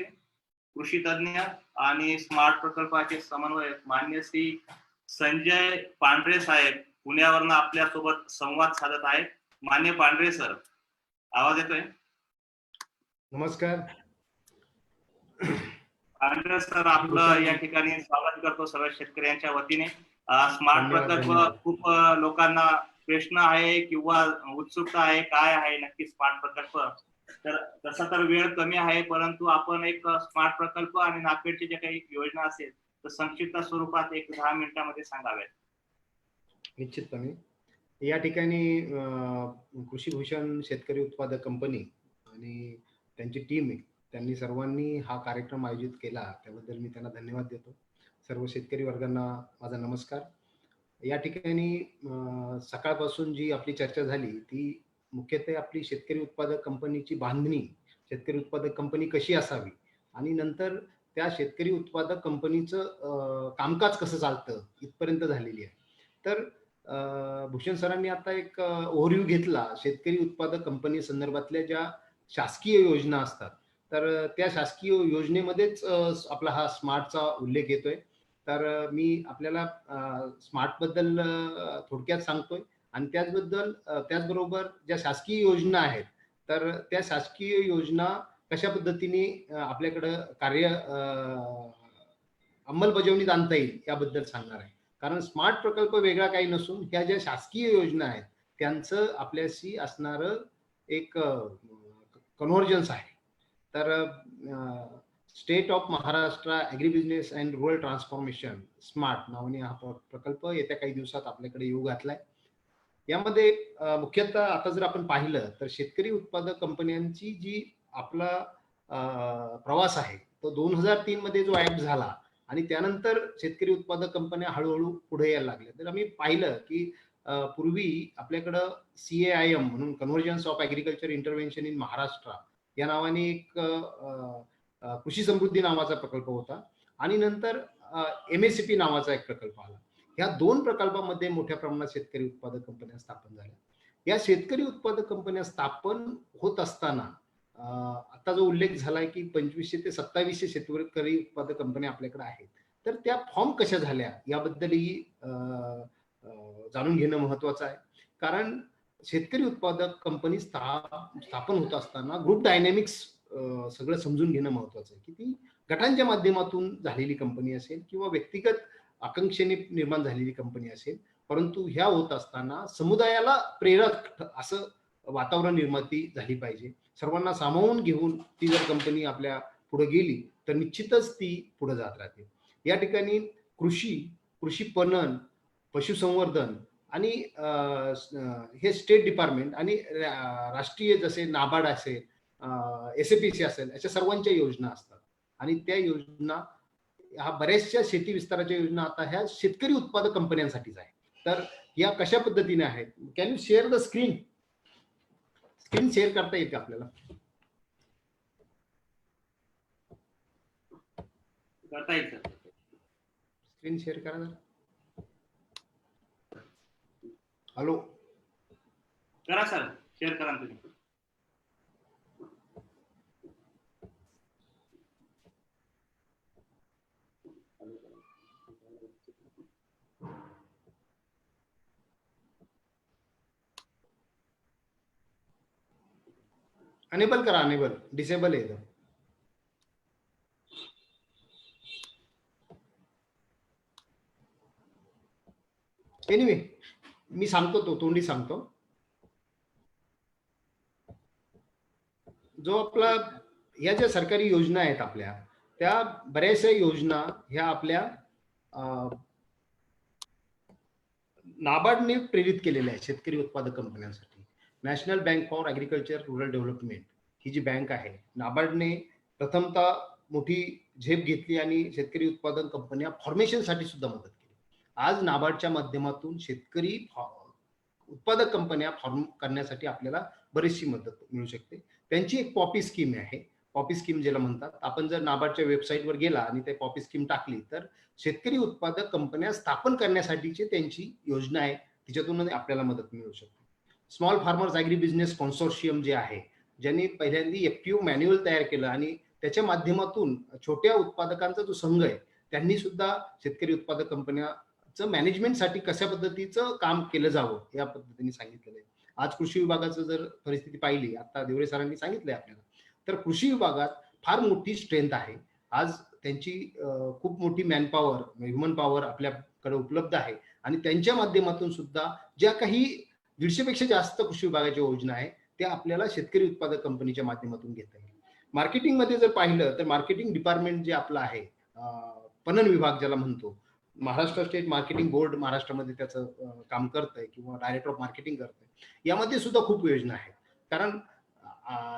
कृषी तज्ञ आणि स्मार्ट प्रकल्पाचे समन्वयक मान्य श्री संजय पांढरे साहेब पुण्यावरून आपल्या सोबत संवाद साधत आहेत. मान्य पांढरे सर, आवाज येतोय? नमस्कार पांढरे सर, आपलं या ठिकाणी स्वागत करतो सर्व शेतकऱ्यांच्या वतीने. स्मार्ट प्रकल्प खूप लोकांना प्रश्न आहे किंवा उत्सुकता आहे, काय आहे नक्की स्मार्ट प्रकल्प. तर तसा तर वेळ कमी आहे, परंतु आपण एक स्मार्ट प्रकल्प आणि नाफेडची ज्या काही योजना असेल तर संक्षिप्त स्वरूपात 10 मिनिटांमध्ये सांगाव्यात. निश्चितपणे या ठिकाणी कृषी भूषण शेतकरी उत्पादक कंपनी आणि त्यांची टीम आहे त्यांनी सर्वांनी हा कार्यक्रम आयोजित केला त्याबद्दल मी त्यांना धन्यवाद देतो. सर्व शेतकरी वर्गांना माझा नमस्कार. या ठिकाणी सकाळपासून जी आपली चर्चा झाली ती मुख्यत्वे आपली शेतकरी उत्पादक कंपनीची बांधणी, शेतकरी उत्पादक कंपनी कशी असावी आणि नंतर त्या शेतकरी उत्पादक कंपनीचं कामकाज कसं चालतं इथपर्यंत झालेली आहे. तर भूषण सरांनी आता एक ओव्हरव्ह्यू घेतला शेतकरी उत्पादक कंपनी संदर्भातल्या ज्या शासकीय योजना असतात. तर त्या शासकीय योजनेमध्येच आपला हा स्मार्टचा उल्लेख येतोय. तर मी आपल्याला स्मार्ट बद्दल थोडक्यात सांगतोय आणि त्याचबरोबर ज्या शासकीय योजना आहेत तर त्या शासकीय योजना कशा पद्धतीने आपल्याकडं अंमलबजावणीत आणता येईल याबद्दल सांगणार आहे. कारण स्मार्ट प्रकल्प वेगळा काही नसून ह्या ज्या शासकीय योजना आहेत त्यांचं आपल्याशी असणारं एक कन्व्हर्जन्स आहे. तर state of Maharashtra agri business and rural transformation SMART नावाने हा प्रकल्प येत्या काही दिवसात आपल्याकडे येऊ घातलाय. यामध्ये मुख्यतः आता जर आपण पाहिलं तर शेतकरी उत्पादक कंपन्यांची जी आपला प्रवास आहे तो 2003 मध्ये जो ऍक्ट झाला आणि त्यानंतर शेतकरी उत्पादक कंपन्या हळूहळू पुढे यायला लागल्या. तर आम्ही पाहिलं की पूर्वी आपल्याकडं CAIM म्हणून convergence of agriculture intervention in Maharashtra या नावाने एक कृषी समृद्धी नावाचा प्रकल्प होता आणि नंतर MSCP नावाचा एक प्रकल्प आला. या दोन प्रकल्पामध्ये मोठ्या प्रमाणात शेतकरी उत्पादक कंपन्या स्थापन झाल्या. या शेतकरी उत्पादक कंपन्या स्थापन होत असताना आता जो उल्लेख झालाय की 2500 ते 2700 शेतकरी उत्पादक कंपन्या आपल्याकडे आहेत. तर त्या फॉर्म कशा झाल्या याबद्दलही जाणून घेणं महत्वाचं आहे. कारण शेतकरी उत्पादक कंपनी स्थापन होत असताना ग्रुप डायनॅमिक्स सगळं समजून घेणं महत्वाचं आहे की ती गटांच्या माध्यमातून झालेली कंपनी असेल किंवा व्यक्तिगत आकांक्षेने निर्माण झालेली कंपनी असेल, परंतु ह्या होत असताना समुदायाला प्रेरक असं वातावरण निर्मिती झाली पाहिजे. सर्वांना सामावून घेऊन ती जर कंपनी आपल्या पुढे गेली तर निश्चितच ती पुढे जात राहते. या ठिकाणी कृषी पणन, पशुसंवर्धन आणि हे स्टेट डिपार्टमेंट आणि राष्ट्रीय जसे नाबार्ड असेल, SAPC असेल अशा सर्वांच्या योजना असतात आणि त्या योजना ह्या बऱ्याचशा शेती विस्ताराच्या योजना आता ह्या शेतकरी उत्पादक कंपन्यांसाठीच आहे. तर या कशा पद्धतीने आहेत? Can you share the screen? Screen share करता येते आपल्याला? करता येईल सर. स्क्रीन शेअर करा जरा. हॅलो करा सर, शेअर करा तुम्ही. अनेबल करा, अनेबल, डिसेबल आहे. एनिवे मी सांगतो, तो तोंडी सांगतो. जो आपला ह्या ज्या सरकारी योजना आहेत आपल्या त्या बऱ्याचशा योजना ह्या आपल्या नाबार्डने प्रेरित केलेल्या आहेत शेतकरी उत्पादक कंपन्यांसाठी. National bank for agriculture rural development ही जी बँक आहे, नाबार्डने प्रथमतः मोठी झेप घेतली आणि शेतकरी उत्पादन कंपन्या फॉर्मेशनसाठी सुद्धा मदत केली. आज नाबार्डच्या माध्यमातून शेतकरी उत्पादक कंपन्या फॉर्म करण्यासाठी आपल्याला बरीचशी मदत मिळू शकते. त्यांची एक पॉपी स्कीम आहे, पॉपी स्कीम ज्याला म्हणतात. आपण जर नाबार्डच्या वेबसाईटवर गेला आणि ते पॉपी स्कीम टाकली तर शेतकरी उत्पादक कंपन्या स्थापन करण्यासाठीची त्यांची योजना आहे, तिच्यातून आपल्याला मदत मिळू शकते. Small farmers agri business consortium जे आहे, ज्यांनी पहिल्यांदा FPO मॅन्युअल तयार केलं आणि त्याच्या माध्यमातून छोट्या उत्पादकांचा जो संघ आहे त्यांनी सुद्धा शेतकरी उत्पादक कंपन्याचं मॅनेजमेंटसाठी कशा पद्धतीचं काम केलं जावं या पद्धतीने सांगितलेलं आहे. आज कृषी विभागाचं जर परिस्थिती पाहिली, आता देवरे सरांनी सांगितलंय आपल्याला, तर कृषी विभागात फार मोठी स्ट्रेंथ आहे. आज त्यांची खूप मोठी मॅनपॉवर, ह्युमन पॉवर आपल्याकडे उपलब्ध आहे आणि त्यांच्या माध्यमातून सुद्धा ज्या काही 150 पेक्षा जास्त कृषी विभागाच्या योजना आहे त्या आपल्याला शेतकरी उत्पादक कंपनीच्या माध्यमातून घेता येईल. मार्केटिंग मध्ये जर पाहिलं तर मार्केटिंग डिपार्टमेंट जे आपलं आहे, पणन विभाग ज्याला म्हणतो, महाराष्ट्र स्टेट मार्केटिंग बोर्ड महाराष्ट्रामध्ये त्याचं काम करतंय किंवा डायरेक्टर ऑफ मार्केटिंग करतंय, यामध्ये सुद्धा खूप योजना आहेत. कारण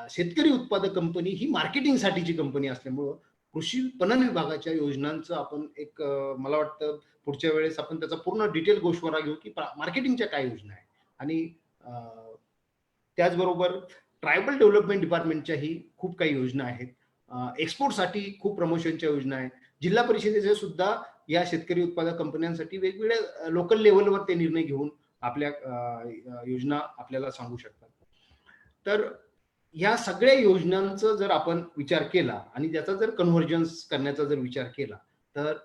शेतकरी उत्पादक कंपनी ही मार्केटिंगसाठीची कंपनी असल्यामुळं कृषी पणन विभागाच्या योजनांचं आपण एक मला वाटतं पुढच्या वेळेस आपण त्याचा पूर्ण डिटेल गोषवारा घेऊ की मार्केटिंगच्या काय योजना आहे. आणि त्याचबरोबर ट्रायबल डेव्हलपमेंट डिपार्टमेंटच्याही खूप काही योजना आहेत. एक्सपोर्टसाठी खूप प्रमोशनच्या योजना आहेत. जिल्हा परिषदेचे सुद्धा या शेतकरी उत्पादक कंपन्यांसाठी वेगवेगळ्या लोकल लेवलवर ते निर्णय घेऊन आपल्या योजना आपल्याला सांगू शकतात. तर या सगळ्या योजनांचा जर आपण विचार केला आणि त्याचा जर कन्व्हर्जन्स करण्याचा जर विचार केला तर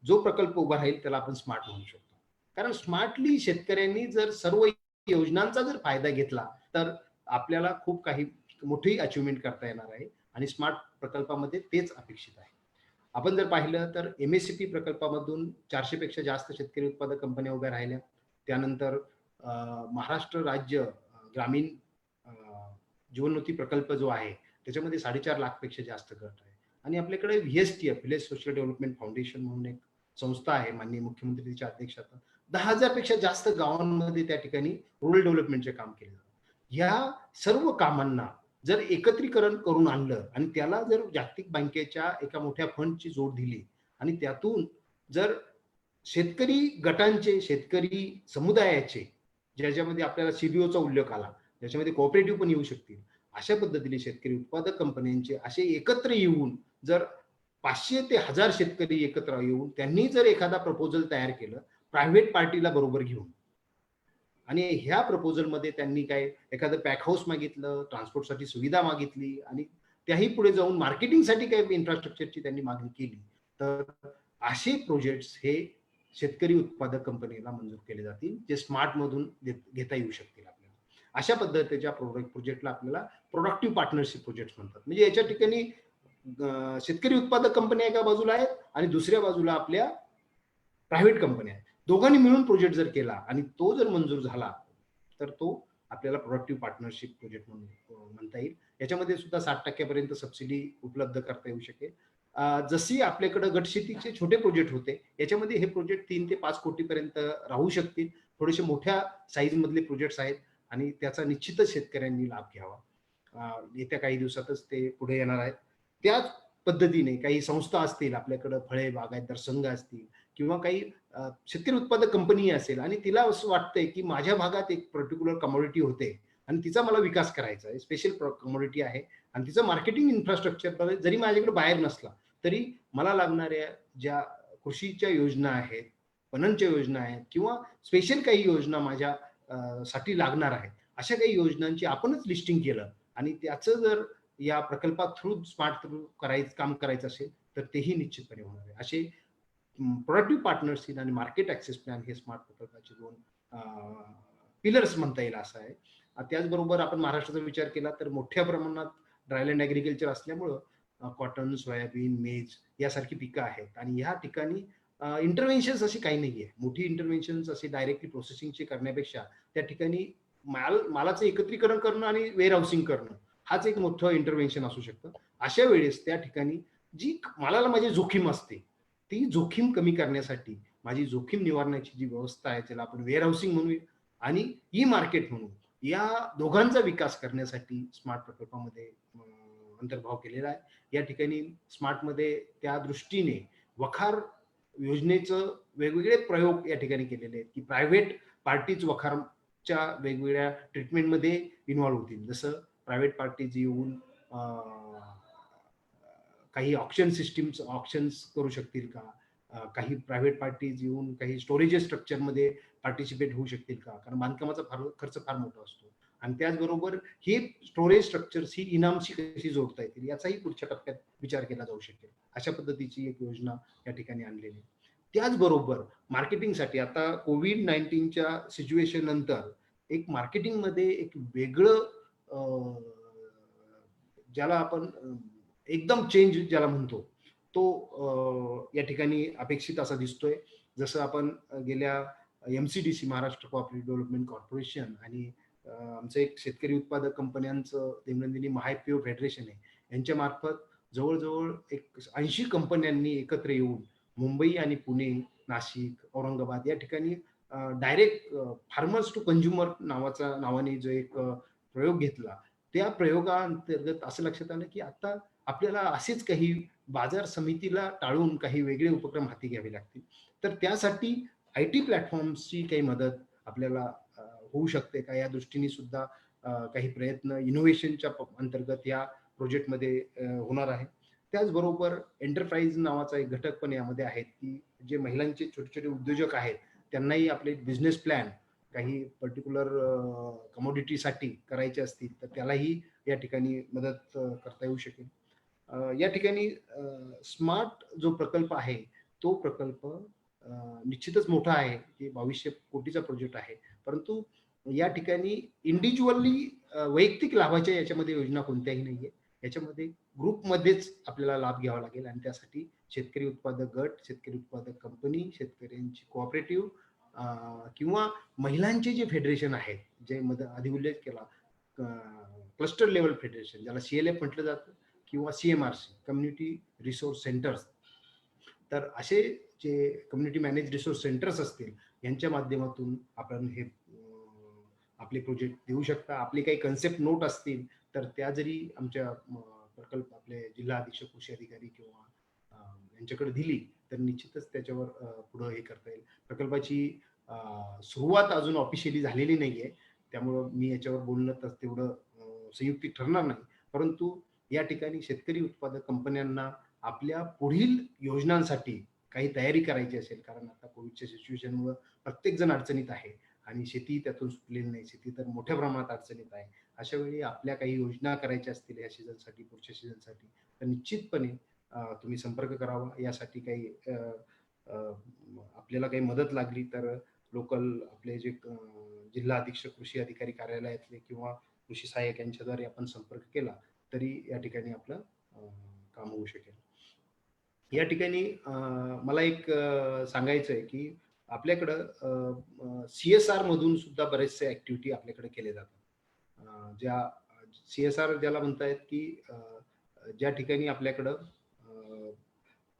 जो प्रकल्प उभा राहील त्याला आपण स्मार्ट म्हणू शकतो. कारण स्मार्टली शेतकऱ्यांनी जर सर्व योजनांचा जर फायदा घेतला तर आपल्याला खूप काही मोठी अचिव्हमेंट करता येणार आहे आणि स्मार्ट प्रकल्पामध्ये तेच अपेक्षित आहे. आपण जर पाहिलं तर MSCP प्रकल्पामधून 400 पेक्षा जास्त शेतकरी उत्पादक कंपन्या उभ्या राहिल्या. त्यानंतर महाराष्ट्र राज्य ग्रामीण जीवनोन्नती प्रकल्प जो आहे त्याच्यामध्ये 4.5 लाख पेक्षा जास्त गट आहे. आणि आपल्याकडे VSTF village social development foundation म्हणून एक संस्था आहे, माननीय मुख्यमंत्रीच्या अध्यक्षतेत 10,000 पेक्षा जास्त गावांमध्ये त्या ठिकाणी रुरल डेव्हलपमेंटचे काम केले जातात. ह्या सर्व कामांना जर एकत्रीकरण करून आणलं आणि त्याला जर जागतिक बँकेच्या एका मोठ्या फंडची जोड दिली आणि त्यातून जर शेतकरी गटांचे, शेतकरी समुदायाचे, ज्याच्यामध्ये आपल्याला CBOचा उल्लेख आला, ज्याच्यामध्ये कोऑपरेटिव्ह पण येऊ शकतील, अशा पद्धतीने शेतकरी उत्पादक कंपन्यांचे असे एकत्र येऊन जर 500 ते 1000 शेतकरी एकत्र येऊन त्यांनी जर एखादा प्रपोजल तयार केलं प्रायव्हेट पार्टीला बरोबर घेऊन आणि ह्या प्रपोजलमध्ये त्यांनी काय एखादं पॅक हाऊस मागितलं, ट्रान्सपोर्टसाठी सुविधा मागितली आणि त्याही पुढे जाऊन मार्केटिंगसाठी काही इन्फ्रास्ट्रक्चरची त्यांनी मागणी केली तर असे प्रोजेक्ट्स हे शेतकरी उत्पादक कंपनीला मंजूर केले जातील, जे स्मार्ट मधून घेता येऊ शकतील आपल्याला. अशा पद्धतीच्या प्रोजेक्टला आपल्याला प्रोडक्टिव्ह पार्टनरशिप प्रोजेक्ट म्हणतात. म्हणजे याच्या ठिकाणी शेतकरी उत्पादक कंपन्या एका बाजूला आहेत आणि दुसऱ्या बाजूला आपल्या प्रायव्हेट कंपन्या आहेत. दोघांनी मिळून प्रोजेक्ट जर केला आणि तो जर मंजूर झाला तर तो आपल्याला प्रोडक्टिव्ह पार्टनरशिप प्रोजेक्ट म्हणून म्हणता येईल. याच्यामध्ये सुद्धा 60% पर्यंत सबसिडी उपलब्ध करता येऊ शकेल. जशी आपल्याकडे गटशेतीचे छोटे प्रोजेक्ट होते याच्यामध्ये हे प्रोजेक्ट 3 ते 5 कोटी पर्यंत राहू शकतील. थोडेसे मोठ्या साईज मधले प्रोजेक्ट्स आहेत आणि त्याचा निश्चितच शेतकऱ्यांनी लाभ घ्यावा. येत्या काही दिवसातच ते पुढे येणार आहेत. त्याच पद्धतीने काही संस्था असतील आपल्याकडे, फळे बागायतदार संघ असतील किंवा काही शेतकरी उत्पादक कंपनी असेल आणि तिला असं वाटतंय की माझ्या भागात एक पर्टिक्युलर कमोडिटी होते आणि तिचा मला विकास करायचा आहे, स्पेशल कमोडिटी आहे आणि तिचं मार्केटिंग इन्फ्रास्ट्रक्चर जरी माझ्याकडे बाहेर नसला तरी मला लागणाऱ्या ज्या कृषीच्या योजना आहेत, पणनच्या योजना आहेत किंवा स्पेशल काही योजना माझ्या साठी लागणार आहेत, अशा काही योजनांची आपणच लिस्टिंग केलं आणि त्याचं जर या प्रकल्पात थ्रू स्मार्ट थ्रू काम करायचं असेल तर तेही निश्चितपणे होणार आहे. असे प्रोडक्टिव्ह पार्टनरशिप आणि मार्केट ऍक्सेस प्लॅन हे स्मार्ट प्रकल्पाचे 2 पिलर्स म्हणता येईल असं आहे. त्याचबरोबर आपण महाराष्ट्राचा विचार केला तर मोठ्या प्रमाणात ड्रायलँड ऍग्रिकल्चर असल्यामुळं कॉटन, सोयाबीन, मेज यासारखी पिकं आहेत आणि ह्या ठिकाणी इंटरव्हेन्शन्स अशी काही नाहीये. मोठी इंटरव्हेन्शन्स अशी डायरेक्टली प्रोसेसिंगची करण्यापेक्षा त्या ठिकाणी मालाचं एकत्रीकरण करणं आणि वेअर हाऊसिंग करणं हाच एक मोठं इंटरव्हेन्शन असू शकतं. अशा वेळेस त्या ठिकाणी जी मालाला माझी जोखीम असते ती जोखीम कमी करण्यासाठी माझी जोखीम निवारण्याची जी व्यवस्था आहे त्याला आपण वेअर हाऊसिंग म्हणू आणि ई मार्केट म्हणू, या दोघांचा विकास करण्यासाठी स्मार्ट प्रकल्पामध्ये अंतर्भाव केलेला आहे. या ठिकाणी स्मार्टमध्ये त्या दृष्टीने वखार योजनेचं वेगवेगळे प्रयोग या ठिकाणी केलेले आहेत की प्रायव्हेट पार्टीज वखारच्या वेगवेगळ्या ट्रीटमेंटमध्ये इन्व्हॉल्व्ह होतील. जसं प्रायव्हेट पार्टीज येऊन काही ऑक्शन सिस्टीम्स ऑप्शन्स करू शकतील का, काही प्रायव्हेट पार्टीज येऊन काही स्टोरेज स्ट्रक्चरमध्ये पार्टिसिपेट होऊ शकतील का, कारण बांधकामाचा खर्च फार मोठा असतो आणि त्याचबरोबर ही स्टोरेज स्ट्रक्चर्स ही इनामशी कशी जोडता येतील याचाही पुढच्या टप्प्यात विचार केला जाऊ शकेल. अशा पद्धतीची एक योजना या ठिकाणी आणलेली आहे. त्याचबरोबर मार्केटिंगसाठी आता कोविड-19च्या सिच्युएशन नंतर एक मार्केटिंगमध्ये एक वेगळं ज्याला आपण एकदम चेंज ज्याला म्हणतो तो या ठिकाणी अपेक्षित असा दिसतोय. जसं आपण गेल्या MCDC Maharashtra cooperative development corporation आणि आमचं एक शेतकरी उत्पादक कंपन्यांचं दैनंदिनी महापीओ फेडरेशन आहे, यांच्या मार्फत जवळजवळ एक 80 कंपन्यांनी एकत्र येऊन मुंबई आणि पुणे, नाशिक, औरंगाबाद या ठिकाणी डायरेक्ट फार्मर्स टू कंझ्युमर नावाने जो एक प्रयोग घेतला त्या प्रयोगाअंतर्गत असं लक्षात आलं की आता आपल्याला असेच काही बाजार समितीला टाळून काही वेगळे उपक्रम हाती घ्यावे लागतील. तर त्यासाठी आय-टी प्लॅटफॉर्म्सची काही मदत आपल्याला होऊ शकते का, या दृष्टीने सुद्धा काही प्रयत्न इनोव्हेशनच्या अंतर्गत या प्रोजेक्टमध्ये होणार आहे. त्याचबरोबर एंटरप्राइज नावाचा एक घटक पण यामध्ये आहे, की जे महिलांचे छोटे छोटे उद्योजक आहेत त्यांनाही आपले बिझनेस प्लॅन काही पर्टिक्युलर कमोडिटीसाठी करायचे असतील तर त्यालाही या ठिकाणी मदत करता येऊ शकेल. या ठिकाणी स्मार्ट जो प्रकल्प आहे तो प्रकल्प निश्चितच मोठा आहे, की 2200 कोटीचा प्रोजेक्ट आहे. परंतु या ठिकाणी इंडिव्हिज्युअली वैयक्तिक लाभाच्या याच्यामध्ये योजना कोणत्याही नाहीये. याच्यामध्ये ग्रुपमध्येच आपल्याला लाभ घ्यावा लागेल आणि त्यासाठी शेतकरी उत्पादक गट, शेतकरी उत्पादक कंपनी, शेतकऱ्यांची कोऑपरेटिव्ह किंवा महिलांचे जे फेडरेशन आहेत, जे आधी उल्लेख केला क्लस्टर लेवल फेडरेशन ज्याला CLF म्हटलं जातं किंवा CMRC कम्युनिटी रिसोर्स सेंटर्स. तर असे जे कम्युनिटी मॅनेज रिसोर्स सेंटर्स असतील यांच्या माध्यमातून आपण हे आपले प्रोजेक्ट देऊ शकता. आपले काही कन्सेप्ट नोट असतील तर त्या जरी आमच्या प्रकल्प आपले जिल्हा अधीक्षक कृषी अधिकारी किंवा यांच्याकडे दिली तर निश्चितच त्याच्यावर पुढे हे करता येईल. प्रकल्पाची सुरुवात अजून ऑफिशियली झालेली नाहीये, त्यामुळं मी याच्यावर बोलणं तर तेवढं संयुक्तिक ठरणार नाही. परंतु या ठिकाणी शेतकरी उत्पादक कंपन्यांना आपल्या पुढील योजनांसाठी काही तयारी करायची असेल, कारण आता कोविडच्या सिच्युएशनमुळे प्रत्येक जण अडचणीत आहे आणि शेती त्यातून सुटलेली नाही, शेती तर मोठ्या प्रमाणात अडचणीत आहे. अशा वेळी आपल्या काही योजना करायच्या असतील या सीझनसाठी, पुढच्या सीझनसाठी, तर निश्चितपणे तुम्ही संपर्क करावा. यासाठी काही आपल्याला काही मदत लागली तर लोकल आपले जे जिल्हा अधीक्षक कृषी अधिकारी कार्यालयातले किंवा कृषी सहाय्यक यांच्याद्वारे आपण संपर्क केला तरी या ठिकाणी आपलं काम होऊ शकेल. या ठिकाणी मला एक सांगायचं आहे की आपल्याकडं CSR मधून सुद्धा बरेचसे ऍक्टिव्हिटी आपल्याकडे केले जातात. ज्या CSR ज्याला म्हणतायत की ज्या ठिकाणी आपल्याकडं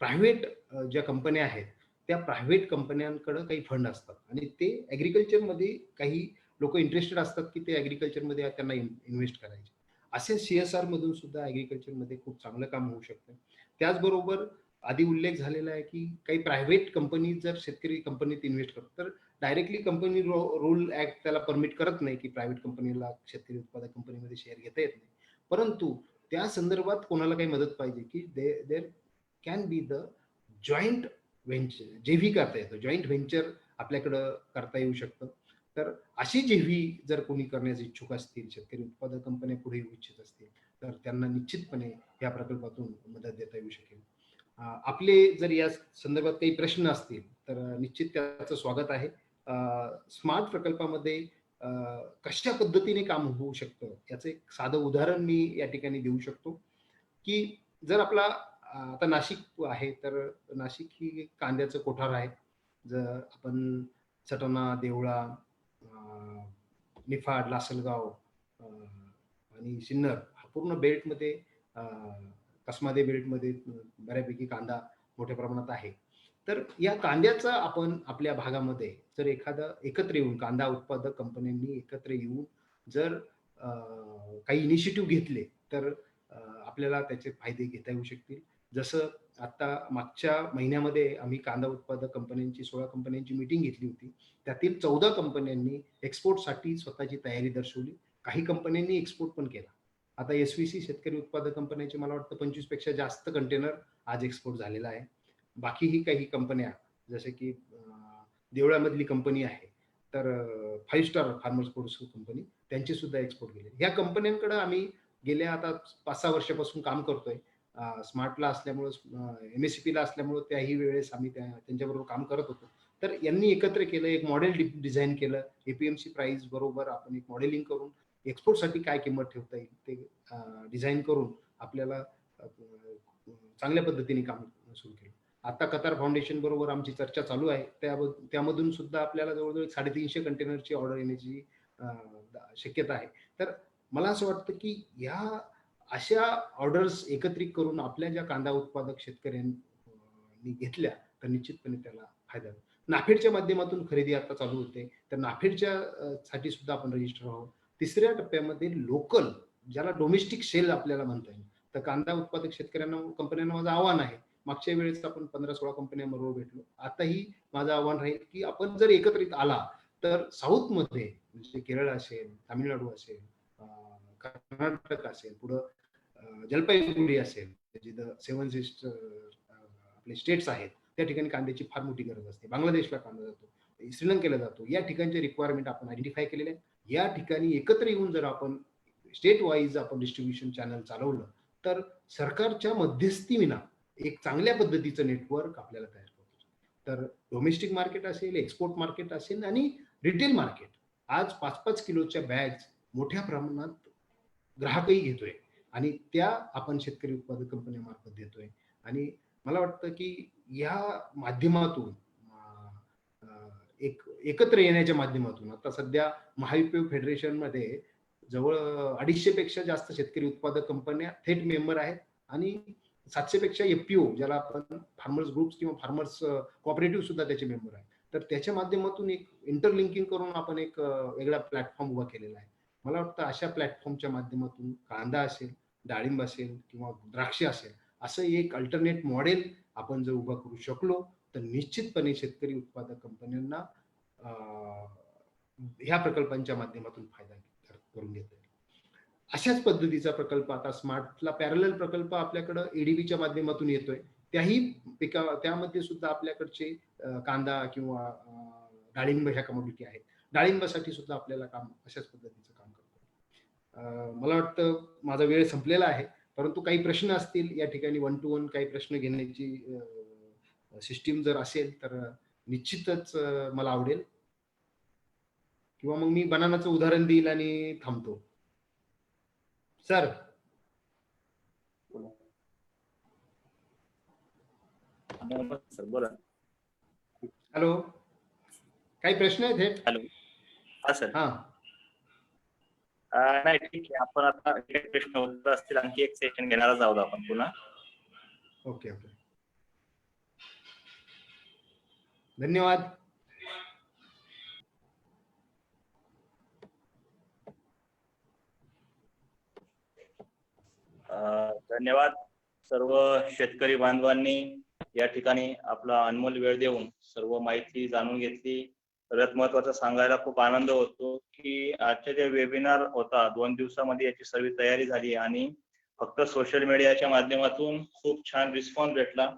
प्रायव्हेट ज्या कंपन्या आहेत त्या प्रायव्हेट कंपन्यांकडे काही फंड असतात आणि ते ऍग्रिकल्चरमध्ये काही लोक इंटरेस्टेड असतात की ते ऍग्रिकल्चरमध्ये त्यांना इन्व्हेस्ट करायचे. असे CSR मधून सुद्धा ऍग्रिकल्चरमध्ये खूप चांगलं काम होऊ शकतं. त्याचबरोबर आधी उल्लेख झालेला आहे की काही प्रायव्हेट कंपनी जर शेतकरी कंपनीत इन्व्हेस्ट करतात तर डायरेक्टली कंपनी रूल ऍक्ट त्याला परमिट करत नाही की प्रायव्हेट कंपनीला शेतकरी उत्पादक कंपनीमध्ये शेअर घेता येत नाही. परंतु त्या संदर्भात कोणाला काही मदत पाहिजे की there can be the joint venture, JV करता येतं, जॉईंट व्हेंचर आपल्याकडं करता येऊ शकतं. तर अशी जेव्ही जर कोणी करण्याचे इच्छुक असतील, शेतकरी उत्पादक कंपन्या पुढे येऊ इच्छित असतील तर त्यांना निश्चितपणे या प्रकल्पातून मदत देता येऊ शकेल. आपले जर या संदर्भात काही प्रश्न असतील तर निश्चित त्याचं स्वागत आहे. स्मार्ट प्रकल्पामध्ये कशा पद्धतीने काम होऊ शकतं याचं एक साधं उदाहरण मी या ठिकाणी देऊ शकतो की जर आपला आता नाशिक आहे तर नाशिक ही कांद्याचं कोठार आहे. जर आपण सटाणा, देवळा, निफाड, लासलगाव आणि सिन्नर हा पूर्ण बेल्टमध्ये कसमादे बेल्टमध्ये बऱ्यापैकी कांदा मोठ्या प्रमाणात आहे. तर या कांद्याचा आपण आपल्या भागामध्ये जर एखादा एकत्र येऊन कांदा उत्पादक कंपन्यांनी एकत्र येऊन जर काही इनिशिएटिव्ह घेतले तर आपल्याला त्याचे फायदे घेता येऊ शकतील. जसं आता मागच्या महिन्यामध्ये आम्ही कांदा उत्पादक कंपन्यांची 16 कंपन्यांची मीटिंग घेतली होती. त्यातील 14 कंपन्यांनी एक्सपोर्टसाठी स्वतःची तयारी दर्शवली. काही कंपन्यांनी एक्सपोर्ट पण केला. आता SVC शेतकरी उत्पादक कंपन्यांचे मला वाटतं 25 पेक्षा जास्त कंटेनर आज एक्सपोर्ट झालेला आहे. बाकीही काही कंपन्या जसे की देवळामधली कंपनी आहे तर 5 स्टार फार्मर्स प्रोड्युसर कंपनी त्यांची सुद्धा एक्सपोर्ट केली. ह्या कंपन्यांकडे आम्ही गेल्या आता 5-6 वर्षापासून काम करतोय. स्मार्टला असल्यामुळं MSCP ला असल्यामुळं त्याही वेळेस आम्ही त्यांच्याबरोबर काम करत होतो. तर यांनी एकत्र केलं, एक मॉडेल डिझाइन केलं. APMC प्राइस बरोबर आपण एक मॉडेलिंग करून एक्सपोर्टसाठी काय किंमत ठेवता येईल ते डिझाइन करून आपल्याला चांगल्या पद्धतीने काम सुरू केलं. आता कतार फाउंडेशन बरोबर आमची चर्चा चालू आहे. त्यामधून सुद्धा आपल्याला जवळजवळ 350 कंटेनरची ऑर्डर येण्याची शक्यता आहे. तर मला असं वाटतं की या अशा ऑर्डर्स एकत्रित करून आपल्या ज्या कांदा उत्पादक शेतकऱ्यांनी घेतल्या तर निश्चितपणे त्याला फायदा होईल. नाफेडच्या माध्यमातून खरेदी आता चालू होते तर नाफेडच्या साठी सुद्धा आपण रजिस्टर व्हावं. तिसऱ्या टप्प्यामध्ये लोकल ज्याला डोमेस्टिक सेल आपल्याला म्हणता येईल. तर कांदा उत्पादक शेतकऱ्यांना कंपन्यांना माझं आव्हान आहे. मागच्या वेळेस आपण 15-16 कंपन्यांबरोबर भेटलो. आताही माझं आव्हान राहील की आपण जर एकत्रित आला तर साऊथमध्ये म्हणजे केरळ असेल, तामिळनाडू असेल, कर्नाटक असेल, पुढं जलपाईगुडी असेल, जिथं 7 सिस्टर आपले स्टेट्स आहेत, त्या ठिकाणी कांद्याची फार मोठी गरज असते. बांगलादेशला कांदा जातो, श्रीलंकेला जातो. या ठिकाणचे रिक्वायरमेंट आपण आयडेंटिफाय केलेले आहेत. या ठिकाणी एकत्र येऊन जर आपण स्टेट वाईज आपण डिस्ट्रीब्युशन चॅनल चालवलं तर सरकारच्या मध्यस्थीविना एक चांगल्या पद्धतीचं नेटवर्क आपल्याला तयार करतो. तर डोमेस्टिक मार्केट असेल, एक्सपोर्ट मार्केट असेल आणि रिटेल मार्केट. आज 5-5 किलोच्या बॅग्स मोठ्या प्रमाणात ग्राहकही घेतोय आणि त्या आपण शेतकरी उत्पादक कंपन्यांमार्फत देतोय. आणि मला वाटतं की या माध्यमातून एक एकत्र येण्याच्या माध्यमातून आता सध्या महाविपो फेडरेशनमध्ये जवळ 250 पेक्षा जास्त शेतकरी उत्पादक कंपन्या थेट मेंबर आहेत आणि 700 पेक्षा एफपीओ ज्याला आपण फार्मर्स ग्रुप्स किंवा फार्मर्स कोऑपरेटिव्ह सुद्धा त्याचे मेंबर आहेत. तर त्याच्या माध्यमातून एक इंटरलिंकिंग करून आपण एक वेगळा प्लॅटफॉर्म उभा केलेला आहे. मला वाटतं अशा प्लॅटफॉर्मच्या माध्यमातून कांदा असेल, डाळिंब असेल किंवा द्राक्ष असेल असं एक अल्टरनेट मॉडेल आपण जर उभा करू शकलो तर निश्चितपणे शेतकरी उत्पादक कंपन्यांना ह्या प्रकल्पांच्या माध्यमातून फायदा करून घेता येईल. अशाच पद्धतीचा प्रकल्प आता स्मार्टला पॅरलल प्रकल्प आपल्याकडं एडीबीच्या माध्यमातून येतोय. त्यामध्ये सुद्धा आपल्याकडचे कांदा किंवा डाळिंब ह्या कमोडिटी आहेत. डाळिंबासाठी सुद्धा आपल्याला काम अशाच पद्धतीचं काम करतो. मला वाटतं माझा वेळ संपलेला आहे, परंतु काही प्रश्न असतील या ठिकाणी 1 to 1 काही प्रश्न घेण्याची सिस्टीम जर असेल तर निश्चितच मला आवडेल, किंवा मग मी बनानाचं उदाहरण देईल आणि थांबतो. सर सर बोला. हॅलो, काही प्रश्न आहेत थेट? हॅलो. हा सर. हा नाही ठीक आहे, आपण आता एक प्रश्न उत्तर असतील आणखी एक सेशन घेणारच आहोत आपण पुन्हा. ओके ओके, धन्यवाद. धन्यवाद सर्व शेतकरी बांधवांनी या ठिकाणी आपला अनमोल वेळ देऊन सर्व माहिती जाणून घेतली. सगळ्यात महत्त्वाचं सांगायला खूप आनंद होतो की आजच्या जे वेबिनार होता 2 दिवसामध्ये याची सर्व तयारी झाली आणि फक्त सोशल मीडियाच्या माध्यमातून खूप छान रिस्पॉन्स भेटला.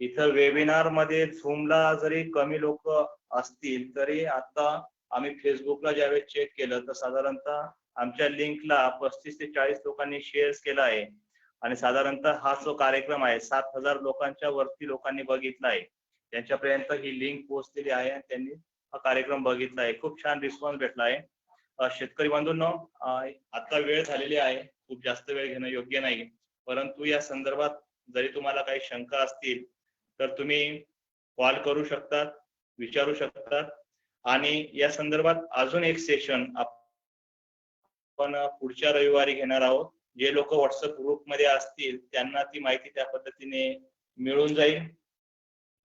इथं वेबिनार मध्ये झूमला जरी कमी लोक असतील तरी आता आम्ही फेसबुकला ज्यावेळेस चेक केलं तर साधारणतः आमच्या लिंकला 35 ते 40 लोकांनी शेअर केला आहे आणि साधारणतः हा जो कार्यक्रम आहे 7,000 लोकांच्या वरती लोकांनी बघितला आहे. त्यांच्यापर्यंत ही लिंक पोहोचलेली आहे आणि त्यांनी हा कार्यक्रम बघितला आहे. खूप छान रिस्पॉन्स भेटला आहे. शेतकरी बांधवांनो, आता वेळ झालेली आहे, खूप जास्त वेळ घेणं योग्य नाही, परंतु या संदर्भात जरी तुम्हाला काही शंका असतील तर तुम्ही कॉल करू शकतात, विचारू शकतात. आणि या संदर्भात अजून एक सेशन आपण पुढच्या रविवारी घेणार आहोत. जे लोक व्हॉट्सअप ग्रुप मध्ये असतील त्यांना ती माहिती त्या पद्धतीने मिळून जाईल.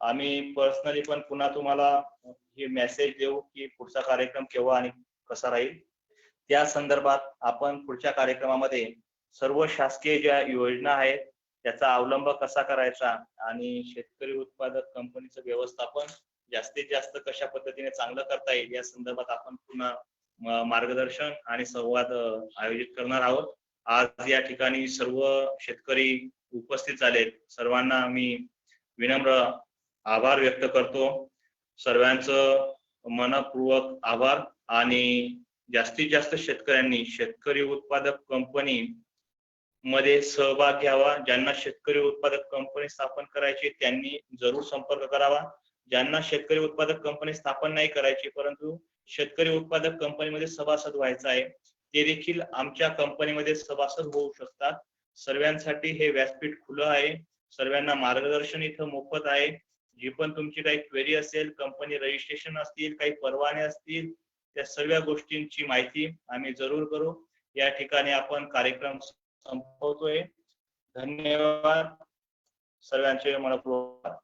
आम्ही पर्सनली पण पुन्हा तुम्हाला हे मेसेज देऊ की पुढचा कार्यक्रम केव्हा आणि कसा राहील. त्या संदर्भात आपण पुढच्या कार्यक्रमामध्ये सर्व शासकीय ज्या योजना आहेत त्याचा अवलंब कसा करायचा आणि शेतकरी उत्पादक कंपनीचं व्यवस्थापन जास्तीत जास्त कशा पद्धतीने चांगलं करता येईल या संदर्भात आपण पुन्हा मार्गदर्शन आणि संवाद आयोजित करणार आहोत. आज या ठिकाणी सर्व शेतकरी उपस्थित झालेत, सर्वांना मी विनम्र आभार व्यक्त करतो. सर्वांचं मनपूर्वक आभार. आणि जास्तीत जास्त शेतकऱ्यांनी शेतकरी उत्पादक कंपनी मध्ये सहभाग घ्यावा. ज्यांना शेतकरी उत्पादक कंपनी स्थापन करायची त्यांनी जरूर संपर्क करावा. ज्यांना शेतकरी उत्पादक कंपनी स्थापन नाही करायची परंतु शेतकरी उत्पादक कंपनीमध्ये सभासद व्हायचा आहे ते देखील आमच्या कंपनीमध्ये सभासद होऊ शकतात. सर्वांसाठी हे व्यासपीठ खुलं आहे. सर्वांना मार्गदर्शन इथं मोफत आहे. जी पण तुमची काही क्वेरी असेल, कंपनी रजिस्ट्रेशन असतील, काही परवाने असतील, त्या सर्व गोष्टींची माहिती आम्ही जरूर करू. या ठिकाणी आपण कार्यक्रम संपवतोय. धन्यवाद सर्वांचे मनपूर्वक.